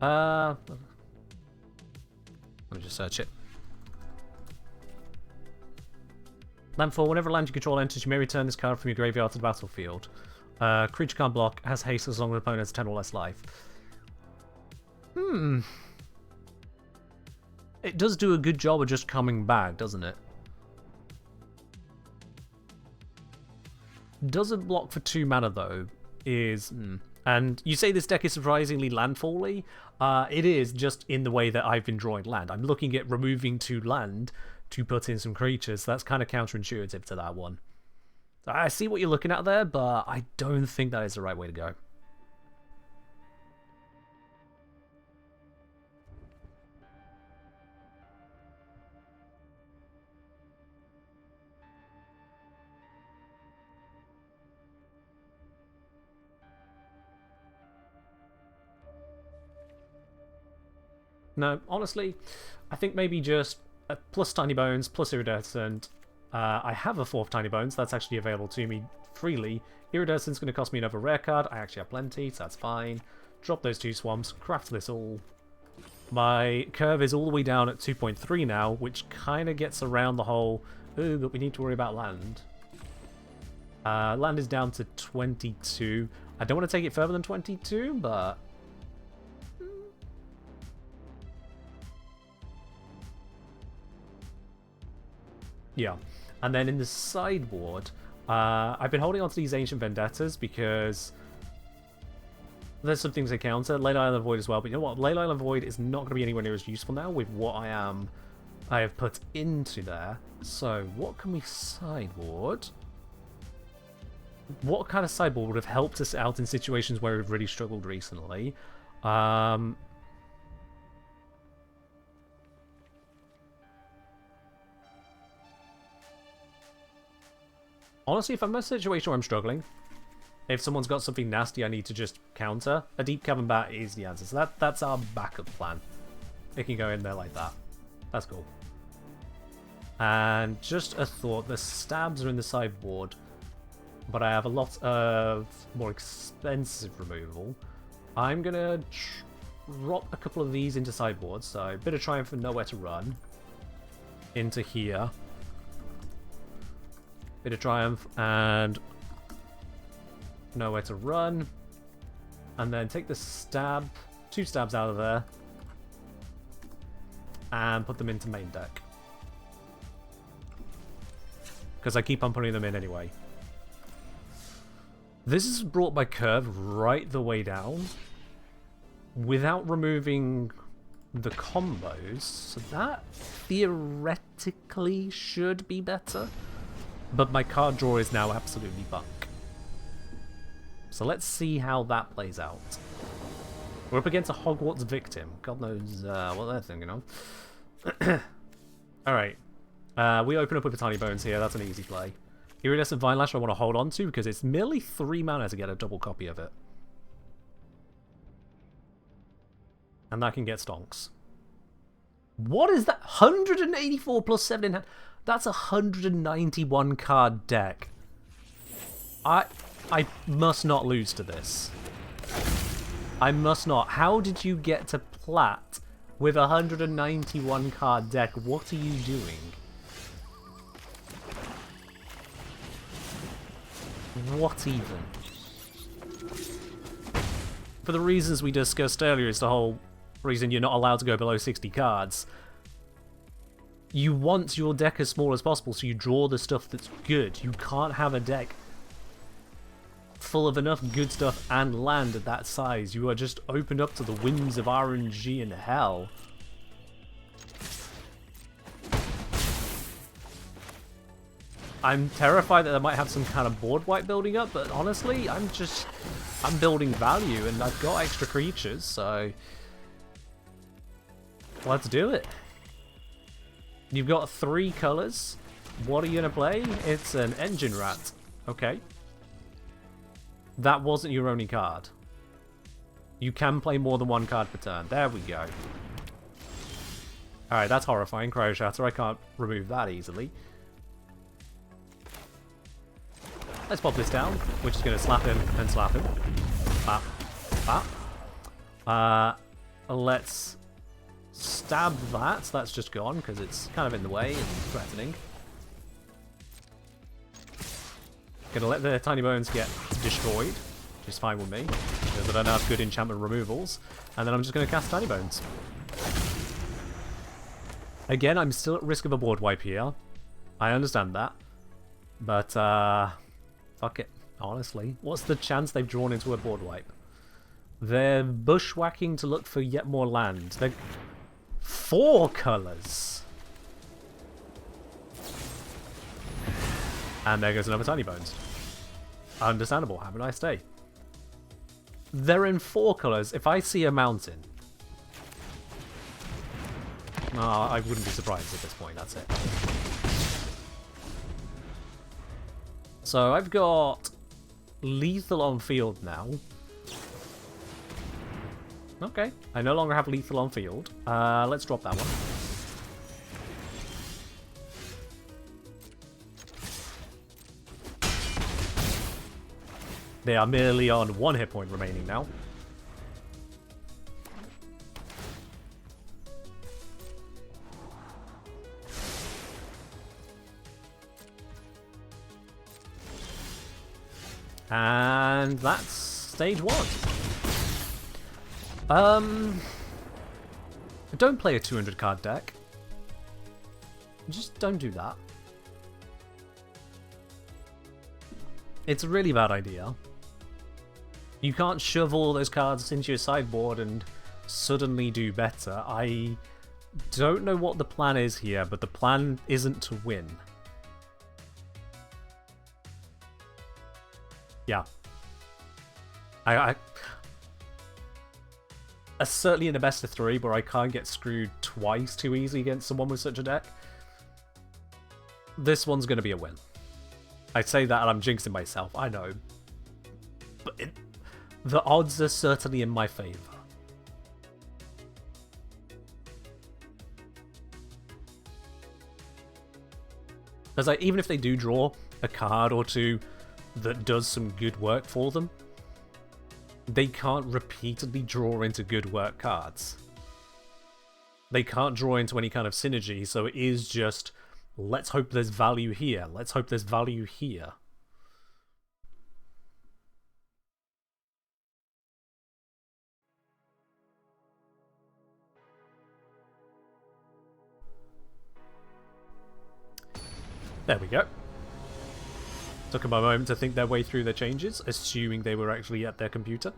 Let me just search it. Landfall. Whenever a land you control enters, you may return this card from your graveyard to the battlefield. Creature can't block, has haste as long as the opponent has 10 or less life. It does do a good job of just coming back, doesn't it? Doesn't block for 2 mana though, is... And you say this deck is surprisingly landfall-y. It is, just in the way that I've been drawing land. I'm looking at removing 2 land to put in some creatures. So that's kind of counterintuitive to that one. I see what you're looking at there, but I don't think that is the right way to go. No, honestly, I think maybe just plus Tiny Bones, plus Iridescent. I have a 4th Tiny Bones, that's actually available to me freely. Iridescent's going to cost me another rare card, I actually have plenty, so that's fine. Drop those 2 swamps, craft this all. My curve is all the way down at 2.3 now, which kind of gets around the whole, ooh, but we need to worry about land. Land is down to 22. I don't want to take it further than 22, but... Yeah, and then in the sideboard, I've been holding on to these Ancient Vendettas because there's some things they counter. Late Island Void as well, but you know what? Late Island Void is not going to be anywhere near as useful now with what I have put into there. So what can we sideboard? What kind of sideboard would have helped us out in situations where we've really struggled recently? Honestly, if I'm in a situation where I'm struggling, if someone's got something nasty I need to just counter, a Deep Cavern Bat is the answer. So that's our backup plan. It can go in there like that. That's cool. And just a thought, the stabs are in the sideboard, but I have a lot of more expensive removal. I'm going to drop a couple of these into sideboard, so a bit of Triumph and Nowhere to Run into here. Bit of Triumph and Nowhere to Run. And then take the stab, 2 stabs out of there. And put them into main deck. Because I keep on putting them in anyway. This is brought my curve right the way down. Without removing the combos. So that theoretically should be better. But my card draw is now absolutely bunk. So let's see how that plays out. We're up against a Hogwarts victim. God knows what they're thinking of. Alright. We open up with the Tiny Bones here. That's an easy play. Iridescent Vinelash I want to hold on to because it's merely 3 mana to get a double copy of it. And that can get stonks. What is that? 184 plus 7 in hand. That's a 191 card deck. I must not lose to this. I must not. How did you get to plat with a 191 card deck? What are you doing? What even? For the reasons we discussed earlier, it's the whole reason you're not allowed to go below 60 cards. You want your deck as small as possible so you draw the stuff that's good. You can't have a deck full of enough good stuff and land at that size. You are just opened up to the winds of RNG and hell. I'm terrified that I might have some kind of board wipe building up, but honestly, I'm building value and I've got extra creatures, so let's do it. You've got 3 colors. What are you gonna play? It's an engine rat. Okay. That wasn't your only card. You can play more than 1 card per turn. There we go. Alright, that's horrifying. Cryo Shatter. I can't remove that easily. Let's pop this down. We're just going to slap him and slap him. Slap. Slap. Let's stab that. That's just gone because it's kind of in the way and threatening. Gonna let the tiny bones get destroyed, which is fine with me, because I don't have good enchantment removals. And then I'm just gonna cast tiny bones. Again, I'm still at risk of a board wipe here. I understand that. But, fuck it, honestly. What's the chance they've drawn into a board wipe? They're bushwhacking to look for yet more land. They're 4 colours. And there goes another tiny bones. Understandable. Have a nice day. They're in 4 colours. If I see a mountain... I wouldn't be surprised at this point. That's it. So I've got lethal on field now. Okay. I no longer have lethal on field. Let's drop that one. They are merely on 1 hit point remaining now. And that's stage 1. Don't play a 200 card deck. Just don't do that. It's a really bad idea. You can't shove all those cards into your sideboard and suddenly do better. I don't know what the plan is here, but the plan isn't to win. Yeah. I certainly in a best of 3 where I can't get screwed twice too easily against someone with such a deck. This one's going to be a win. I say that and I'm jinxing myself, I know. But the odds are certainly in my favour. Because like, even if they do draw a card or two that does some good work for them, they can't repeatedly draw into good work cards. They can't draw into any kind of synergy, so it is just, let's hope there's value here, let's hope there's value here. There we go. Took them a moment to think their way through their changes, assuming they were actually at their computer.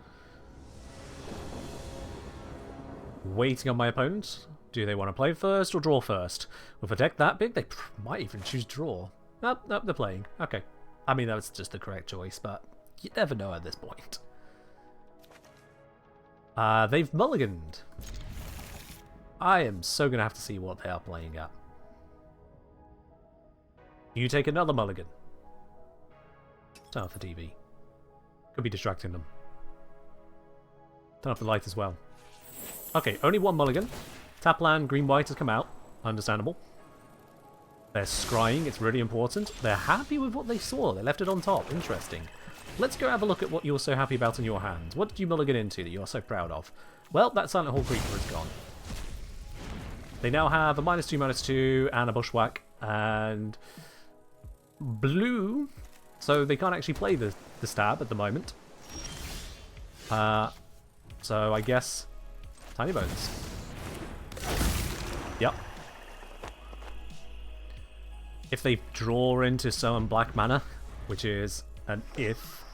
Waiting on my opponent. Do they want to play first or draw first? With a deck that big, they might even choose draw. Nope, nope, they're playing. Okay. I mean, that's just the correct choice, but you never know at this point. They've mulliganed. I am so going to have to see what they are playing at. You take another mulligan. Turn off the TV. Could be distracting them. Turn off the light as well. Okay, only 1 mulligan. Tap land, green white has come out. Understandable. They're scrying, it's really important. They're happy with what they saw. They left it on top. Interesting. let's go have a look at what you're so happy about in your hands. What did you mulligan into that you're so proud of? Well, that Silent Hall creature is gone. They now have a -2/-2 and a bushwhack and blue, so they can't actually play the stab at the moment. So I guess Tiny Bones. Yep. If they draw into summon black mana, which is an if.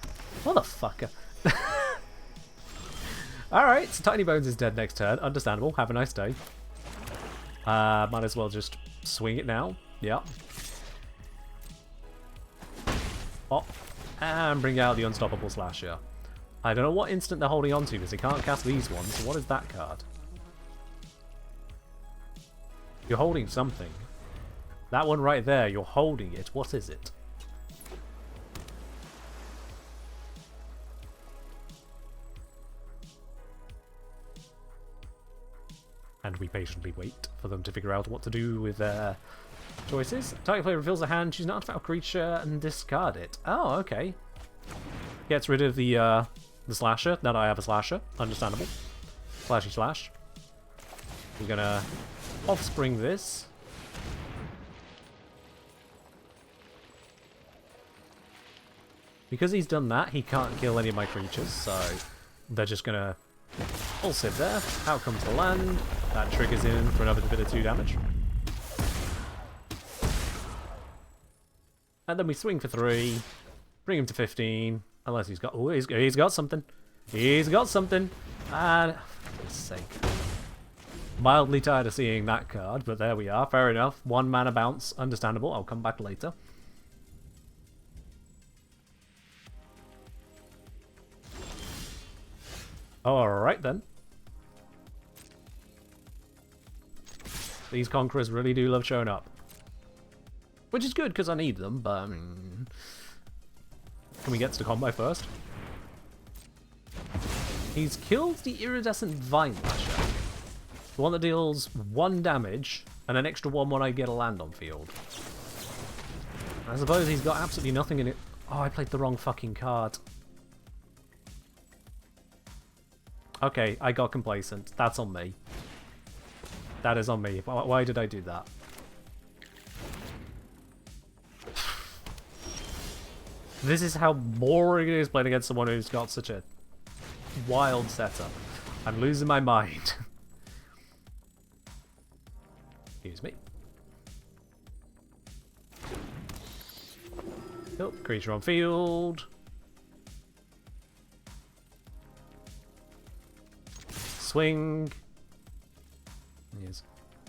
Motherfucker. Alright, so Tiny Bones is dead next turn. Understandable. Have a nice day. Might as well just swing it now. Yep. Oh, and bring out the Unstoppable Slasher. I don't know what instant they're holding on to because they can't cast these ones. So what is that card? You're holding something. That one right there, you're holding it. What is it? And we patiently wait for them to figure out what to do with their choices. Target player reveals a hand, choose an artifact creature, and discard it. Oh, okay. Gets rid of the slasher. Now that I have a slasher. Understandable. Slashy slash. We're gonna offspring this. Because he's done that, he can't kill any of my creatures, so they're just gonna all sit there. Out comes the land. That triggers in for another bit of 2 damage. And then we swing for 3. Bring him to 15. Unless he's got... Oh, he's got something. He's got something. And... For goodness sake. Mildly tired of seeing that card, but there we are. Fair enough. 1 mana bounce. Understandable. I'll come back later. Alright then. These Conquerors really do love showing up. Which is good, because I need them, but... can we get to the combo first? He's killed the Iridescent Vine Lasher. The one that deals 1 damage, and an extra 1 when I get a land on field. I suppose he's got absolutely nothing in it. Oh, I played the wrong fucking card. Okay, I got complacent. That's on me. That is on me. Why did I do that? This is how boring it is playing against someone who's got such a wild setup. I'm losing my mind. Excuse me. Oh, creature on field. Swing. He's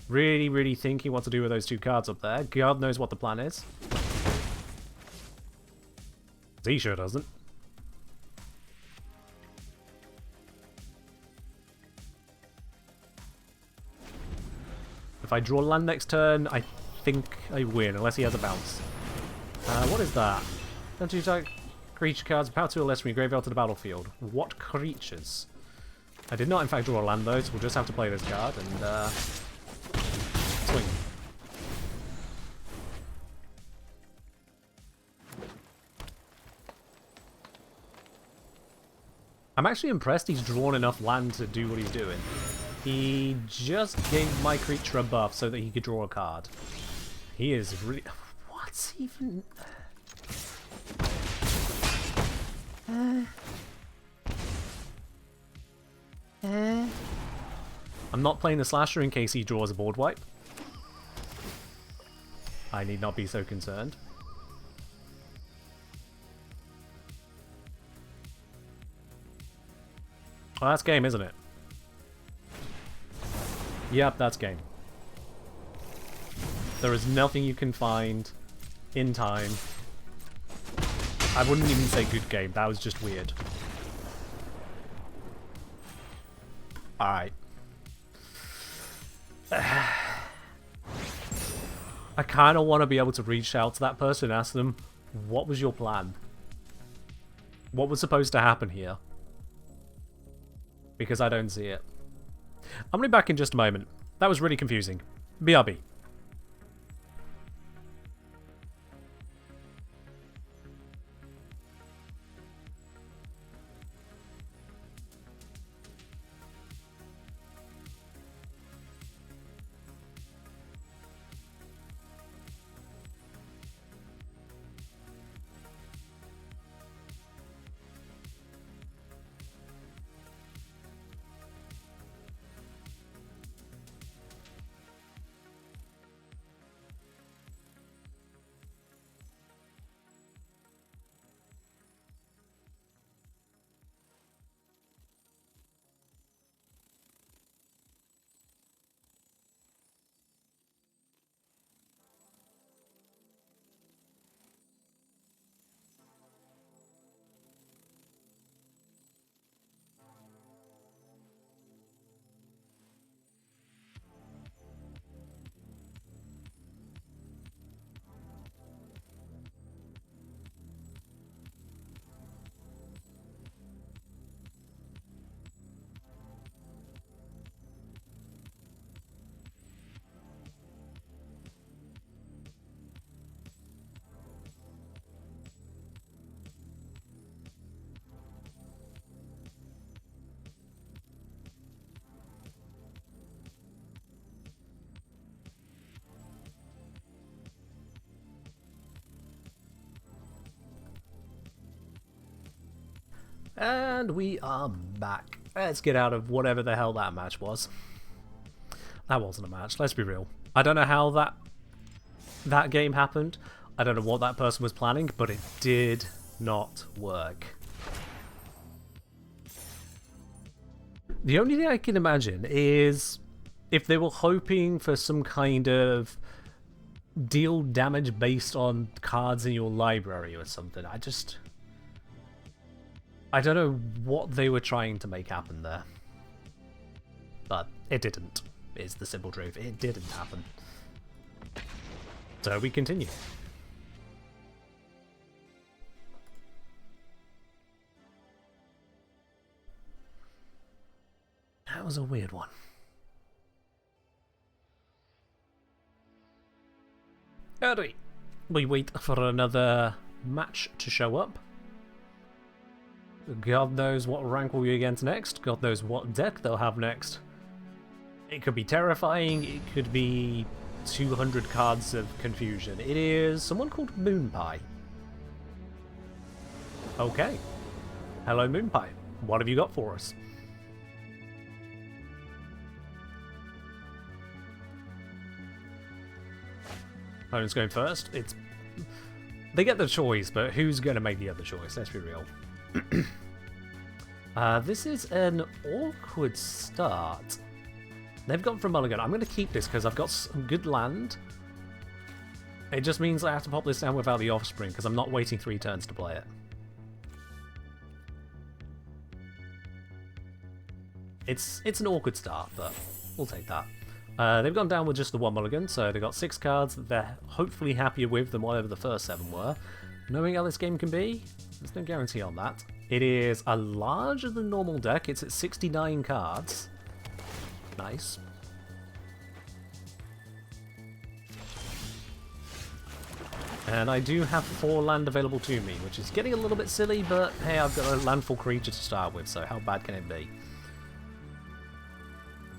really thinking what to do with those 2 cards up there. God knows what the plan is. He sure doesn't. If I draw land next turn, I think I win, unless he has a bounce. What is that? Don't you take creature cards, power 2 or less from your graveyard to the battlefield. What creatures? I did not in fact draw a land though, so we'll just have to play this card and swing. I'm actually impressed he's drawn enough land to do what he's doing. He just gave my creature a buff so that he could draw a card. He is really... What's even... I'm not playing the Slasher in case he draws a board wipe. I need not be so concerned. Well, that's game, isn't it? Yep, that's game. There is nothing you can find in time. I wouldn't even say good game, that was just weird. Alright. I kind of want to be able to reach out to that person and ask them, what was your plan? What was supposed to happen here? Because I don't see it. I'm going to be back in just a moment. That was really confusing. BRB. And we are back. Let's get out of whatever the hell that match was. That wasn't a match, let's be real. I don't know how that game happened. I don't know what that person was planning, but it did not work. The only thing I can imagine is if they were hoping for some kind of deal damage based on cards in your library or something. I don't know what they were trying to make happen there. But it didn't, is the simple truth. It didn't happen. So we continue. That was a weird one. Howdy. We wait for another match to show up. God knows what rank we'll be against next. God knows what deck they'll have next. It could be terrifying. It could be 200 cards of confusion. It is someone called Moonpie. Okay. Hello, Moonpie. What have you got for us? Opponent's going first. They get the choice, but who's going to make the other choice? Let's be real. This is an awkward start. They've gone for Mulligan. I'm going to keep this because I've got some good land. It just means I have to pop this down without the offspring because I'm not waiting 3 turns to play it. It's an awkward start, but we'll take that. They've gone down with just the 1 mulligan, so they've got 6 cards that they're hopefully happier with than whatever the first 7 were. Knowing how this game can be, there's no guarantee on that. It is a larger than normal deck. It's at 69 cards. Nice. And I do have 4 land available to me, which is getting a little bit silly, but hey, I've got a landfall creature to start with, so how bad can it be?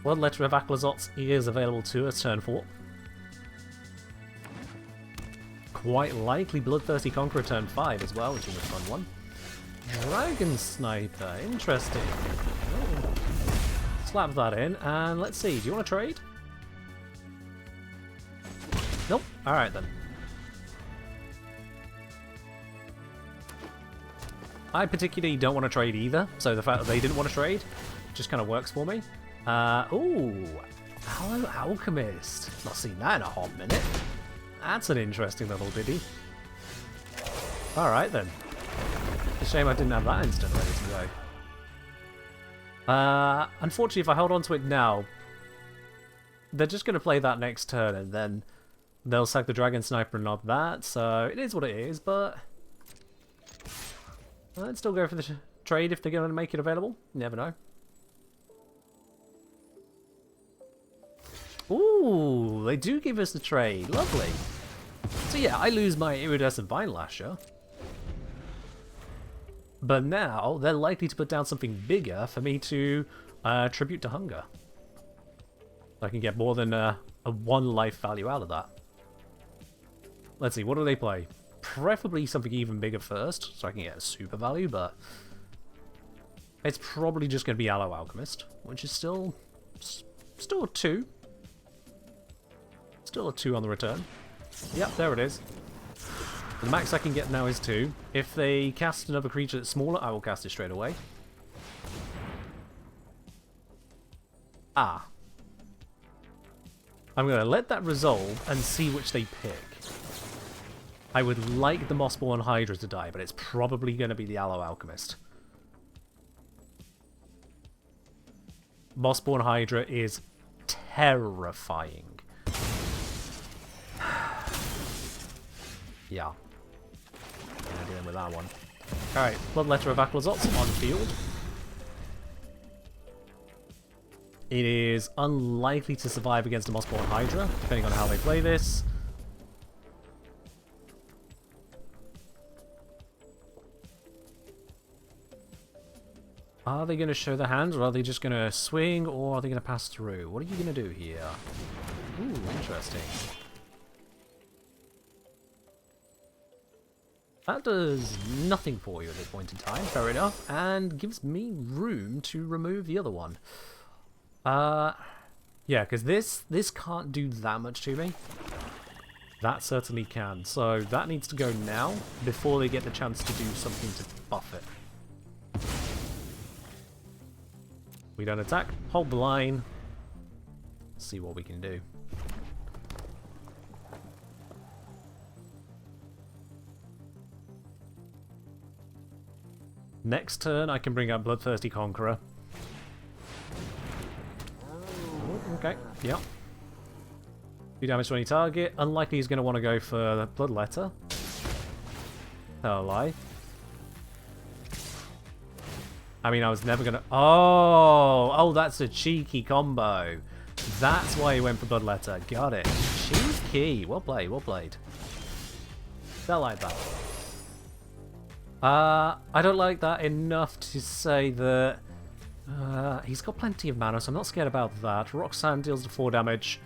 Blood Letter of Aclazots is available to us, turn 4. Quite likely Bloodthirsty Conqueror turn 5 as well, which is a fun one. Dragon Sniper, interesting. Oh. Slap that in, and let's see, do you want to trade? Nope, alright then. I particularly don't want to trade either, so the fact that they didn't want to trade just kind of works for me. Ooh, Hello Alchemist. Not seen that in a hot minute. That's an interesting little ditty. Alright then. It's a shame I didn't have that instant ready to go. Unfortunately, if I hold on to it now, they're just going to play that next turn and then they'll sack the Dragon Sniper and not that, so it is what it is, but I'd still go for the trade if they're going to make it available. You never know. Ooh, they do give us the trade. Lovely. So yeah, I lose my Iridescent Vine Lasher. But now, they're likely to put down something bigger for me to tribute to hunger. I can get more than a 1 life value out of that. Let's see, what do they play? Preferably something even bigger first, so I can get a super value, but it's probably just going to be Aloe Alchemist, which is still a 2. Still a 2 on the return. Yep, there it is. The max I can get now is 2. If they cast another creature that's smaller, I will cast it straight away. Ah. I'm going to let that resolve and see which they pick. I would like the Mossborn Hydra to die, but it's probably going to be the Aloe Alchemist. Mossborn Hydra is terrifying. Yeah. Dealing with that one. Alright, Blood Letter of Aclazots on field. It is unlikely to survive against a Mossborn Hydra, depending on how they play this. Are they going to show their hands, or are they just going to swing, or are they going to pass through? What are you going to do here? Ooh, interesting. That does nothing for you at this point in time, fair enough, and gives me room to remove the other one. Yeah, because this can't do that much to me. That certainly can, so that needs to go now, before they get the chance to do something to buff it. We don't attack, hold the line, see what we can do. Next turn, I can bring out Bloodthirsty Conqueror. Oh, okay, yep. 2 damage to any target. Unlikely he's going to want to go for the Bloodletter. Tell a lie. I mean, I was never going to... Oh, that's a cheeky combo. That's why he went for Bloodletter. Got it. Cheeky. Well played, well played. Don't like that. I don't like that enough to say that he's got plenty of mana, so I'm not scared about that. Roxanne deals the 4 damage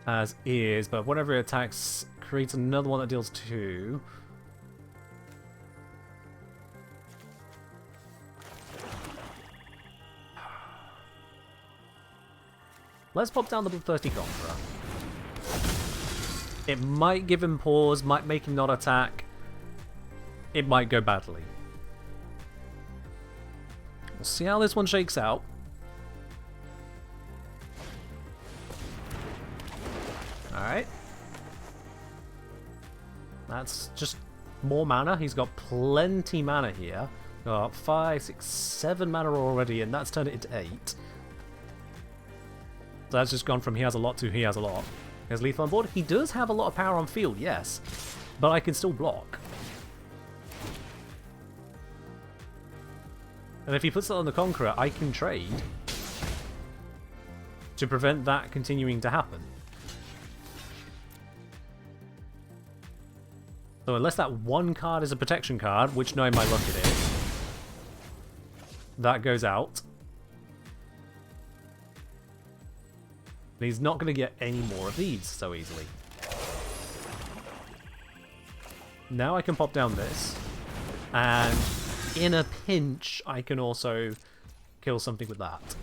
as is, but whenever it attacks, creates another one that deals 2. Let's pop down the Bloodthirsty Conqueror. It might give him pause, might make him not attack. It might go badly. We'll see how this one shakes out. Alright. That's just more mana. He's got plenty mana here. Got 5, 6, 7 mana already, and that's turned it into 8. So that's just gone from he has a lot to he has a lot. He has lethal on board. He does have a lot of power on field, yes. But I can still block. And if he puts it on the Conqueror, I can trade to prevent that continuing to happen. So unless that one card is a protection card, which knowing my luck it is, that goes out. And he's not going to get any more of these so easily. Now I can pop down this, and in a pinch, I can also kill something with that.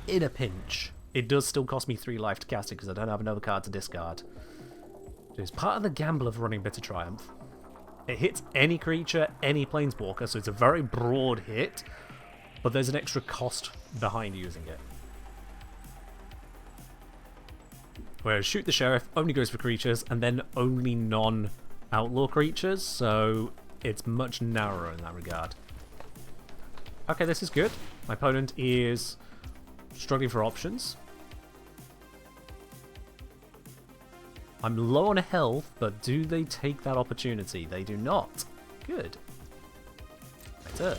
In a pinch. It does still cost me 3 life to cast it because I don't have another card to discard. It's part of the gamble of running Bitter Triumph. It hits any creature, any planeswalker, so it's a very broad hit, but there's an extra cost behind using it. Whereas Shoot the Sheriff only goes for creatures, and then only non-outlaw creatures, so it's much narrower in that regard. Okay, this is good. My opponent is struggling for options. I'm low on health, but do they take that opportunity? They do not. Good. My turn.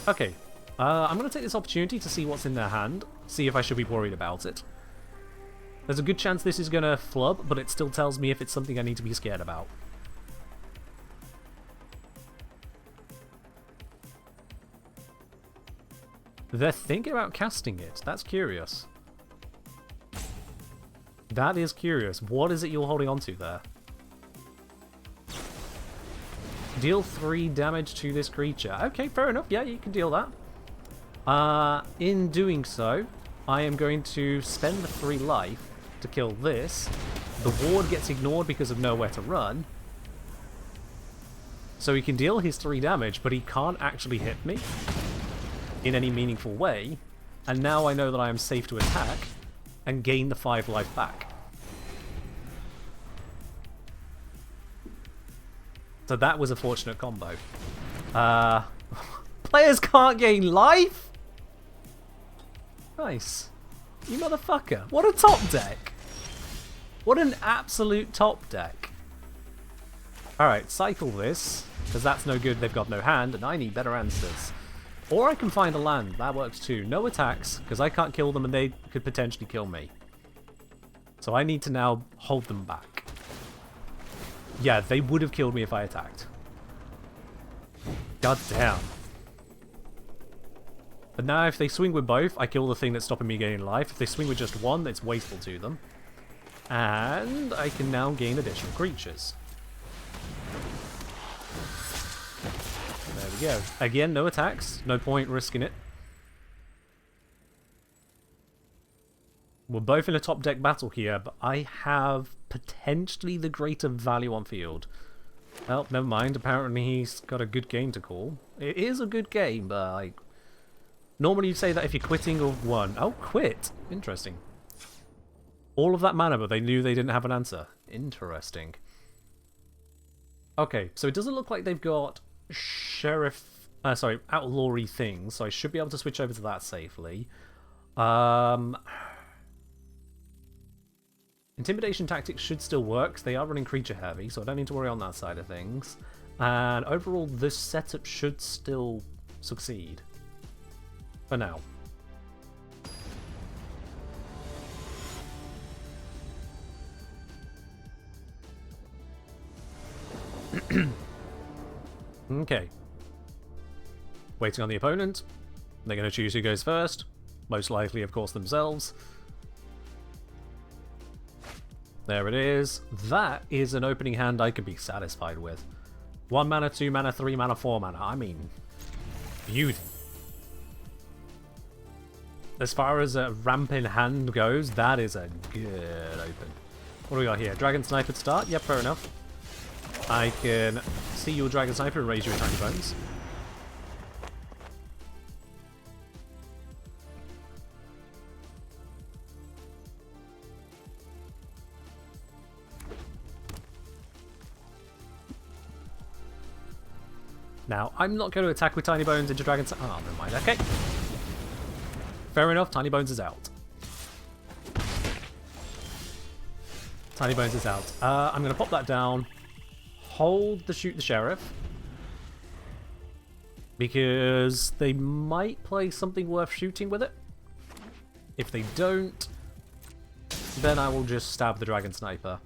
Okay, I'm going to take this opportunity to see what's in their hand, see if I should be worried about it. There's a good chance this is going to flub, but it still tells me if it's something I need to be scared about. They're thinking about casting it. That's curious. That is curious. What is it you're holding on to there? Deal 3 damage to this creature. Okay, fair enough. Yeah, you can deal that. In doing so, I am going to spend the 3 life to kill this. The ward gets ignored because of nowhere to run. So he can deal his 3 damage, but he can't actually hit me in any meaningful way, and now I know that I am safe to attack and gain the 5 life back. So that was a fortunate combo. Players can't gain life? Nice. You motherfucker. What a top deck. What an absolute top deck. Alright, cycle this, because that's no good, they've got no hand, and I need better answers. Or I can find a land, that works too. No attacks, because I can't kill them and they could potentially kill me. So I need to now hold them back. Yeah, they would have killed me if I attacked. God damn. But now if they swing with both, I kill the thing that's stopping me gaining life. If they swing with just one, it's wasteful to them. And I can now gain additional creatures. go. Again, no attacks. No point risking it. We're both in a top deck battle here, but I have potentially the greater value on field. Well, never mind. Apparently he's got a good game to call. It is a good game, but like... Normally you'd say that if you're quitting or one. Oh, quit. Interesting. All of that mana, but they knew they didn't have an answer. Interesting. Okay, so it doesn't look like they've got outlawry things, so I should be able to switch over to that safely. Intimidation tactics should still work. They are running creature heavy, so I don't need to worry on that side of things. And overall, this setup should still succeed. For now. Okay. Waiting on the opponent. They're going to choose who goes first. Most likely, of course, themselves. There it is. That is an opening hand I could be satisfied with. 1 mana, 2 mana, 3 mana, 4 mana. I mean, beauty. As far as a ramp in hand goes, that is a good open. What do we got here? Dragon Sniper to start? Yep, fair enough. I can see your Dragon Sniper and raise your Tiny Bones. Now, I'm not going to attack with Tiny Bones into Dragon Sniper. Oh, never mind. Okay. Fair enough, Tiny Bones is out. Tiny Bones is out. I'm going to pop that down. Hold the Shoot the Sheriff. Because they might play something worth shooting with it. If they don't, then I will just stab the Dragon Sniper.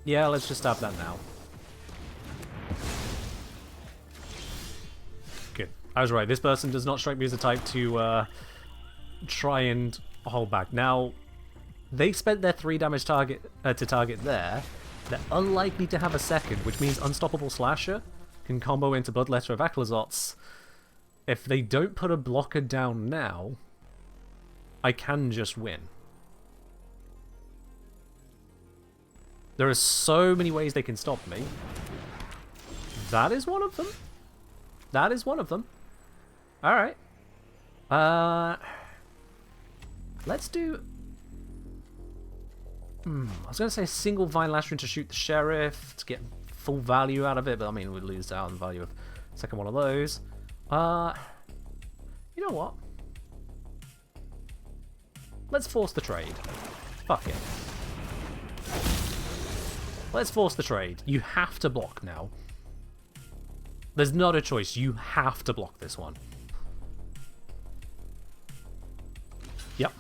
Yeah, let's just stab that now. Good. I was right. This person does not strike me as the type to try and hold back. Now, they spent their 3 damage target to target there. They're unlikely to have a second, which means Unstoppable Slasher can combo into Bloodletter of Akhlazotz. If they don't put a blocker down now, I can just win. There are so many ways they can stop me. That is one of them. That is one of them. Alright. Let's do... I was going to say a single Vine Lashering to shoot the Sheriff to get full value out of it, but I mean, we'd lose out on the value of the second one of those. You know what? Let's force the trade. Fuck it. Let's force the trade. You have to block now. There's not a choice. You have to block this one. Yep.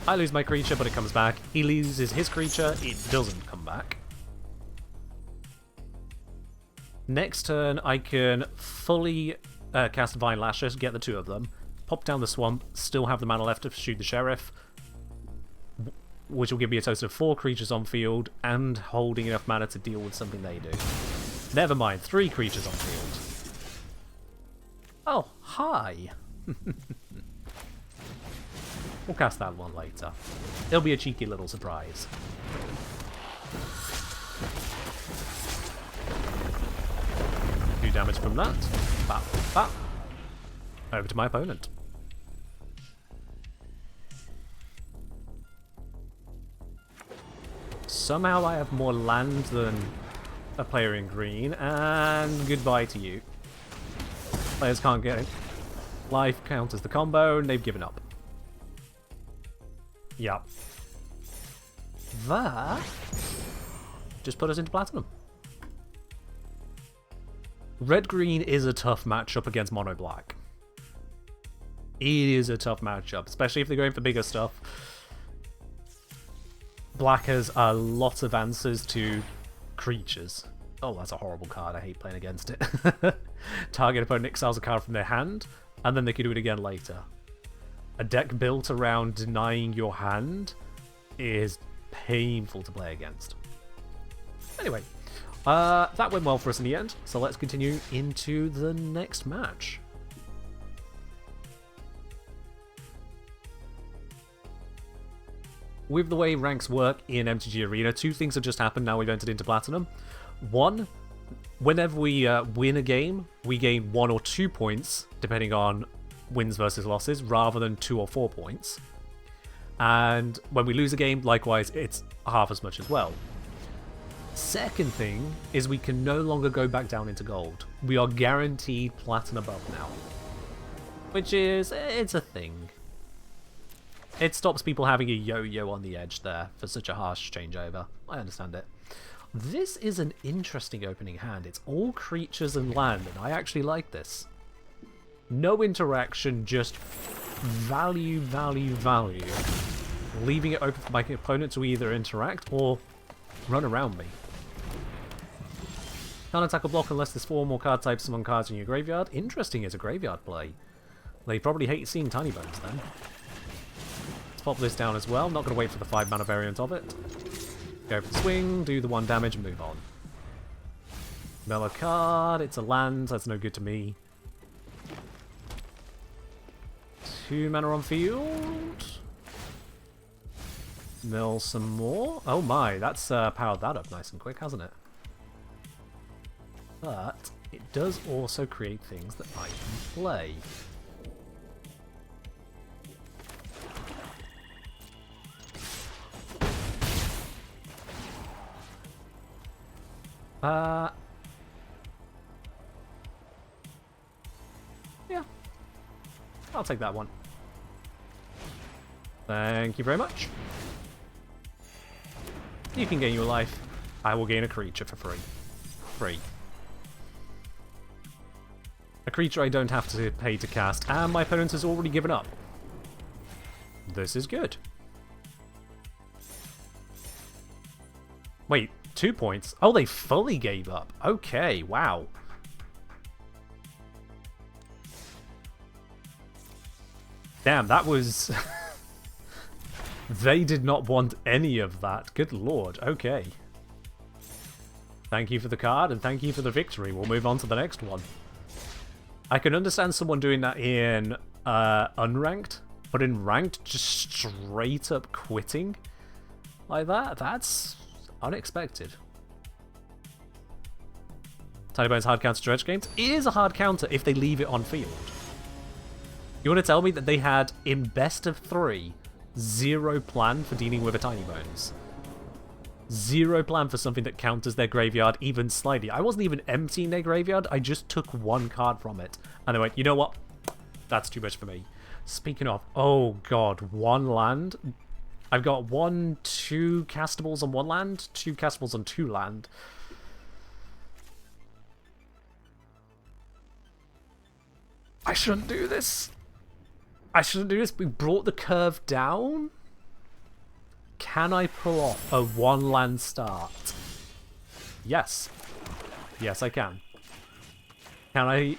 I lose my creature, but it comes back. He loses his creature. It doesn't come back. Next turn, I can fully cast Vine Lasher, get the 2 of them, pop down the swamp, still have the mana left to shoot the Sheriff, which will give me a total of 4 creatures on field, and holding enough mana to deal with something they do. Never mind, 3 creatures on field. Oh, hi! We'll cast that one later. It'll be a cheeky little surprise. Do damage from that. Bap, bap. Over to my opponent. Somehow I have more land than a player in green, and goodbye to you. Players can't get it. Life counters the combo, and they've given up. Yep. That just put us into platinum. Red-green is a tough matchup against mono-black. It is a tough matchup, especially if they're going for bigger stuff. Black has a lot of answers to creatures. Oh, that's a horrible card. I hate playing against it. Target opponent exiles a card from their hand, and then they can do it again later. A deck built around denying your hand is painful to play against. Anyway, That went well for us in the end, so let's continue into the next match. With the way ranks work in MTG Arena, two things have just happened now we've entered into Platinum. One, whenever we win a game, we gain 1 or 2 points, depending on wins versus losses, rather than 2 or 4 points. And when we lose a game, likewise, it's half as much as well. Second thing is we can no longer go back down into gold. We are guaranteed platinum above now. Which is, it's a thing. It stops people having a yo-yo on the edge there for such a harsh changeover. I understand it. This is an interesting opening hand. It's all creatures and land, and I actually like this. No interaction, just value, value, value. Leaving it open for my opponent to either interact or run around me. Can't attack or block unless there's 4 more card types among cards in your graveyard. Interesting as a graveyard play. They probably hate seeing Tiny Bones then. Let's pop this down as well. Not going to wait for the 5 mana variant of it. Go for the swing, do the 1 damage and move on. Mill a card, it's a land, that's no good to me. 2 mana on field. Mill some more. Oh my, that's powered that up nice and quick, hasn't it? But it does also create things that I can play. Yeah. I'll take that one. Thank you very much. You can gain your life. I will gain a creature for free. Free. A creature I don't have to pay to cast, and my opponent has already given up. This is good. Wait, 2 points? Oh, they fully gave up. Okay, wow. Damn, that was... They did not want any of that. Good lord. Okay. Thank you for the card, and thank you for the victory. We'll move on to the next one. I can understand someone doing that in unranked, but in ranked, just straight up quitting like that? That's unexpected. Tiny Bones hard counter to edge games is a hard counter if they leave it on field. You want to tell me that they had, in best of 3, 0 plan for dealing with a Tiny Bones? 0 plan for something that counters their graveyard even slightly. I wasn't even emptying their graveyard, I just took 1 card from it. And I went, you know what? That's too much for me. Speaking of, oh god, 1 land? I've got 2 castables on 1 land, 2 castables on 2 land. I shouldn't do this. I shouldn't do this. We brought the curve down. Can I pull off a 1 land start? Yes. Yes, I can. Can I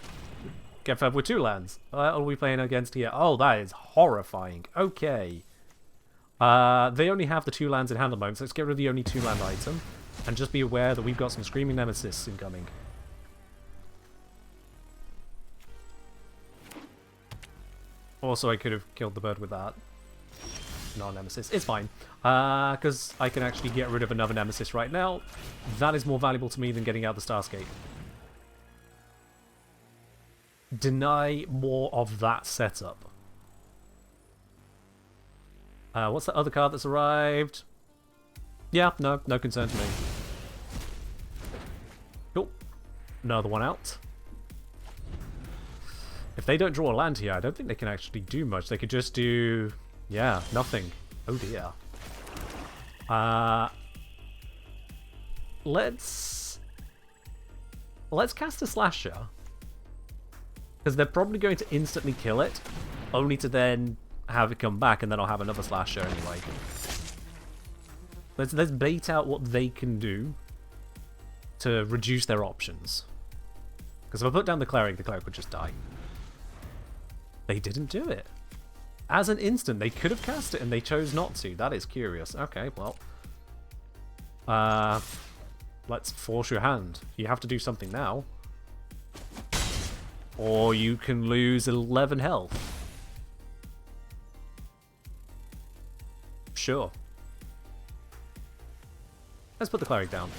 get fed with 2 lands? What are we playing against here? Oh, that is horrifying. Okay. They only have the 2 lands in hand at the moment, so let's get rid of the only 2 land item. And just be aware that we've got some Screaming Nemesis incoming. Also, I could have killed the bird with that. No Nemesis. It's fine. Because I can actually get rid of another Nemesis right now. That is more valuable to me than getting out the Starscape. Deny more of that setup. What's that other card that's arrived? Yeah, no concern to me. Cool. Another one out. If they don't draw a land here, I don't think they can actually do much. They could just do... yeah, nothing. Oh dear. Let's cast a Slasher. Because they're probably going to instantly kill it, only to then have it come back, and then I'll have another Slasher anyway. Let's bait out what they can do to reduce their options. Because if I put down the cleric would just die. They didn't do it. As an instant, they could have cast it and they chose not to. That is curious. Okay, well. Let's force your hand. You have to do something now. Or you can lose 11 health. Sure. Let's put the cleric down.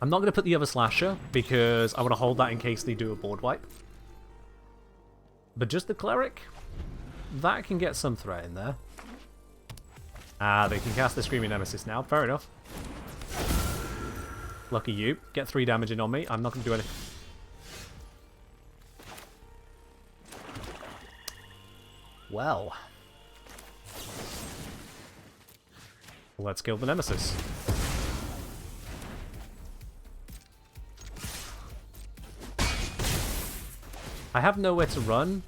I'm not going to put the other slasher because I want to hold that in case they do a board wipe. But just the cleric, that can get some threat in there. Ah, they can cast the Screaming Nemesis now. Fair enough. Lucky you. Get 3 damage in on me. I'm not going to do anything. Well. Let's kill the Nemesis. I have nowhere to run,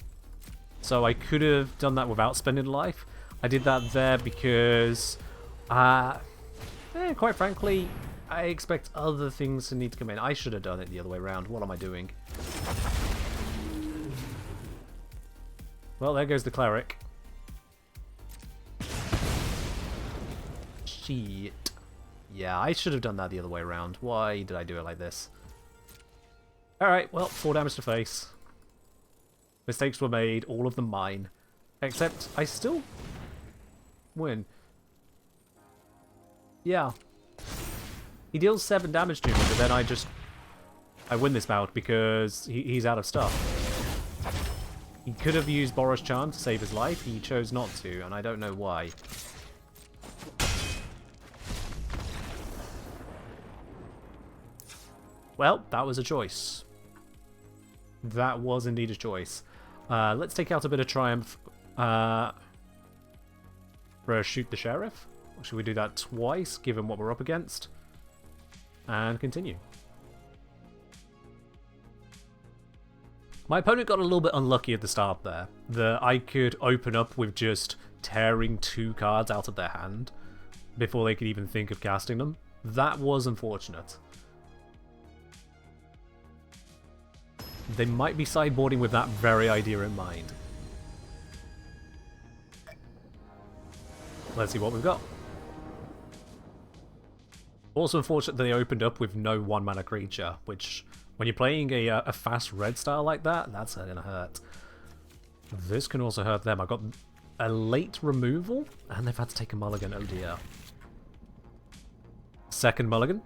so I could have done that without spending life. I did that there because, quite frankly, I expect other things to need to come in. I should have done it the other way around. What am I doing? Well, there goes the cleric. Shit. Yeah, I should have done that the other way around. Why did I do it like this? Alright, well, 4 damage to face. Mistakes were made, all of them mine. Except, I still win. Yeah. He deals 7 damage to me, but then I win this bout because he's out of stuff. He could have used Boros Charm to save his life, he chose not to, and I don't know why. Well, that was a choice. That was indeed a choice. Let's take out a bit of Triumph for Shoot the Sheriff. Or should we do that twice, given what we're up against? And continue. My opponent got a little bit unlucky at the start there. That I could open up with just tearing 2 cards out of their hand before they could even think of casting them. That was unfortunate. They might be sideboarding with that very idea in mind. Let's see what we've got. Also unfortunate that they opened up with no 1-mana creature, which, when you're playing a fast red style like that, that's gonna hurt. This can also hurt them. I got a late removal, and they've had to take a mulligan. Oh dear. Second mulligan.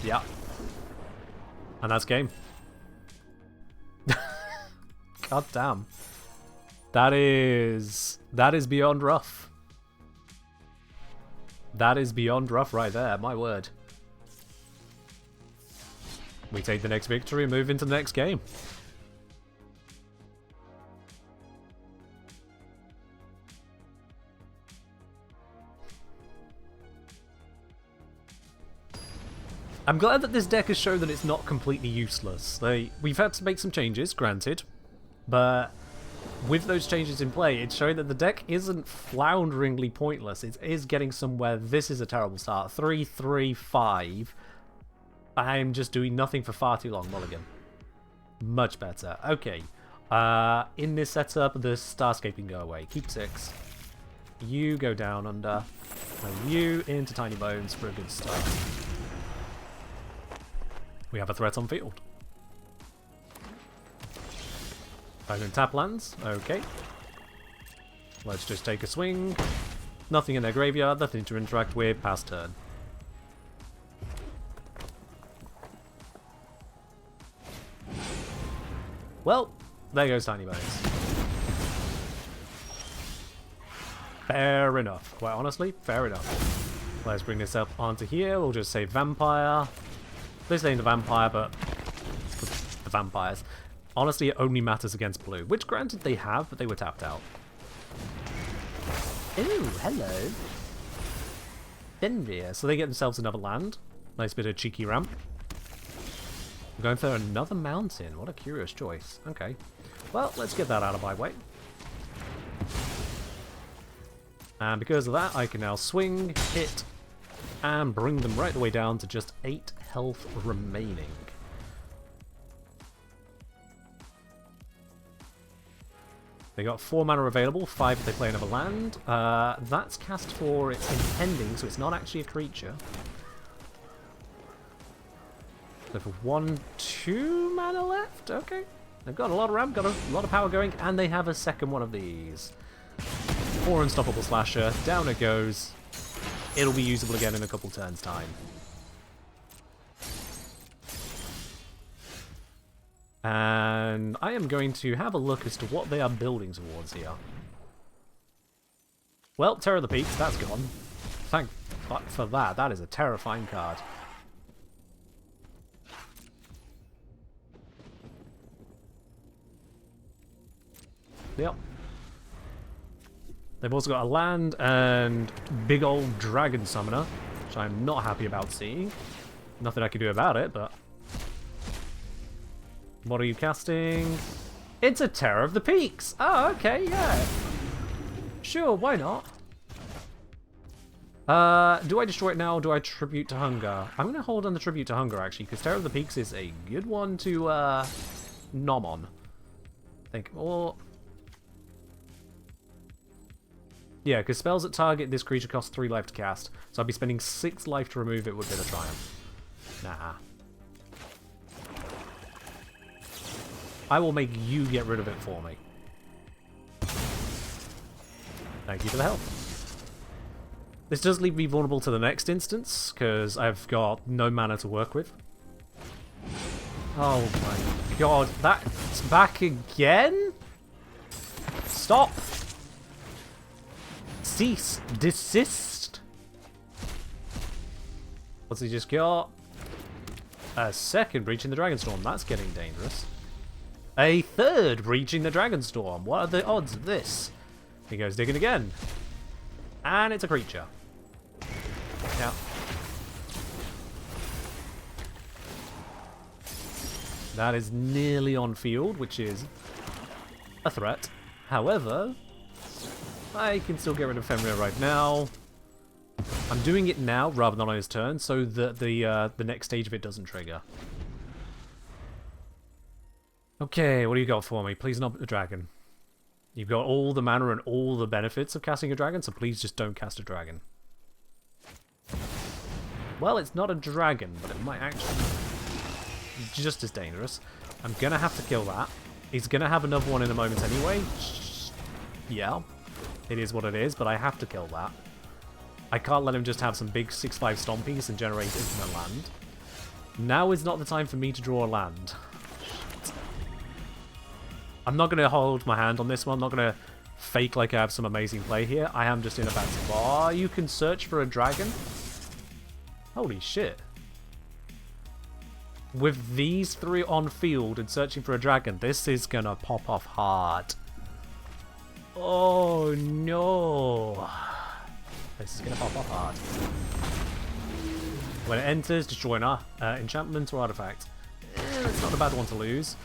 Yeah. And that's game. God damn. That is beyond rough. That is beyond rough right there, my word. We take the next victory and move into the next game. I'm glad that this deck has shown that it's not completely useless. We've had to make some changes, granted, but with those changes in play, it's showing that the deck isn't flounderingly pointless. It is getting somewhere. This is a terrible start. 3-3-5. I'm just doing nothing for far too long. Mulligan. Much better. Okay. In this setup, the Starscape can go away. Keep 6. You go down under. And you into Tiny Bones for a good start. We have a threat on field. Opponent tap lands. Okay. Let's just take a swing. Nothing in their graveyard, nothing to interact with, pass turn. Well, there goes Tiny Bones. Fair enough. Quite honestly, fair enough. Let's bring this up onto here. We'll just say Vampire. This ain't the Vampire, but the Vampires. Honestly, it only matters against blue, which granted they have, but they were tapped out. Ooh, hello. Fenrir. So they get themselves another land. Nice bit of cheeky ramp. We're going for another mountain. What a curious choice. Okay. Well, let's get that out of my way. And because of that, I can now swing, hit, and bring them right the way down to just 8 health remaining. They got 4 mana available, 5 if they play another land. That's cast for its impending, so it's not actually a creature. So for 1, 2 mana left? Okay. They've got a lot of ramp, got a lot of power going, and they have a second one of these. 4 Unstoppable Slasher, down it goes. It'll be usable again in a couple turns' time. And I am going to have a look as to what they are building towards here. Well, Terror of the Peaks, that's gone. Thank fuck for that. That is a terrifying card. Yep. They've also got a land and big old dragon summoner, which I'm not happy about seeing. Nothing I can do about it, but... What are you casting? It's a Terror of the Peaks! Oh, okay, yeah. Sure, why not? Do I destroy it now or do I Tribute to Hunger? I'm going to hold on the Tribute to Hunger, actually, because Terror of the Peaks is a good one to, nom on. I think, or... Yeah, because spells that target this creature cost 3 life to cast, so I'd be spending 6 life to remove it would be the triumph. Nah. I will make you get rid of it for me. Thank you for the help. This does leave me vulnerable to the next instance, because I've got no mana to work with. Oh my god, that's back again? Stop! Cease! Desist! What's he just got? A second Breaching the Dragonstorm, that's getting dangerous. A third Breaching the Dragonstorm, what are the odds of this? He goes digging again. And it's a creature. Yeah. That is nearly on field, which is a threat. However, I can still get rid of Fenrir right now. I'm doing it now rather than on his turn, so that the next stage of it doesn't trigger. Okay, what do you got for me? Please not a dragon. You've got all the mana and all the benefits of casting a dragon, so please just don't cast a dragon. Well, it's not a dragon, but it might actually be just as dangerous. I'm going to have to kill that. He's going to have another one in a moment anyway. Yeah, it is what it is, but I have to kill that. I can't let him just have some big 6/5 stompies and generate infinite land. Now is not the time for me to draw a land. I'm not going to hold my hand on this one. I'm not going to fake like I have some amazing play here. I am just in a bad spot. Oh, you can search for a dragon? Holy shit. With these 3 on field and searching for a dragon, this is going to pop off hard. Oh no. This is going to pop off hard. When it enters, destroy an enchantment or artifact. It's not a bad one to lose.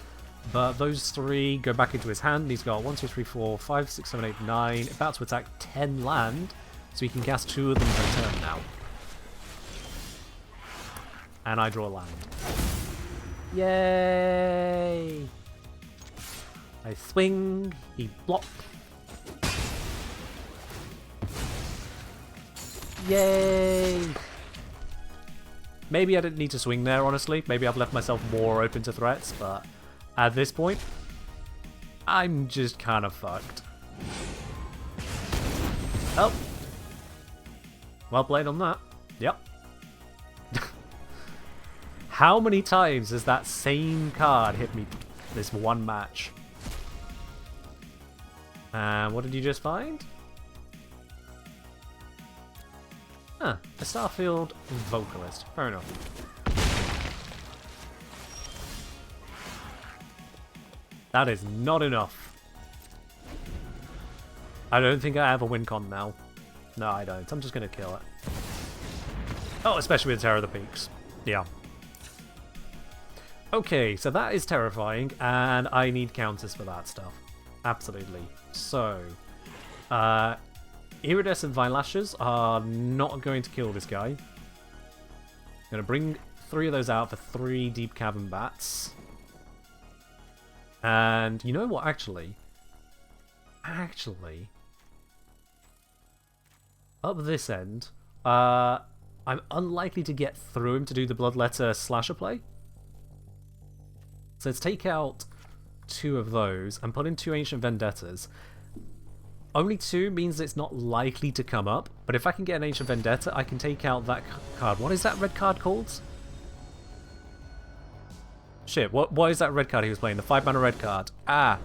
But those 3 go back into his hand. He's got 1, 2, 3, 4, 5, 6, 7, 8, 9. About to attack 10 land. So he can cast 2 of them per turn now. And I draw land. Yay! I swing. He blocks. Yay! Maybe I didn't need to swing there, honestly. Maybe I've left myself more open to threats, but... At this point, I'm just kind of fucked. Oh. Well played on that. Yep. How many times has that same card hit me this one match? And what did you just find? Huh, a Starfield vocalist. Fair enough. That is not enough. I don't think I have a win con now. No, I don't. I'm just going to kill it. Oh, especially with Terror of the Peaks. Yeah. Okay, so that is terrifying, and I need counters for that stuff. Absolutely. So, Iridescent Vine Lashes are not going to kill this guy. I'm going to bring 3 of those out for 3 Deep Cavern Bats. And you know what, actually? Actually, up this end, I'm unlikely to get through him to do the Bloodletter slasher play. So let's take out 2 of those and put in 2 Ancient Vendettas. Only 2 means it's not likely to come up, but if I can get an Ancient Vendetta, I can take out that card. What is that red card called? Shit, what is that red card he was playing? The 5-mana red card. Ah!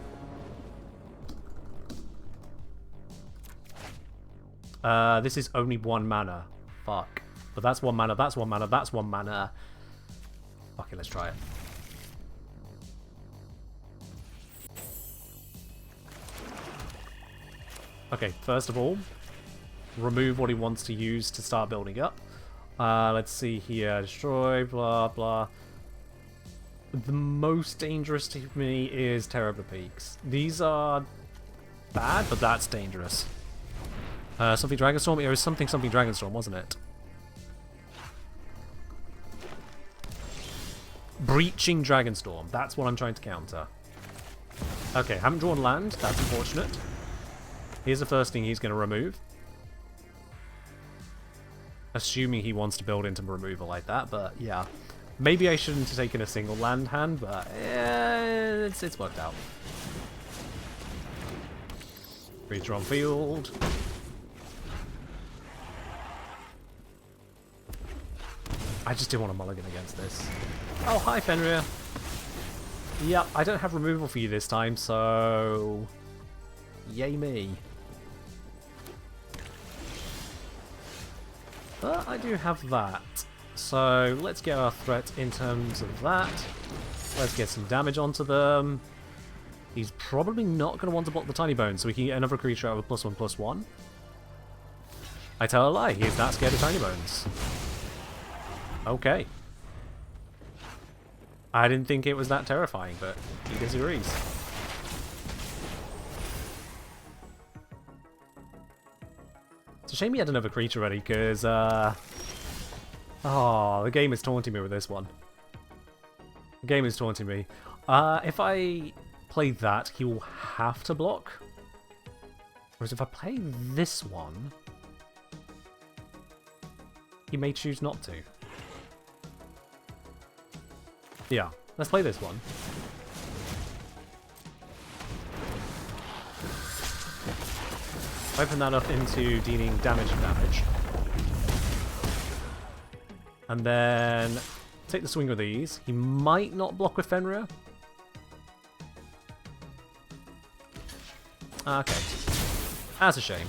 This is only 1 mana. Fuck. But that's 1 mana, that's 1 mana, that's 1 mana. Okay, let's try it. Okay, first of all, remove what he wants to use to start building up. Let's see here. Destroy, blah, blah. The most dangerous to me is Terror of the Peaks. These are bad, but that's dangerous. Something Dragonstorm? It was something Dragonstorm, wasn't it? Breaching Dragonstorm. That's what I'm trying to counter. Okay, haven't drawn land. That's unfortunate. Here's the first thing he's going to remove. Assuming he wants to build into removal like that, but yeah. Maybe I shouldn't have taken a single land hand, but it's worked out. Creature on field. I just didn't want to mulligan against this. Oh, hi, Fenrir. Yep, I don't have removal for you this time, so... Yay me. But I do have that. So let's get our threat in terms of that. Let's get some damage onto them. He's probably not going to want to block the Tiny Bones, so we can get another creature out of a +1/+1. I tell a lie, he's not scared of Tiny Bones. Okay. I didn't think it was that terrifying, but he disagrees. It's a shame he had another creature ready, because, oh, the game is taunting me with this one. The game is taunting me. If I play that, he will have to block. Whereas if I play this one, he may choose not to. Yeah, let's play this one. Open that up into dealing damage. And then take the swing with these. He might not block with Fenrir. Okay. That's a shame.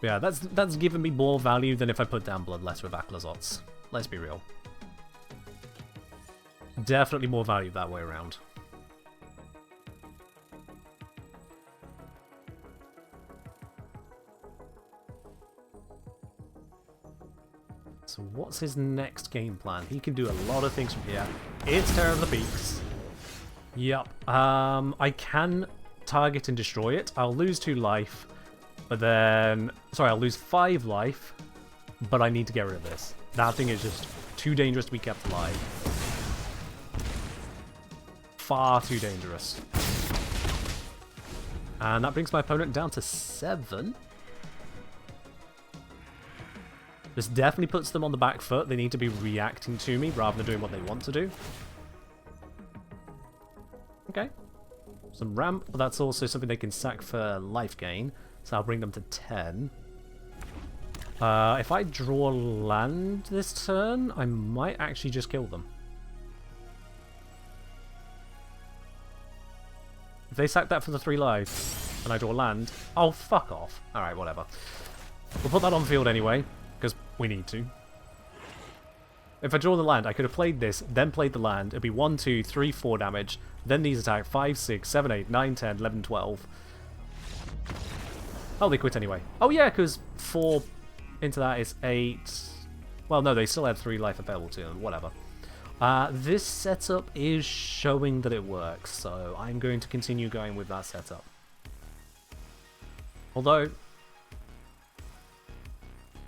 Yeah, that's given me more value than if I put down Bloodletter with Akhlazots. Let's be real. Definitely more value that way around. So what's his next game plan? He can do a lot of things from here. It's Terror of the Peaks. Yep. I can target and destroy it. I'll lose 2 life. But then... Sorry, I'll lose 5 life. But I need to get rid of this. That thing is just too dangerous to be kept alive. Far too dangerous. And that brings my opponent down to 7. This definitely puts them on the back foot. They need to be reacting to me rather than doing what they want to do. Okay. Some ramp, but that's also something they can sack for life gain. So I'll bring them to 10. If I draw land this turn, I might actually just kill them. If they sack that for the 3 life, and I draw land, oh, fuck off. Alright, whatever. We'll put that on field anyway, because we need to. If I draw the land, I could have played this, then played the land. It'd be 1, 2, 3, 4 damage. Then these attack 5, 6, 7, 8, 9, 10, 11, 12. Oh, they quit anyway. Oh yeah, because 4 into that is 8. Well, no, they still had 3 life available to them. Whatever. This setup is showing that it works, so I'm going to continue going with that setup. Although,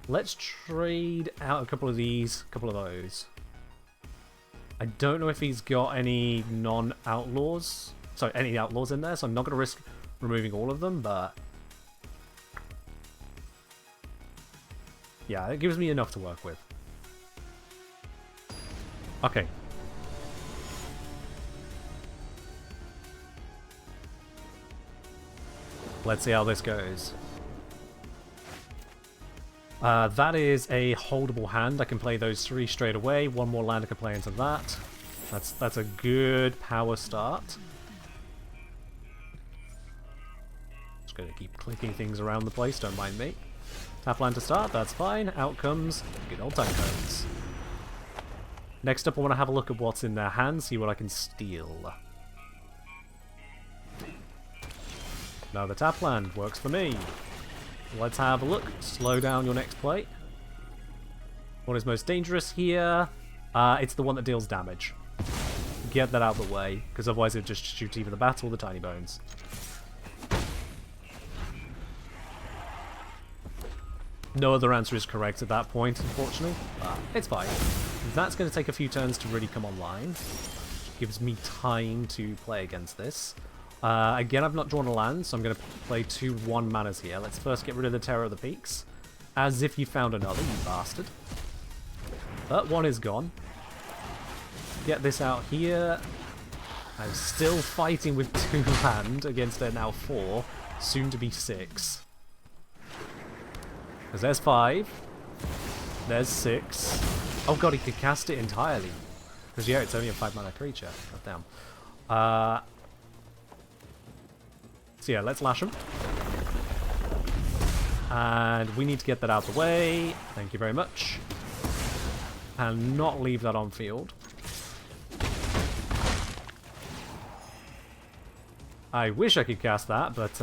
let's trade out a couple of these, a couple of those. I don't know if he's got any non-outlaws. Sorry, any outlaws in there, so I'm not going to risk removing all of them, but... yeah, it gives me enough to work with. Okay. Let's see how this goes. That is a holdable hand. I can play those 3 straight away. One more land I can play into that. That's a good power start. Just gonna keep clicking things around the place, don't mind me. Tap land to start, that's fine. Out comes good old time codes. Next up I want to have a look at what's in their hand, see what I can steal. Now the tap land works for me. Let's have a look. Slow down your next play. What is most dangerous here? It's the one that deals damage. Get that out of the way, because otherwise it just shoots either the bat or the tiny bones. No other answer is correct at that point, unfortunately. It's fine. That's going to take a few turns to really come online. Gives me time to play against this. Again, I've not drawn a land, so I'm going to play 2 1-manas here. Let's first get rid of the Terror of the Peaks. As if you found another, you bastard. But one is gone. Get this out here. I'm still fighting with 2 land against their now 4, soon to be 6. Because there's 5. There's 6. Oh god, he could cast it entirely. Because yeah, it's only a 5-mana creature. God damn. So yeah, let's lash him. And we need to get that out of the way. Thank you very much. And not leave that on field. I wish I could cast that, but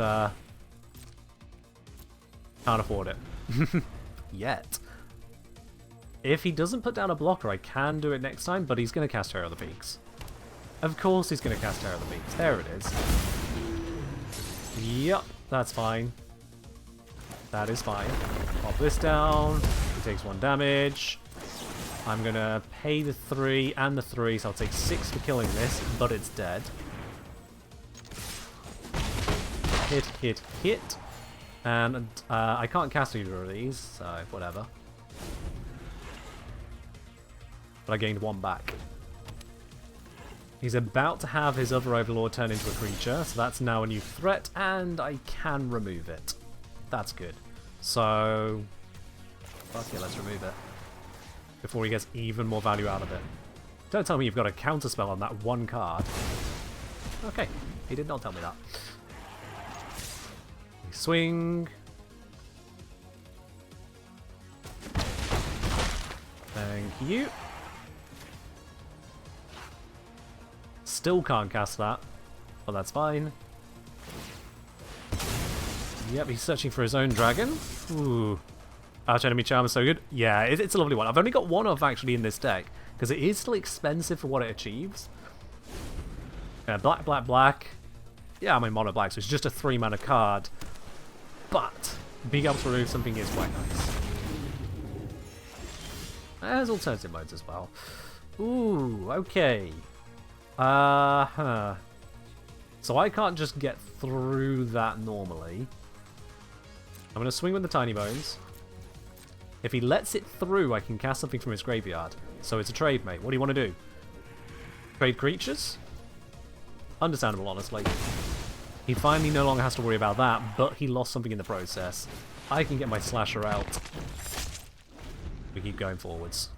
can't afford it. Yet. If he doesn't put down a blocker, I can do it next time, but he's going to cast Terror of the Peaks. Of course he's going to cast Terror of the Peaks. There it is. Yep, that's fine. That is fine. Pop this down. He takes 1 damage. I'm going to pay the 3 and the 3, so I'll take 6 for killing this, but it's dead. Hit, hit, hit. And I can't cast either of these, so whatever. But I gained 1 back. He's about to have his other Overlord turn into a creature, so that's now a new threat, and I can remove it. That's good. So, fuck yeah, let's remove it. Before he gets even more value out of it. Don't tell me you've got a counterspell on that 1 card. Okay, he did not tell me that. We swing. Thank you. Still can't cast that, but that's fine. Yep, he's searching for his own dragon. Ooh. Arch Enemy Charm is so good. Yeah, it's a lovely one. I've only got 1 of actually in this deck, because it is still expensive for what it achieves. Black, black, black. Yeah, I'm in mono black, so it's just a 3-mana card. But being able to remove something is quite nice. There's alternative modes as well. Ooh, okay. So I can't just get through that normally. I'm going to swing with the Tiny Bones. If he lets it through, I can cast something from his graveyard. So it's a trade, mate. What do you want to do? Trade creatures? Understandable, honestly. He finally no longer has to worry about that, but he lost something in the process. I can get my Slasher out. We keep going forwards.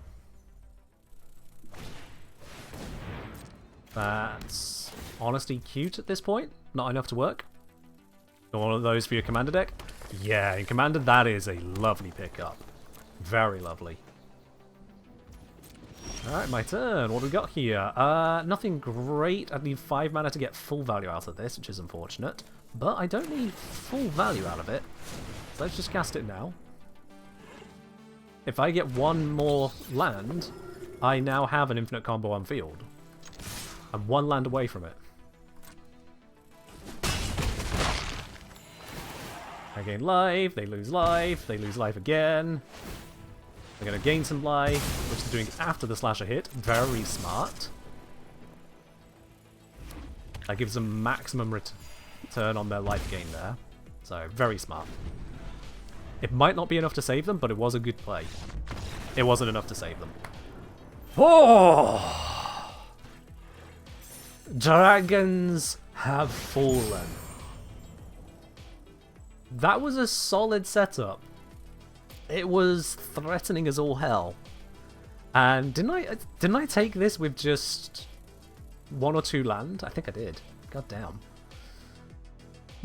That's honestly cute at this point. Not enough to work. Got one of those for your Commander deck? Yeah, in Commander that is a lovely pickup. Very lovely. Alright, my turn. What do we got here? Nothing great. I'd need 5 mana to get full value out of this, which is unfortunate. But I don't need full value out of it. So let's just cast it now. If I get 1 more land, I now have an infinite combo on field. I'm 1 land away from it. I gain life, they lose life again. They're going to gain some life, which doing after the slasher hit. Very smart. That gives them maximum return on their life gain there. So, very smart. It might not be enough to save them, but it was a good play. It wasn't enough to save them. Oh! Dragons have fallen. That was a solid setup. It was threatening as all hell. And didn't I take this with just 1 or 2 land? I think I did. God damn.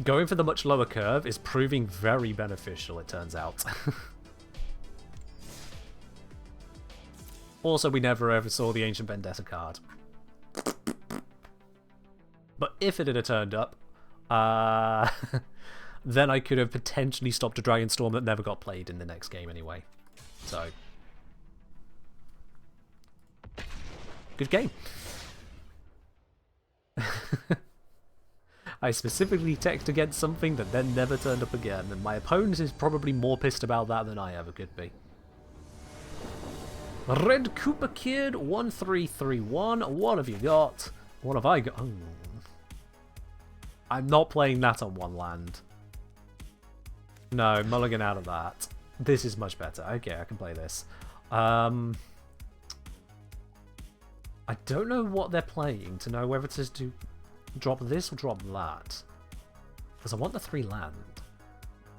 Going for the much lower curve is proving very beneficial, it turns out. Also, we never ever saw the Ancient Vendetta card. But if it had turned up, then I could have potentially stopped a Dragon Storm that never got played in the next game anyway. So, good game. I specifically teched against something that then never turned up again, and my opponent is probably more pissed about that than I ever could be. Red Cooper Kid 1331. What have you got? What have I got? Oh. I'm not playing that on 1 land. No, mulligan out of that. This is much better. Okay, I can play this. I don't know what they're playing to know whether to do drop this or drop that. Because I want the 3 land.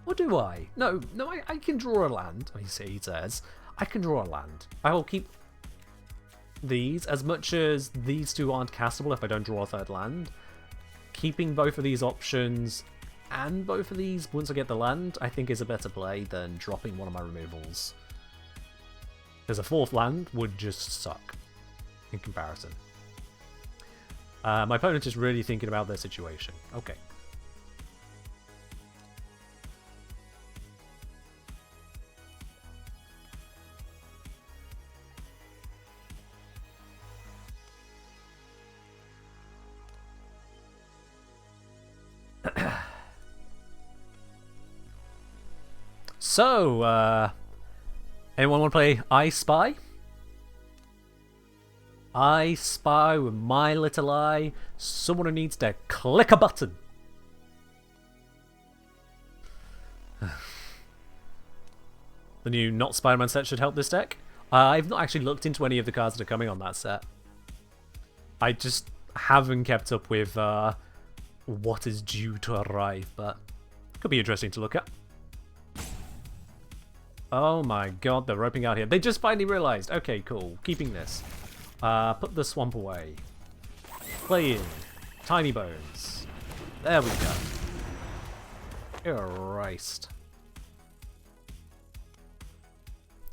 Or do I? No, I can draw a land. He says. I can draw a land. I will keep these, as much as these 2 aren't castable if I don't draw a 3rd land. Keeping both of these options and both of these, once I get the land, I think is a better play than dropping one of my removals. Because a 4th land would just suck in comparison. My opponent is really thinking about their situation. Okay. So, anyone want to play I Spy? I Spy with my little eye. Someone who needs to click a button. The new Not Spider-Man set should help this deck. I've not actually looked into any of the cards that are coming on that set. I just haven't kept up with what is due to arrive, but could be interesting to look at. Oh my god, they're roping out here. They just finally realized. Okay, cool. Keeping this. Put the swamp away. Play in. Tiny bones. There we go. Christ.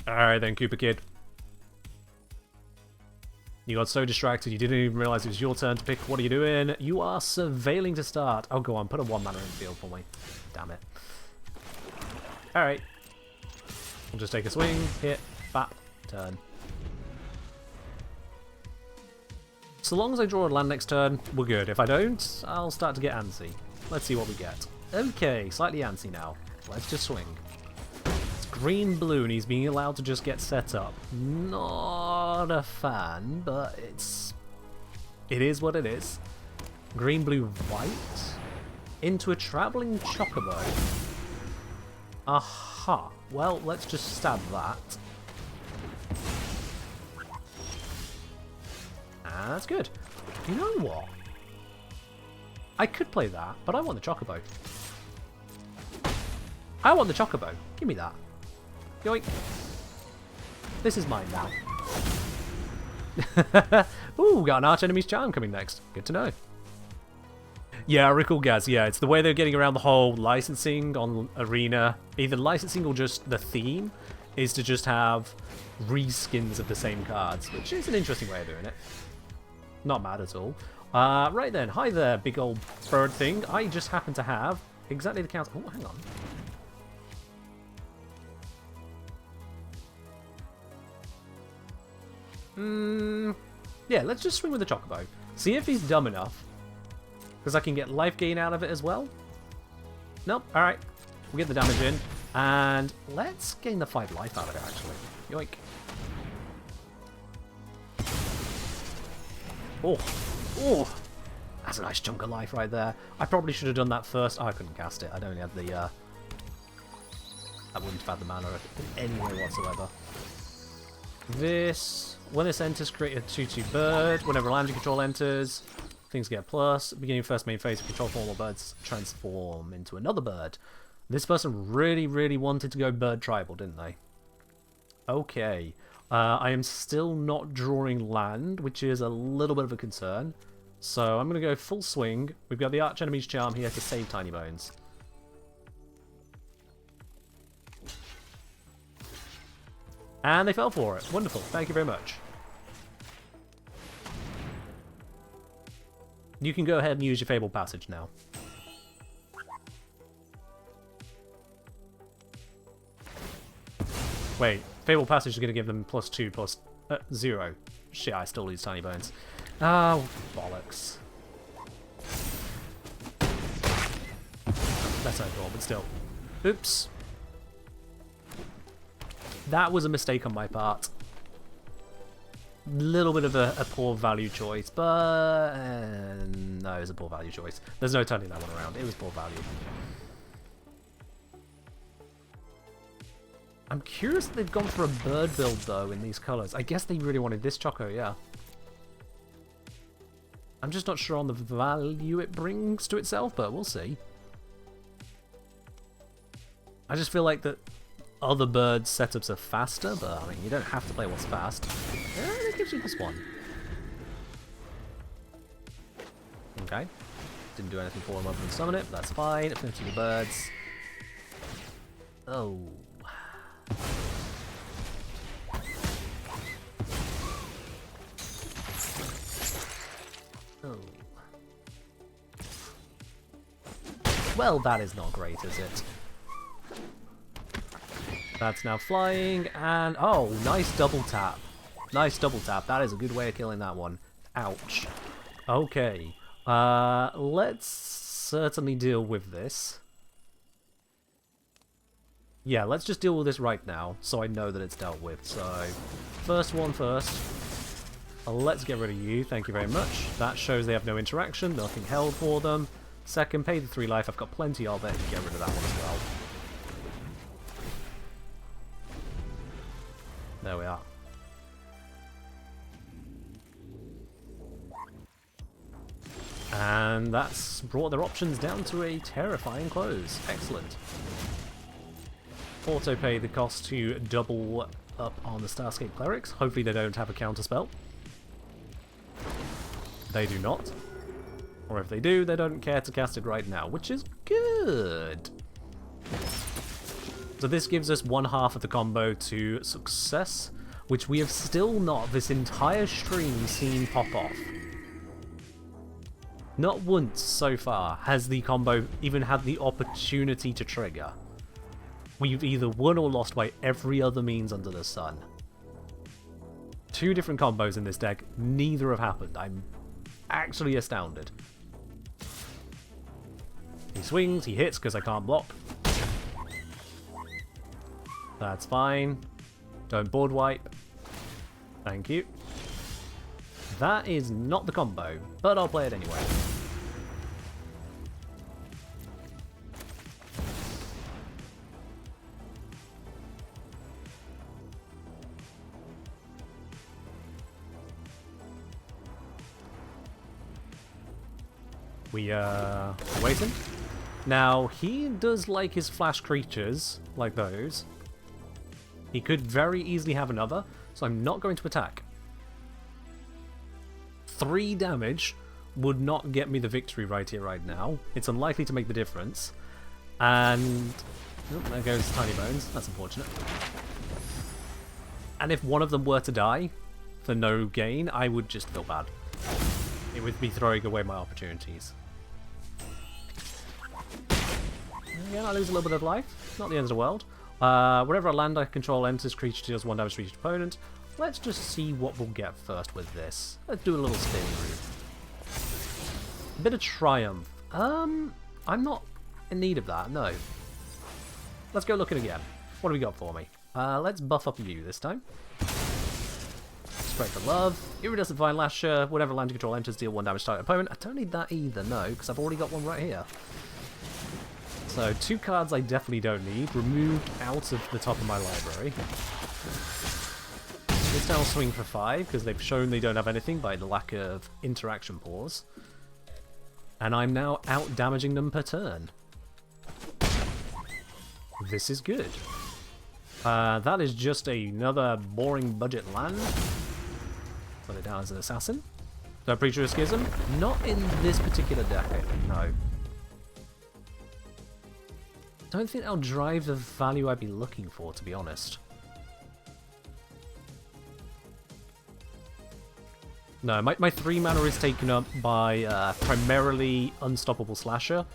Alright then, Cooper Kid. You got so distracted you didn't even realize it was your turn to pick. What are you doing? You are surveilling to start. Oh, go on. Put a 1-mana in the field for me. Damn it. Alright. We'll just take a swing, hit, bap, turn. So long as I draw a land next turn, we're good. If I don't, I'll start to get antsy. Let's see what we get. Okay, slightly antsy now. Let's just swing. It's green-blue and he's being allowed to just get set up. Not a fan, but it is what it is. Green-blue-white into a traveling chocobo. Aha. Well, let's just stab that. That's good. You know what? I could play that, but I want the chocobo. I want the chocobo. Give me that. Yoink. This is mine now. Ooh, got an arch enemy's charm coming next. Good to know. Yeah, Rickle Gaz, yeah, it's the way they're getting around the whole licensing on Arena. Either licensing or just the theme is to just have reskins of the same cards, which is an interesting way of doing it. Not mad at all. Right then, hi there, big old bird thing. I just happen to have exactly the count. Oh, hang on. Yeah, let's just swing with the Chocobo. See if he's dumb enough. Because I can get life gain out of it as well. Nope, alright. We'll get the damage in. And let's gain the 5 life out of it, actually. Yoink. Oh, oh, that's a nice chunk of life right there. I probably should have done that first. Oh, I couldn't cast it. I don't have the, I wouldn't have had the mana in any way whatsoever. This, when this enters, create a 2/2 bird. Whenever land you control enters, things get plus. Beginning of first main phase, control form or birds transform into another bird. This person really, really wanted to go bird tribal, didn't they? Okay. I am still not drawing land, which is a little bit of a concern. So I'm going to go full swing. We've got the Archenemy's Charm here to save Tiny Bones. And they fell for it. Wonderful. Thank you very much. You can go ahead and use your Fabled Passage now. Wait, Fabled Passage is going to give them +2 plus 0. Shit, I still lose Tiny Bones. Oh, bollocks. That's overall, but still. Oops. That was a mistake on my part. Little bit of a poor value choice, but no, it was a poor value choice. There's no turning that one around. It was poor value. I'm curious that they've gone for a bird build though in these colours. I guess they really wanted this Choco, yeah. I'm just not sure on the value it brings to itself, but we'll see. I just feel like that other bird setups are faster, but I mean, you don't have to play what's fast. It gives you this one. Okay. Didn't do anything for him other than summon it, but that's fine. Affinity to birds. Oh. Oh. Well, that is not great, is it? That's now flying, and oh, nice double tap. Nice double tap. That is a good way of killing that one. Ouch. Okay. Let's certainly deal with this. Yeah, let's just deal with this right now, so I know that it's dealt with. So, first one first. Let's get rid of you, thank you very much. That shows they have no interaction, nothing held for them. Second, pay the 3 life, I've got plenty of it. Get rid of that one as well. There we are. And that's brought their options down to a terrifying close. Excellent. Auto pay the cost to double up on the Starscape Clerics. Hopefully they don't have a counterspell. They do not. Or if they do, they don't care to cast it right now, which is good. So this gives us 1/2 of the combo to success, which we have still not, this entire stream, seen pop off. Not once so far has the combo even had the opportunity to trigger. We've either won or lost by every other means under the sun. 2 different combos in this deck, neither have happened. I'm actually astounded. He swings, he hits because I can't block. That's fine. Don't board wipe. Thank you. That is not the combo, but I'll play it anyway. We are waiting. Now, he does like his flash creatures, like those. He could very easily have another, so I'm not going to attack. 3 damage would not get me the victory right here, right now. It's unlikely to make the difference. And oh, there goes Tiny Bones. That's unfortunate. And if one of them were to die for no gain, I would just feel bad. It would be throwing away my opportunities. Again, I lose a little bit of life. Not the end of the world. Wherever a land I control enters, creature deals 1 damage to each opponent. Let's just see what we'll get first with this. Let's do a little spin route. A bit of triumph. I'm not in need of that, no. Let's go looking again. What have we got for me? Let's buff up you this time. Spread the love. Iridescent Vine Lasher. Whenever land you control enters, deal 1 damage to target opponent. I don't need that either, no, because I've already got one right here. So 2 cards I definitely don't need. Removed out of the top of my library. This time I'll swing for 5, because they've shown they don't have anything by the lack of interaction pause. And I'm now out damaging them per turn. This is good. That is just another boring budget land. Put it down as an assassin. So Preacher of Schism? Not in this particular deck, I think, no. Don't think that'll drive the value I'd be looking for, to be honest. No, my 3 mana is taken up by primarily Unstoppable Slasher,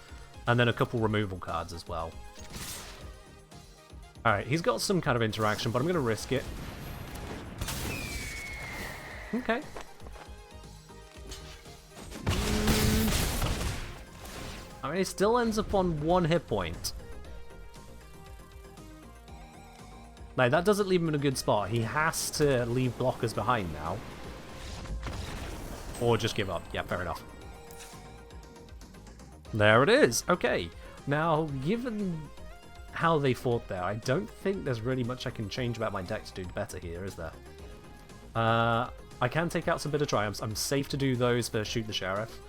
and then a couple removal cards as well. Alright, he's got some kind of interaction, but I'm going to risk it. Okay. I mean, he still ends up on 1 hit point. Like, that doesn't leave him in a good spot. He has to leave blockers behind now. Or just give up. Yeah, fair enough. There it is. Okay. Now, given how they fought there, I don't think there's really much I can change about my deck to do better here, is there? I can take out some Bitter Triumphs. I'm safe to do those for Shoot the Sheriff.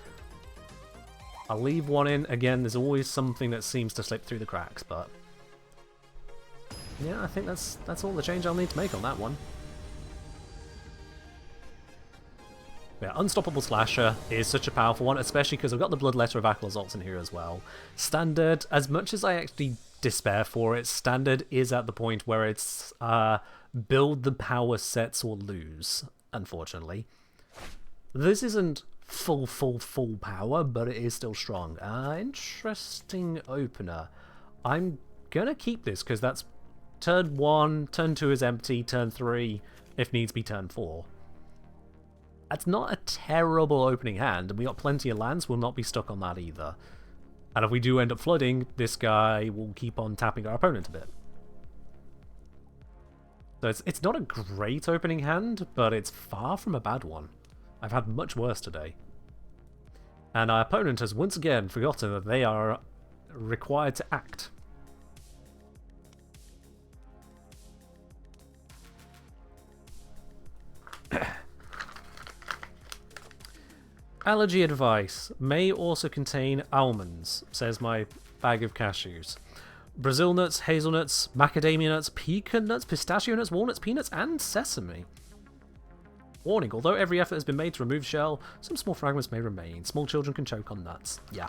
I'll leave 1 in. Again, there's always something that seems to slip through the cracks, but... yeah, I think that's all the change I'll need to make on that one. Yeah, Unstoppable Slasher is such a powerful one, especially because I've got the Bloodletter of Aklazotz in here as well. Standard, as much as I actually despair for it, Standard is at the point where it's build the power sets or lose, unfortunately. This isn't full power, but it is still strong. Interesting opener. I'm gonna keep this because that's turn 1, turn 2 is empty, turn 3, if needs be, turn 4. That's not a terrible opening hand, and we got plenty of lands, we'll not be stuck on that either. And if we do end up flooding, this guy will keep on tapping our opponent a bit. So it's not a great opening hand, but it's far from a bad one. I've had much worse today. And our opponent has once again forgotten that they are required to act. Allergy advice may also contain almonds, says my bag of cashews. Brazil nuts, hazelnuts, macadamia nuts, pecan nuts, pistachio nuts, walnuts, peanuts, and sesame. Warning, although every effort has been made to remove shell, some small fragments may remain. Small children can choke on nuts. Yeah.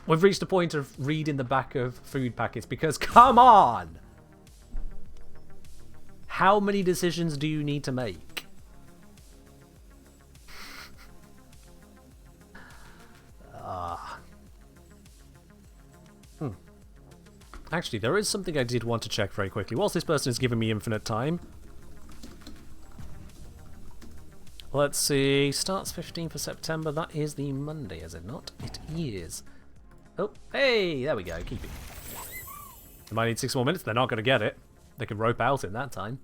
We've reached the point of reading the back of food packets because, come on! How many decisions do you need to make? Actually, there is something I did want to check very quickly. Whilst this person is giving me infinite time. Let's see. Starts 15th of September. That is the Monday, is it not? It is. Oh, hey! There we go. Keep it. They might need 6 more minutes. They're not going to get it. They can rope out in that time.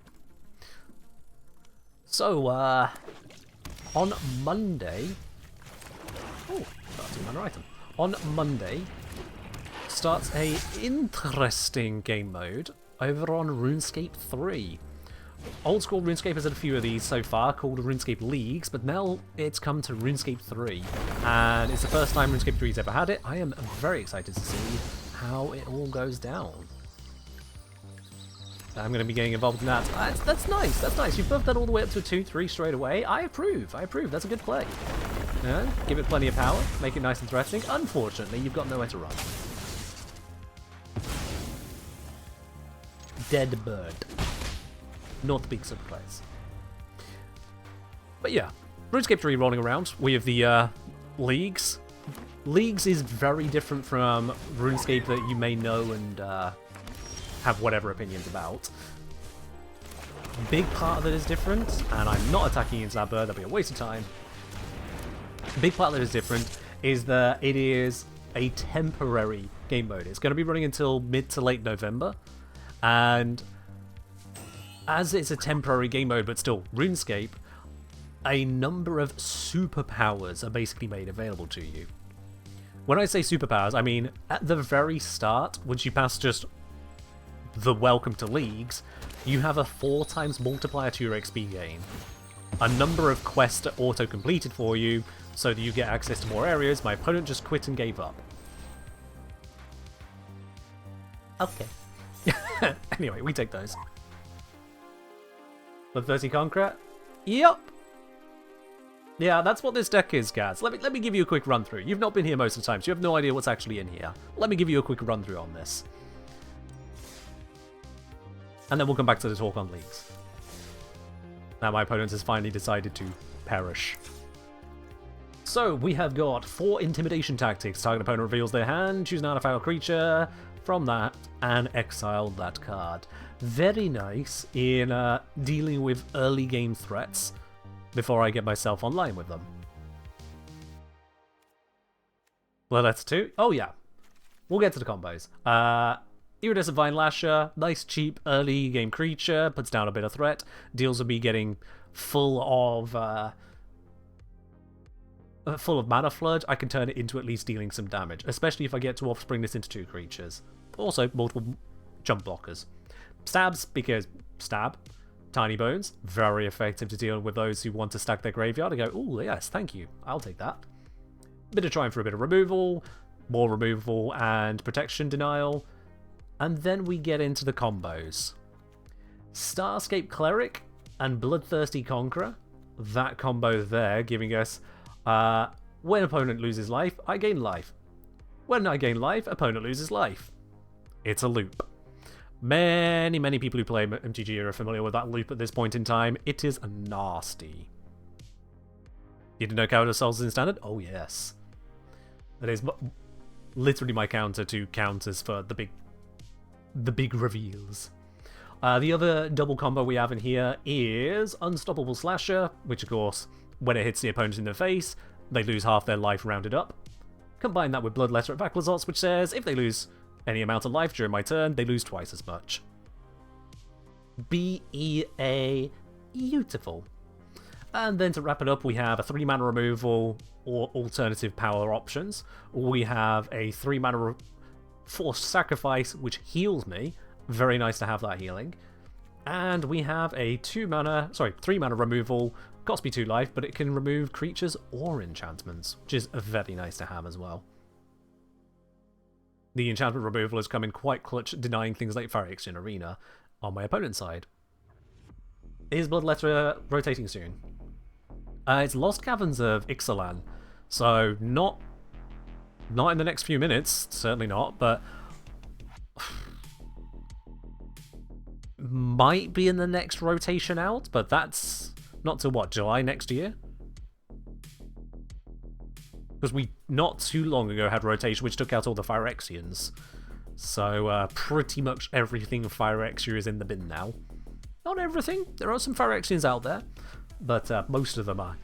So, on Monday... oh, that's a minor item. On Monday... starts a interesting game mode over on RuneScape 3. Old school RuneScape has had a few of these so far, called RuneScape Leagues, but now it's come to RuneScape 3, and it's the first time RuneScape 3's ever had it. I am very excited to see how it all goes down. I'm going to be getting involved in that. That's nice, that's nice. You've buffed that all the way up to a 2-3 straight away. I approve, that's a good play. Yeah, give it plenty of power, make it nice and threatening. Unfortunately, you've got nowhere to run. Dead bird. Not the big surprise. But yeah, RuneScape 3 rolling around. We have the Leagues. Leagues is very different from RuneScape that you may know and have whatever opinions about. Big part of it is different, and I'm not attacking into that bird, that'd be a waste of time. Big part that is different is that it is a temporary game mode. It's going to be running until mid to late November. And as it's a temporary game mode, but still RuneScape, a number of superpowers are basically made available to you. When I say superpowers, I mean at the very start, once you pass just the Welcome to Leagues, you have a 4 times multiplier to your XP gain. A number of quests are auto-completed for you, so that you get access to more areas. My opponent just quit and gave up. Okay. Anyway, we take those. Bloodthirsty Conqueror? Yep. Yeah, that's what this deck is, guys. Let me give you a quick run through. You've not been here most of the time, so you have no idea what's actually in here. Let me give you a quick run through on this. And then we'll come back to the talk on leagues. Now my opponent has finally decided to perish. So we have got 4 intimidation tactics. Target opponent reveals their hand, choose an artifact creature from that, and exile that card. Very nice in dealing with early game threats before I get myself online with them. Well, that's 2. Oh yeah, we'll get to the combos. Iridescent Vine Lasher, nice cheap early game creature, puts down a bit of threat, deals with me getting full of mana flood. I can turn it into at least dealing some damage, especially if I get to offspring this into 2 creatures. Also, multiple jump blockers. Stabs, because stab. Tiny Bones, very effective to deal with those who want to stack their graveyard. I go, oh yes, thank you, I'll take that. Bit of trying for a bit of removal, more removal and protection denial. And then we get into the combos. Starscape Cleric and Bloodthirsty Conqueror. That combo there giving us, when opponent loses life, I gain life. When I gain life, opponent loses life. It's a loop. Many people who play MTG are familiar with that loop at this point in time. It is nasty. You didn't know counter souls in standard? Oh yes. That is literally my counter to counters for the big reveals. The other double combo we have in here is Unstoppable Slasher, which of course, when it hits the opponent in the face, they lose half their life rounded up. Combine that with Bloodletter at Vaclazots, which says if they lose any amount of life during my turn, they lose twice as much. BEA, beautiful. And then to wrap it up, we have a 3-mana removal or alternative power options. We have a 3-mana forced sacrifice, which heals me. Very nice to have that healing. And we have a 3-mana removal. Costs me 2 life, but it can remove creatures or enchantments, which is very nice to have as well. The enchantment removal has come in quite clutch, denying things like Phyrexian Arena on my opponent's side. Is Bloodletter rotating soon? It's Lost Caverns of Ixalan, so not in the next few minutes, certainly not, but might be in the next rotation out, but that's not till what, July next year? Because we, not too long ago, had rotation which took out all the Phyrexians. So pretty much everything Phyrexia is in the bin now. Not everything, there are some Phyrexians out there, but most of them are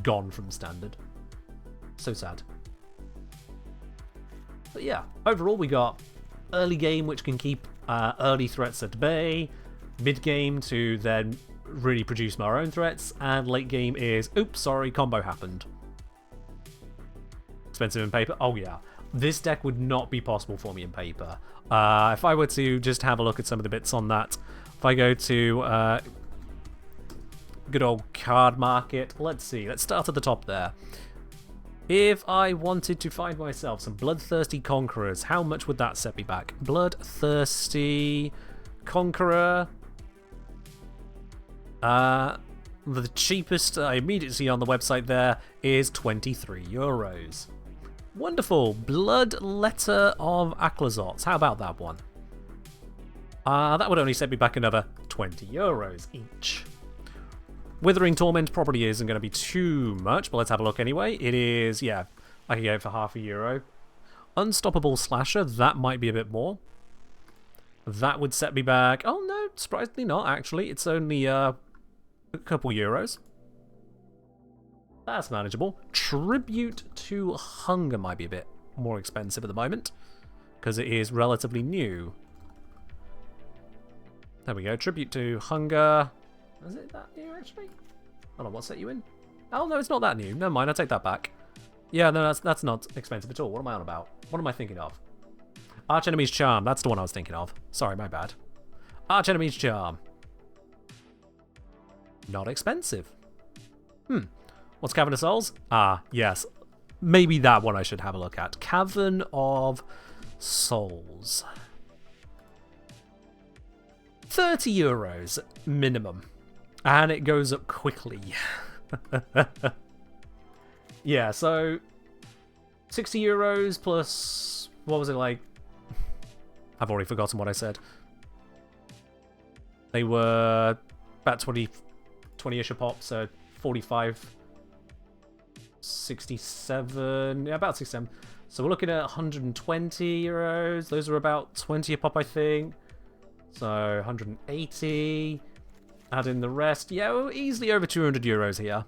gone from standard. So sad. But yeah, overall we got early game which can keep early threats at bay, mid game to then really produce my own threats, and late game is, oops, sorry, combo happened. Expensive in paper? Oh yeah. This deck would not be possible for me in paper. If I were to just have a look at some of the bits on that, if I go to good old card market, let's see, let's start at the top there. If I wanted to find myself some Bloodthirsty Conquerors, how much would that set me back? Bloodthirsty Conqueror. The cheapest I immediately see on the website there is €23. Wonderful. Bloodletter of Vaclazots. How about that one? That would only set me back another €20 each. Withering Torment probably isn't going to be too much, but let's have a look anyway. It is, yeah, I can get it for €0.50. Unstoppable Slasher, that might be a bit more. That would set me back, oh no, surprisingly not actually. It's only a couple euros. That's manageable. Tribute to Hunger might be a bit more expensive at the moment, because it is relatively new. There we go. Tribute to Hunger. Is it that new, actually? Hold on, what set you in? Oh, no, it's not that new. Never mind, I take that back. Yeah, no, that's not expensive at all. What am I on about? What am I thinking of? Arch Enemy's Charm. That's the one I was thinking of. Sorry, my bad. Arch Enemy's Charm. Not expensive. What's Cavern of Souls? Ah, yes. Maybe that one I should have a look at. Cavern of Souls. 30 euros minimum. And it goes up quickly. Yeah, so 60 euros plus, what was it like? I've already forgotten what I said. They were about 20-ish a pop, so 45, 67, yeah, about 67. So we're looking at 120 euros. Those are about 20 a pop, I think. So 180. Add in the rest. Yeah, we're easily over 200 euros here.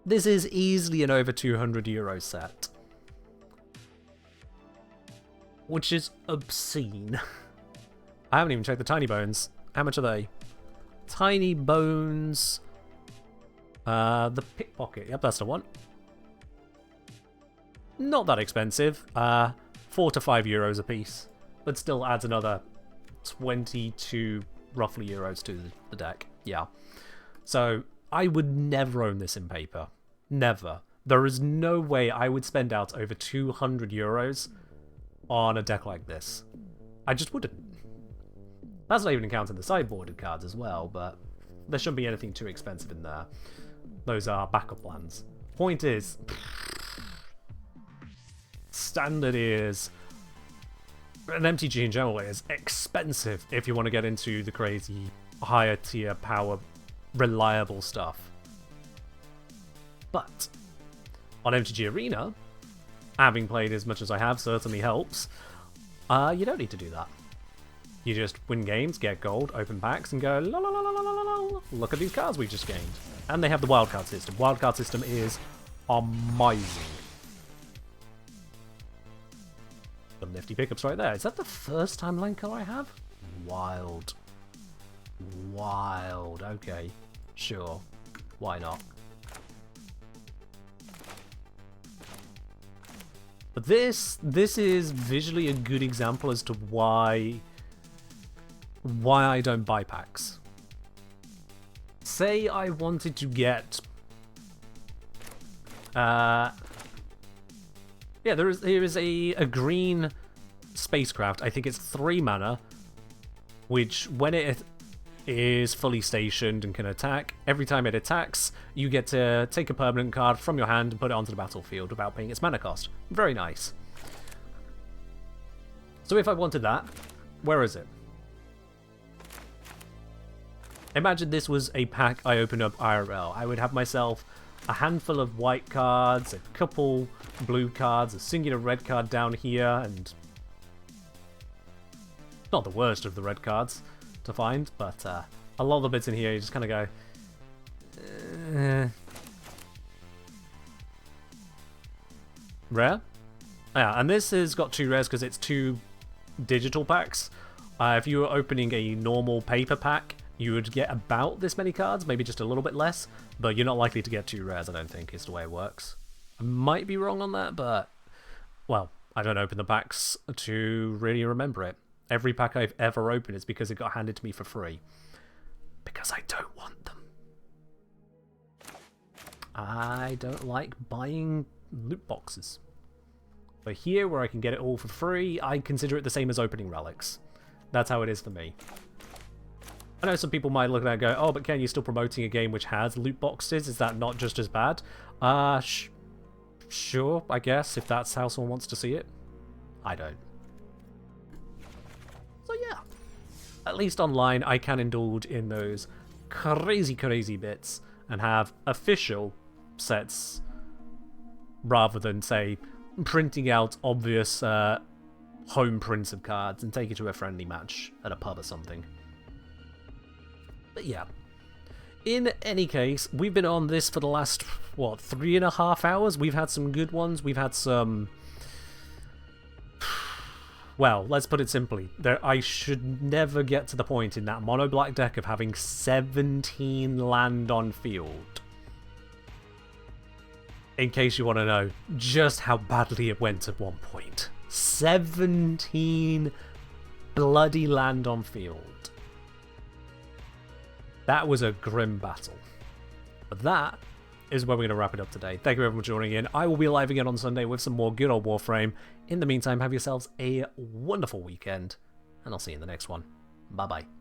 This is easily an over 200 euro set. Which is obscene. I haven't even checked the tiny bones. How much are they? Tiny bones. The pickpocket. Yep, that's the one. Not that expensive. 4 to 5 euros a piece. But still adds another 22 roughly euros to the deck. Yeah. So I would never own this in paper. Never. There is no way I would spend out over 200 euros on a deck like this. I just wouldn't. That's not even counting the sideboarded cards as well, but there shouldn't be anything too expensive in there. Those are backup plans. Point is, Standard is, and MTG in general is expensive if you want to get into the crazy higher tier power reliable stuff. But on MTG Arena, having played as much as I have certainly helps. You don't need to do that. You just win games, get gold, open packs, and go la la la la la la la. Look at these cards we've just gained. And they have the wildcard system. Wildcard system is amazing. Some nifty pickups right there. Is that the first time line color I have? Wild. Wild. Okay. Sure. Why not? But this is visually a good example as to why I don't buy packs. Say I wanted to get yeah, here is a green spacecraft. I think it's 3 mana, which when it is fully stationed and can attack, every time it attacks, you get to take a permanent card from your hand and put it onto the battlefield without paying its mana cost. Very nice. So if I wanted that, where is it? Imagine this was a pack I opened up IRL. I would have myself a handful of white cards, a couple blue cards, a singular red card down here, and not the worst of the red cards to find, but a lot of the bits in here you just kind of go rare. Yeah, and this has got 2 rares because it's 2 digital packs. If you were opening a normal paper pack, you would get about this many cards, maybe just a little bit less, but you're not likely to get 2 rares, I don't think, is the way it works. I might be wrong on that, but, well, I don't open the packs to really remember it. Every pack I've ever opened is because it got handed to me for free. Because I don't want them. I don't like buying loot boxes. But here, where I can get it all for free, I consider it the same as opening relics. That's how it is for me. I know some people might look at that and go, oh, but Ken, you're still promoting a game which has loot boxes. Is that not just as bad? Sure, I guess, if that's how someone wants to see it. I don't. So yeah. At least online, I can indulge in those crazy, crazy bits and have official sets rather than, say, printing out obvious home prints of cards and take it to a friendly match at a pub or something. But yeah, in any case, we've been on this for the last, what, 3.5 hours? We've had some good ones. We've had some... Well, let's put it simply. I should never get to the point in that mono black deck of having 17 land on field. In case you want to know just how badly it went at one point. 17 bloody land on field. That was a grim battle. But that is where we're going to wrap it up today. Thank you everyone for joining in. I will be live again on Sunday with some more good old Warframe. In the meantime, have yourselves a wonderful weekend, and I'll see you in the next one. Bye-bye.